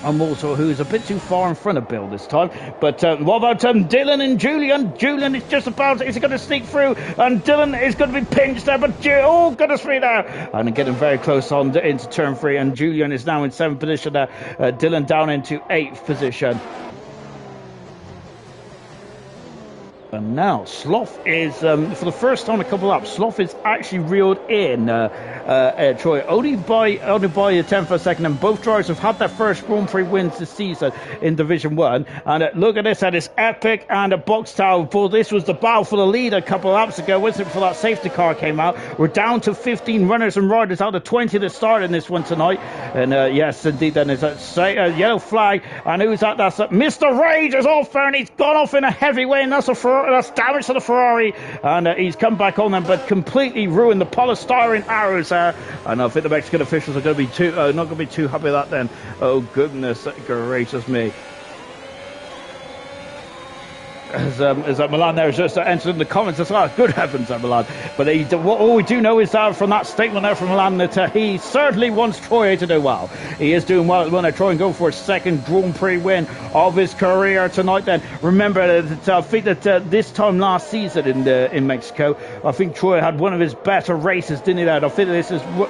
Immortal, who's a bit too far in front of Bill this time. But what about Dylan and Julian? Julian is just about, is he going to sneak through? And Dylan is going to be pinched there, but oh goodness me there. And getting very close on into turn 3, and Julian is now in 7th position there. Dylan down into 8th position. And now Sloth is, for the first time in a couple of laps, Sloth is actually reeled in Troy, only by a tenth of a second, and both drivers have had their first Grand Prix wins this season in Division 1. And look at this, it's epic, and a Boxtel. For this was the battle for the lead a couple of laps ago, wasn't it, before that safety car came out. We're down to 15 runners and riders out of 20 that started in this one tonight. And yes, indeed, then there's that yellow flag, and who's that? That's Mr. Rage is off there, and he's gone off in a heavy way, and that's damage to the Ferrari, and he's come back on them, but completely ruined the polystyrene arrows there. And I think the Mexican officials are going to be not going to be too happy with that then. Oh goodness gracious me. As Milan there is just entered in the comments as well. Good heavens, Milan. But all we do know is from that statement there from Milan that he certainly wants Troy to do well. He is doing well at the moment. Troy and go for a second Grand Prix win of his career tonight then. Remember that I think that this time last season in Mexico, I think Troy had one of his better races, didn't he? There, I think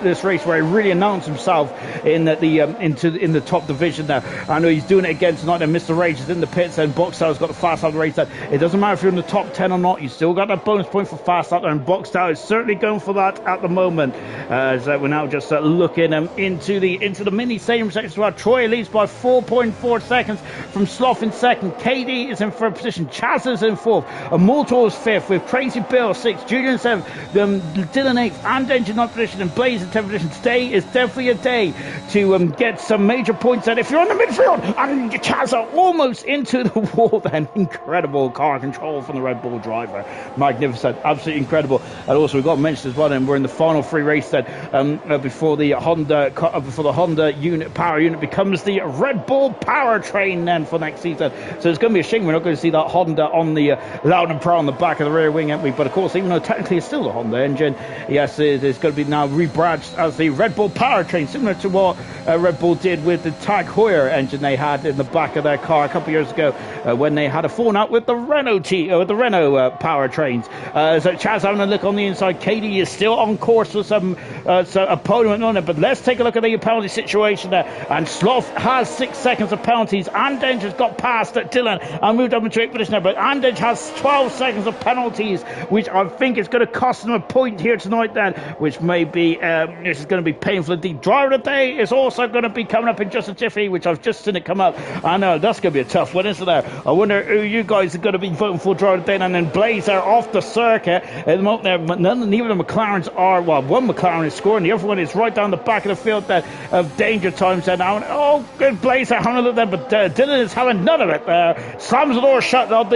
this race where he really announced himself in the top division there. I know he's doing it again tonight. And Mr. Rage is in the pits, and Boxtel's got the fast out of the race. It doesn't matter if you're in the top 10 or not, you still got that bonus point for fast out there, and Boxtel is certainly going for that at the moment. As we're now just looking into the mini stadium section where Troy leads by 4.4 seconds from Sloth in second. KD is in third position. Chaz is in fourth. Immortal is fifth, with Crazy Bill 6th, Julian 7th, Dylan 8th, and Danger 9th position, and Blaze in 10th position. Today is definitely a day to get some major points out. If you're on the midfield, and Chaz are almost into the wall then. Incredible car control from the Red Bull driver. Magnificent, absolutely incredible. And also we've got to mention as well, and we're in the final 3 race then before the Honda power unit becomes the Red Bull powertrain then for next season. So it's going to be a shame we're not going to see that Honda on the Loudon Pro on the back of the rear wing, aren't we? But of course, even though technically it's still the Honda engine, yes, it is going to be now rebadged as the Red Bull powertrain, similar to what Red Bull did with the Tag Heuer engine they had in the back of their car a couple of years ago when they had a falling out with the Renault powertrains. So Chaz having a look on the inside. Katie is still on course with some opponent on it, but let's take a look at the penalty situation there. And Sloth has 6 seconds of penalties. Andenge has got past Dylan and moved up into 8th position there, but Andenge has 12 seconds of penalties, which I think is going to cost him a point here tonight then, which may be this is going to be painful indeed. Driver of the day is also going to be coming up in just a jiffy, which I've just seen it come up. I know that's going to be a tough one, isn't there? I wonder who you guys are going to be voting for driver of the day. And then Blaze are off the circuit at the moment there. Neither of the McLarens are, well, one McLaren is scoring, the other one is right down the back of the field there of Danger Times there now. Oh, good Blaze having a look there, but Dylan is having none of it there. Slams the door shut on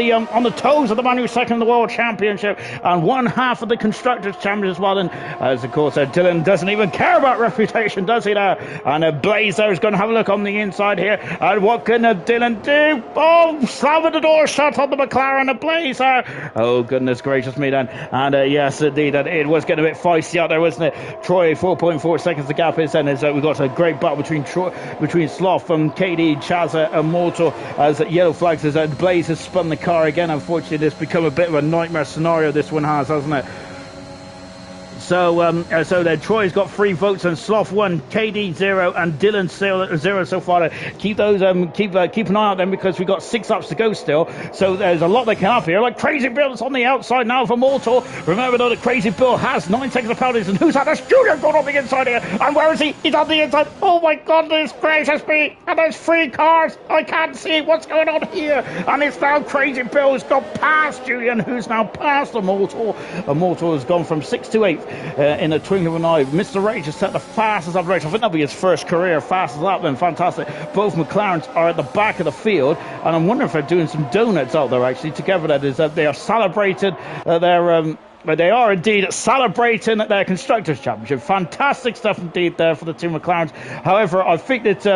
the toes of the man who's second in the World Championship and one half of the Constructors' Championship as well. And as of course Dylan doesn't even care about reputation, does he there? And Blaze there is going to have a look on the inside here. And what can Dylan do? Oh, slamming the door shut on the McLaren ablaze. Oh, goodness gracious me then. And yes, indeed, it was getting a bit feisty out there, wasn't it? Troy, 4.4 seconds the gap is then. We've got a great battle between Sloth and KD, Chaza and Mortal as yellow flags as Blaze has spun the car again. Unfortunately, it's become a bit of a nightmare scenario, this one has, hasn't it? So then Troy's got 3 votes and Sloth 1, KD 0, and Dylan 0 so far. Keep those keep an eye out then, because we've got 6 laps to go still. So there's a lot that can happen here. Like Crazy Bill's on the outside now for Mortal. Remember though that Crazy Bill has 9 seconds of penalties, and who's that? That's Julian going on the inside here. And where is he? He's on the inside. Oh my goodness gracious me! And there's 3 cars. I can't see what's going on here. And it's now Crazy Bill who's got past Julian, who's now past Immortal. Immortal has gone from 6th to 8th. In a twinkling of an eye. Mr. Rage has set the fastest lap race. I think that'll be his first career fastest lap then. Fantastic. Both McLarens are at the back of the field, and I'm wondering if they're doing some donuts out there actually together. That is that they are celebrating they are indeed celebrating their Constructors' Championship. Fantastic stuff indeed there for the two McLarens. However, I think that,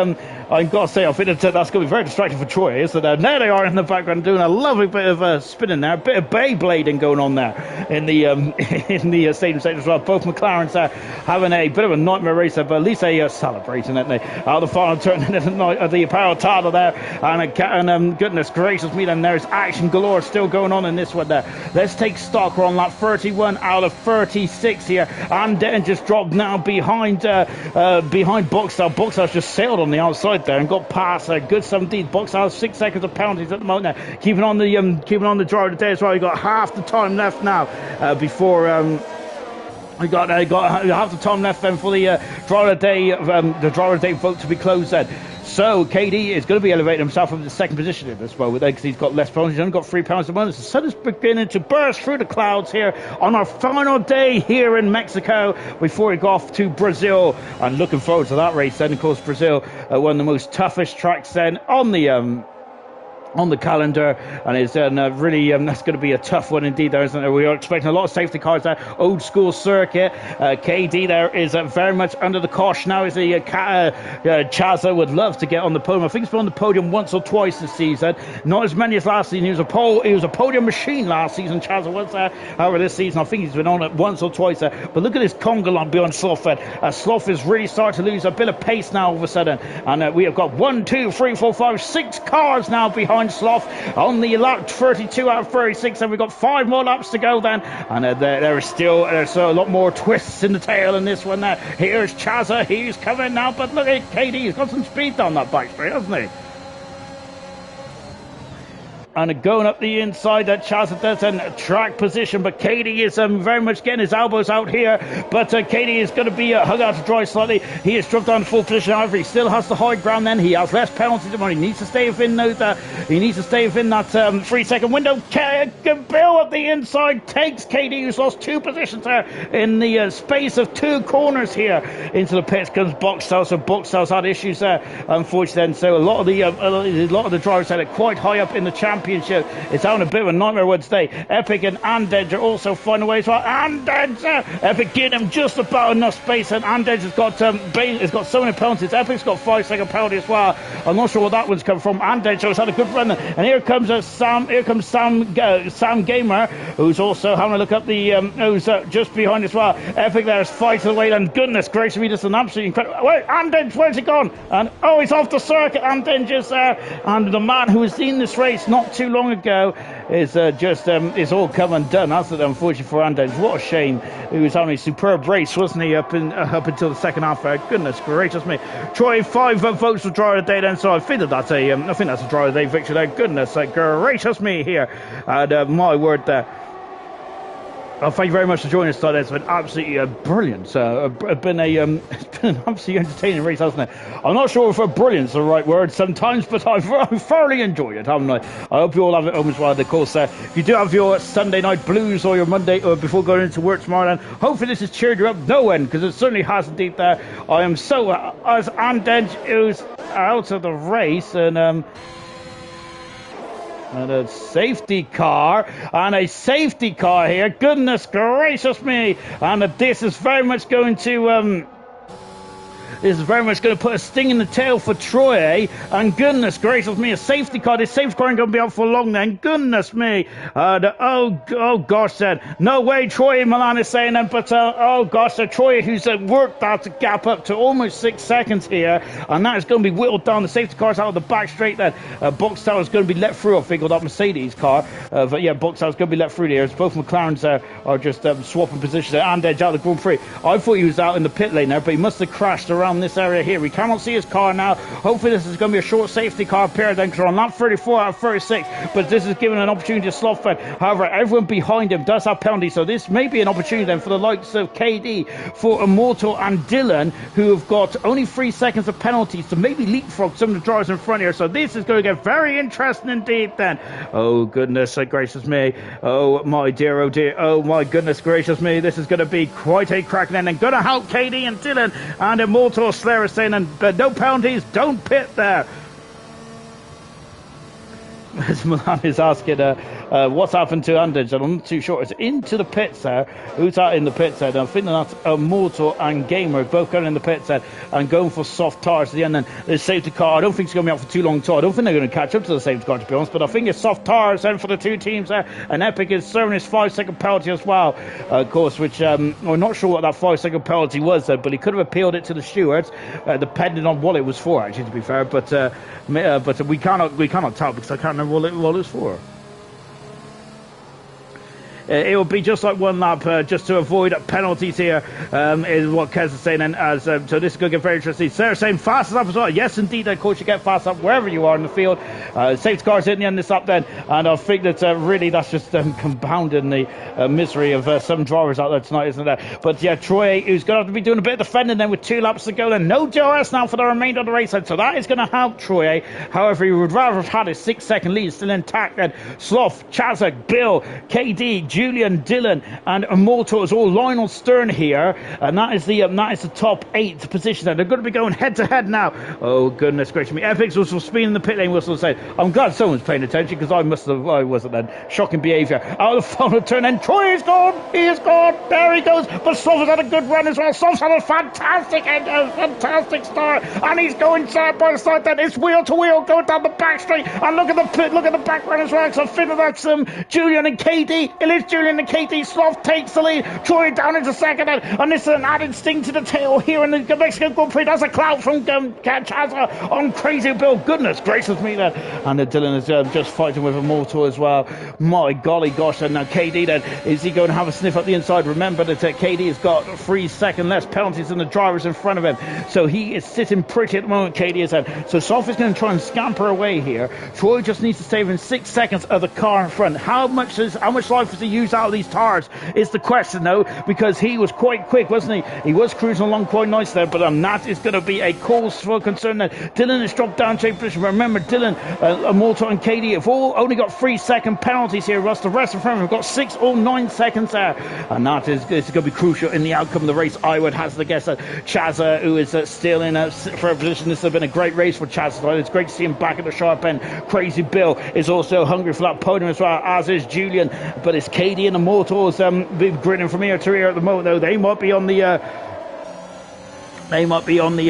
I've got to say, I think that that's going to be very distracting for Troy. So there they are in the background doing a lovely bit of spinning there, a bit of Beyblading going on there in the in the stadium sector as well. Both McLarens are having a bit of a nightmare race there, but at least they are celebrating, aren't they? Out the final turn of the Apparel Tata there, and goodness gracious me, then there's action galore still going on in this one there. Let's take stock. We're on lap 31 out of 36 here, and then just dropped now behind Boxstyle. Boxstyle's just sailed on the outside there and got past good 17. Boxstyle 6 seconds of penalties at the moment now. Keeping on the drive of the day as well. You got half the time left now before we got half the time left then for the driver of the day vote to be closed then. So KD is going to be elevating himself from the second position in this well because he's got less penalties. He's only got 3 penalties at the moment. The sun is beginning to burst through the clouds here on our final day here in Mexico before we go off to Brazil. And looking forward to that race then. Of course, Brazil, one of the most toughest tracks then on the calendar, and it's really that's going to be a tough one indeed there, isn't it? We are expecting a lot of safety cars there. Old school circuit. KD there is very much under the cosh now. Is the Chaza would love to get on the podium. I think he's been on the podium once or twice this season, not as many as last season. He was a podium machine last season. Chaza was there. However, this season I think he's been on it once or twice there. But look at this conga line beyond Sloth. Sloth is really starting to lose a bit of pace now all of a sudden, and we have got 1, 2, 3, 4, 5, 6 cars now behind Sloth on the lap 32 out of 36, and we've got 5 more laps to go then, and there's a lot more twists in the tail in this one there. Here's Chaza, he's coming now, but look at KD, he's got some speed down that back straight, hasn't he? And going up the inside, that Chaza does in track position, but Katie is very much getting his elbows out here. But Katie is going to be hung out to dry slightly. He has dropped down to full position. However, he still has the high ground. Then he has less penalties. He needs to stay within those. He needs to stay within that 3-second window. Bill at the inside takes Katie, who's lost 2 positions there in the space of 2 corners here. Into the pits comes Boxstyle. So Boxstyle's had issues there, unfortunately. Then so a lot of the drivers had it quite high up in the championship. It's having a bit of a nightmare one today. Epic and Andedge are also finding ways. Well, Andedge, Epic getting him just about enough space, and Andedge has got so many penalties. Epic's got 5-second penalty as well. I'm not sure where that one's come from. Andedge has had a good run, and here comes Sam Gamer, who's also having a look up the who's just behind as well. Epic there is fighting away, and goodness gracious me, this is an absolutely incredible. Wait, Andedge, where's he gone? And he's off the circuit. Andedge is there, and the man who has seen this race not too long ago is it's all come undone, hasn't it? Unfortunately for Andedge, what a shame. He was having a superb race, wasn't he, up until the second half there. Goodness gracious me. Troy, 5 votes for driver of the day then, so I think that's a driver of the day victory there. Goodness gracious me here, and my word there. Well, thank you very much for joining us today. It's been absolutely brilliant. It's been an absolutely entertaining race, hasn't it? I'm not sure if brilliant's the right word sometimes, but I've thoroughly enjoyed it, haven't I? I hope you all have it home as well. Of course, if you do have your Sunday night blues or your Monday or before going into work tomorrow, then hopefully this has cheered you up no end, because it certainly has indeed there. I am so, as Andedge who's out of the race, and a safety car, here. Goodness gracious me. And this is very much going to This is very much going to put a sting in the tail for Troy, and goodness gracious me, a safety car. This safety car ain't going to be out for long then. Goodness me. Oh gosh then. No way, Troy Milan is saying then, but oh gosh, Troy who's worked that gap up to almost 6 seconds here, and that is going to be whittled down. The safety car's out of the back straight then. Boxtel is going to be let through, I think, with that Mercedes car. But yeah, Boxtel is going to be let through there. As both McLarens are just swapping positions there. And Edge out of the Grand Prix. I thought he was out in the pit lane there, but he must have crashed around this area here. We cannot see his car now. Hopefully this is going to be a short safety car period then, because we're on lap 34 out of 36, but this is giving an opportunity to Slothfed. However, everyone behind him does have penalties, so this may be an opportunity then for the likes of KD, for Immortal and Dylan, who have got only 3 seconds of penalties to maybe leapfrog some of the drivers in front here. So this is going to get very interesting indeed then. Oh goodness gracious me. Oh my dear, oh dear. Oh my goodness gracious me. This is going to be quite a crack then, and going to help KD and Dylan, and Immortal Slayer is saying, and no penalties, don't pit there. As Milan is asking what's happened to Andage, and I'm not too sure. It's into the pits there. Who's out in the pits there? I think that's Immortal and Gamer both going in the pits there and going for soft tires at the end. Then the safety car, I don't think it's going to be out for too long at all. I don't think they're going to catch up to the safety car, to be honest, but I think it's soft tires then for the two teams there. And Epic is serving his 5-second penalty as well, of course, which I'm not sure what that 5-second penalty was there, but he could have appealed it to the stewards, depending on what it was for, actually, to be fair. But we cannot tell, because I can't remember what it was for. It will be just like one lap, just to avoid penalties here, is what Kez is saying. And so this is going to get very interesting. Sarah saying fastest up as well. Yes, indeed, of course, you get fast up wherever you are in the field. Safety cars hitting the end of this up then. And I think that really that's just compounding the misery of some drivers out there tonight, isn't it? But yeah, Troy, who's going to have to be doing a bit of defending then with 2 laps to go. And no DRS now for the remainder of the race. So that is going to help Troy. However, he would rather have had his 6-second lead still intact. Then Sloth, Chazak, Bill, KD, Julian, Dylan, and Immortal is all Lionel Stern here, and that is the top 8 position. They're going to be going head to head now. Oh goodness gracious me! Epix was for speed in the pit lane. Whistle said, "I'm glad someone's paying attention, because I wasn't then." Shocking behaviour out of the final turn, and Troy is gone. He is gone. There he goes. But Sloth has had a good run as well. Sloth's had a fantastic end, a fantastic start, and he's going side by side. Then it's wheel to wheel going down the back straight, and look at the pit, look at the back run as well. So I think that's Julian and KD. It is Julian and KD. Sloth takes the lead. Troy down into second, and this is an added sting to the tail here in the Mexican Grand Prix. That's a clout from Chaza on Crazy Bill. Goodness gracious me then. And Dylan is just fighting with Immortal as well. My golly gosh. And now KD then, is he going to have a sniff up the inside? Remember that KD has got 3 seconds less penalties than the drivers in front of him. So he is sitting pretty at the moment, KD is then. So Sloth is going to try and scamper away here. Troy just needs to stay within 6 seconds of the car in front. How much life has he used out of these tires is the question, though, because he was quite quick, wasn't he? He was cruising along quite nice there, but that is going to be a cause for concern then. Dylan has dropped down to position. Remember, Dylan, Immortal and KD have all only got 3-second penalties here. Whilst the rest of them have got 6 or 9 seconds there, and that is going to be crucial in the outcome of the race. I would hazard a guess that Chazza, who is still in a third position, this has been a great race for Chazza. It's great to see him back at the sharp end. Crazy Bill is also hungry for that podium as well, as is Julian, but it's KD and Immortals grinning from ear to ear at the moment, though. They might be on the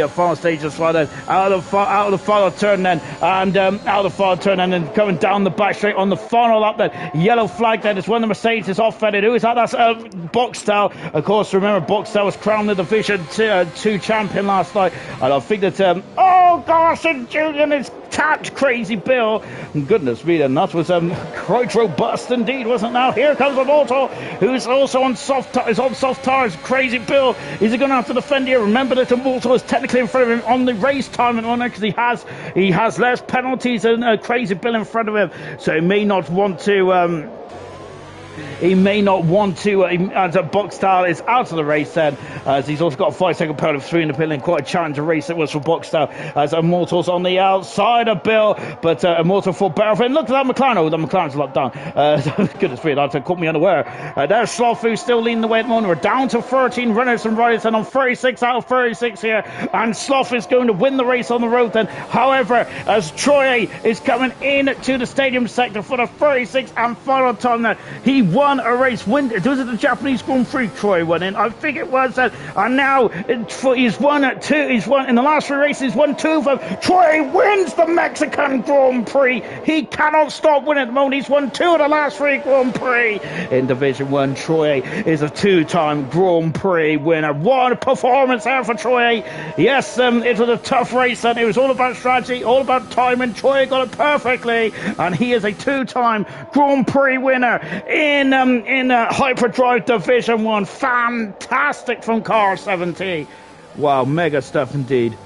final stage as well then. Out of the final turn then, and then coming down the back straight on the final lap then. Yellow flag then. It's when the Mercedes is off-fended. Who is that? That's Boxtel. Of course, remember, Boxtel was crowned the Division 2 champion last night, and I think that oh gosh, and Julian is tapped Crazy Bill. Goodness me, then that was quite robust indeed, wasn't it? Now here comes Immortal, who's also on soft tires. Crazy Bill, is he going to have to defend here? Remember that Immortal is technically in front of him on the race time, and because he has less penalties than Crazy Bill in front of him, so he may not want to as a Boxtel is out of the race then, as he's also got a 5-second penalty of 3 in the pit lane. Quite a challenging race it was for Boxtel, as Immortal's on the outside of Bill, but Immortal for better. And look at that McLaren. Oh, the McLaren's locked down. Goodness me, that caught me unaware. There's Sloth, who's still leading the way at the moment. We're down to 13 runners and riders, and on 36 out of 36 here, and Sloth is going to win the race on the road then. However, as Troy is coming in to the stadium sector for the 36th and final time, that he won a race. Was it the Japanese Grand Prix Troy won in? I think it was. And now he's won at two. He's won in the last 3 races. He's won 2 of them. Troy wins the Mexican Grand Prix. He cannot stop winning at the moment. He's won 2 of the last 3 Grand Prix in Division 1. Troy is a 2-time Grand Prix winner. What a performance there for Troy. Yes, it was a tough race, and it was all about strategy, all about timing. Troy got it perfectly, and he is a 2-time Grand Prix winner in Hyperdrive Division 1. Fantastic from Car 70. Wow, mega stuff indeed.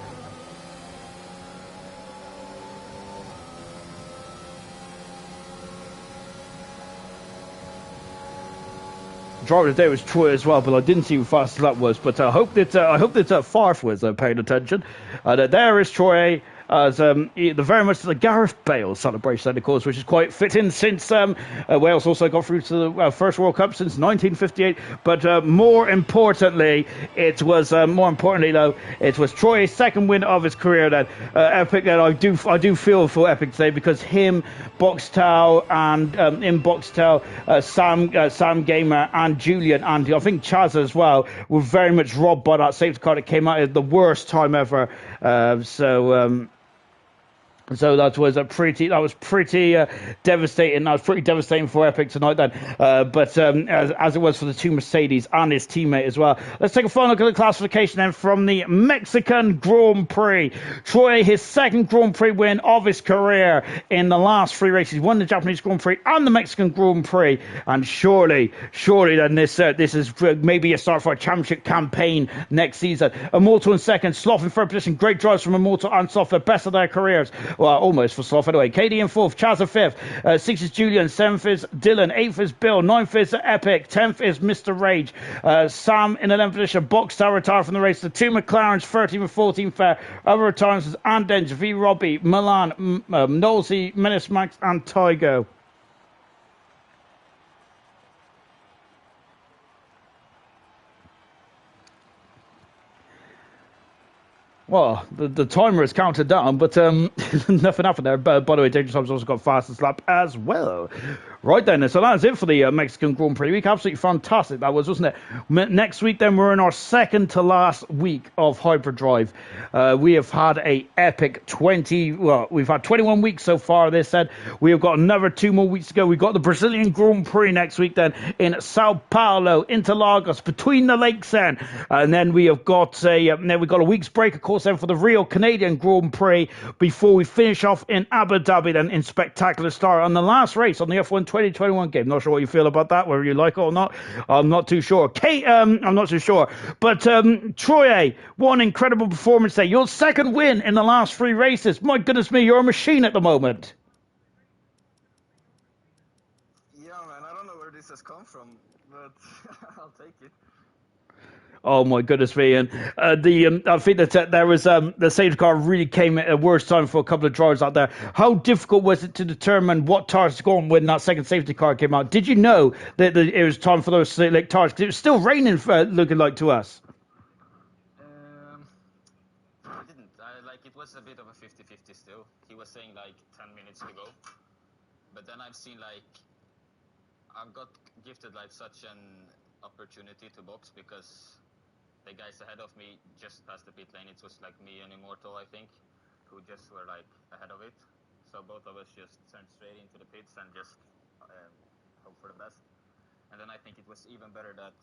Driver today was Troy as well, but I didn't see how fast that was. But I hope that Farf was paying attention. There is Troy. As the very much the Gareth Bale celebration, of course, which is quite fitting since Wales also got through to the first World Cup since 1958. But more importantly, it was Troy's second win of his career. Then Epic. That I do feel for Epic today, because him, Boxtel, and in Boxtel, Sam Gamer and Julian, and I think Chaz as well, were very much robbed by that safety car that came out at the worst time ever. So that was pretty devastating. That was pretty devastating for Epic tonight then. But as it was for the 2 Mercedes and his teammate as well. Let's take a final look at the classification then from the Mexican Grand Prix. Troy, his second Grand Prix win of his career in the last 3 races. He won the Japanese Grand Prix and the Mexican Grand Prix. And surely then this is maybe a start for a championship campaign next season. Immortal in second, Sloth in third position. Great drives from Immortal and Sloth, the best of their careers. Well, almost for Sloth anyway. KD in 4th, Chaz in 5th, 6th is Julian, 7th is Dylan, 8th is Bill, 9th is Epic, 10th is Mr. Rage. Sam in 11th position. Boxstar retired from the race. The 2 McLarens, 13th and 14th there. Other retirements is Andenge, V. Robbie, Milan, Nolsey, Menace Max, and Tygo. Well, the timer is counted down, but nothing happened there. By the way, Dangerous Times also got fastest lap as well. Right then, so that's it for the Mexican Grand Prix week. Absolutely fantastic that was, wasn't it? Next week then, we're in our second to last week of Hyperdrive. We have had a epic we've had 21 weeks so far, they said. We have got another 2 more weeks to go. We've got the Brazilian Grand Prix next week then in Sao Paulo, Interlagos, between the lakes then. And then we have got a week's break, of course, then for the Rio Canadian Grand Prix before we finish off in Abu Dhabi then in spectacular style on the last race on the F1 2021 game. Not sure what you feel about that, whether you like it or not. I'm not too sure. I'm not too sure. But Troy, what an incredible performance there. Your second win in the last 3 races. My goodness me, you're a machine at the moment. Yeah, man, I don't know where this has come from, but I'll take it. Oh my goodness me! And I think that there was the safety car really came at a worse time for a couple of drivers out there. How difficult was it to determine what tires to go on when that second safety car came out? Did you know that it was time for those slick tires? Because it was still raining, looking like to us. I didn't. It was a bit of a 50-50 still. He was saying 10 minutes to go, but then I've seen I've got gifted such an opportunity to box because the guys ahead of me just past the pit lane. It was me and Immortal, I think, who just were ahead of it. So both of us just turned straight into the pits and just hope for the best. And then I think it was even better that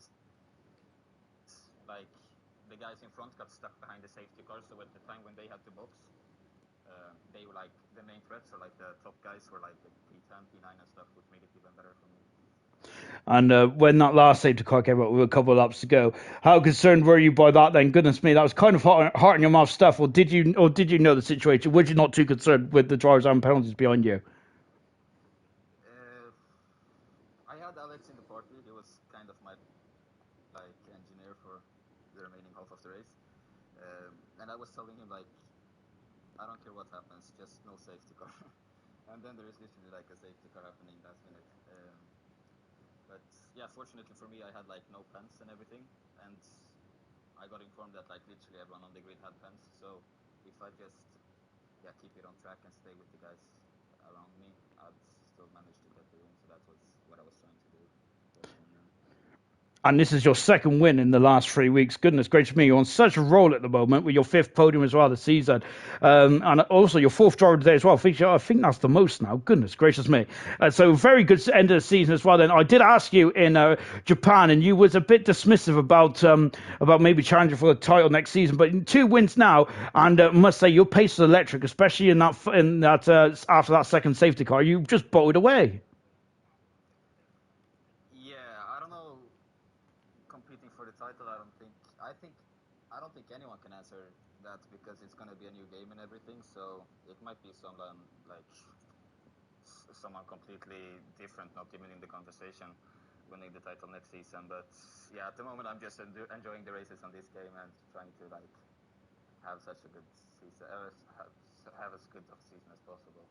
the guys in front got stuck behind the safety car. So at the time when they had to box, they were the main threats, or the top guys were the P10, P9 and stuff, which made it even better for me. And when that last safety car came up with a couple of laps to go, how concerned were you by that then? Goodness me, that was kind of heart in your mouth stuff. Or did you know the situation? Were you not too concerned with the drivers and penalties behind you? I had Alex in the party. He was kind of my engineer for the remaining half of the race, and I was telling him I don't care what happens, just no safety car. And then there is literally a safety car happening last minute. But yeah, fortunately for me, I had no pants and everything, and I got informed that literally everyone on the grid had pants. So if I just keep it on track and stay with the guys around me, I'd still manage to get the win. So that was what I was trying to do. And this is your second win in the last 3 weeks. Goodness gracious me, you're on such a roll at the moment with your fifth podium as well this season. And also your fourth draw today as well. I think that's the most now. Goodness gracious me. So very good end of the season as well then. I did ask you in Japan, and you was a bit dismissive about maybe challenging for the title next season. But 2 wins now, and must say your pace is electric, especially in that after that second safety car. You just bowled away. Yeah, I don't know. Competing for the title, I don't think anyone can answer that because it's gonna be a new game and everything. So it might be someone like someone completely different, not even in the conversation, winning the title next season. But yeah, at the moment I'm just enjoying the races on this game and trying to like have such a good season, have as good of a season as possible.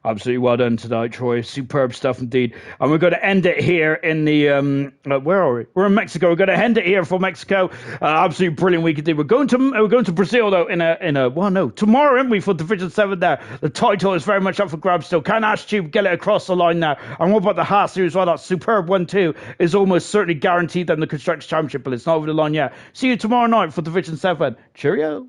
Absolutely well done tonight, Troy. Superb stuff indeed. And we're going to end it here in the where are we? We're in Mexico. We're going to end it here for Mexico. Absolutely brilliant week indeed. We're going to Brazil though tomorrow, aren't we, for Division 7 there. The title is very much up for grabs still. Can Ashtube get it across the line now? And what about the Haas series? Well, that superb 1-2 is almost certainly guaranteed them the Constructors Championship, but it's not over the line yet. See you tomorrow night for Division 7. Cheerio.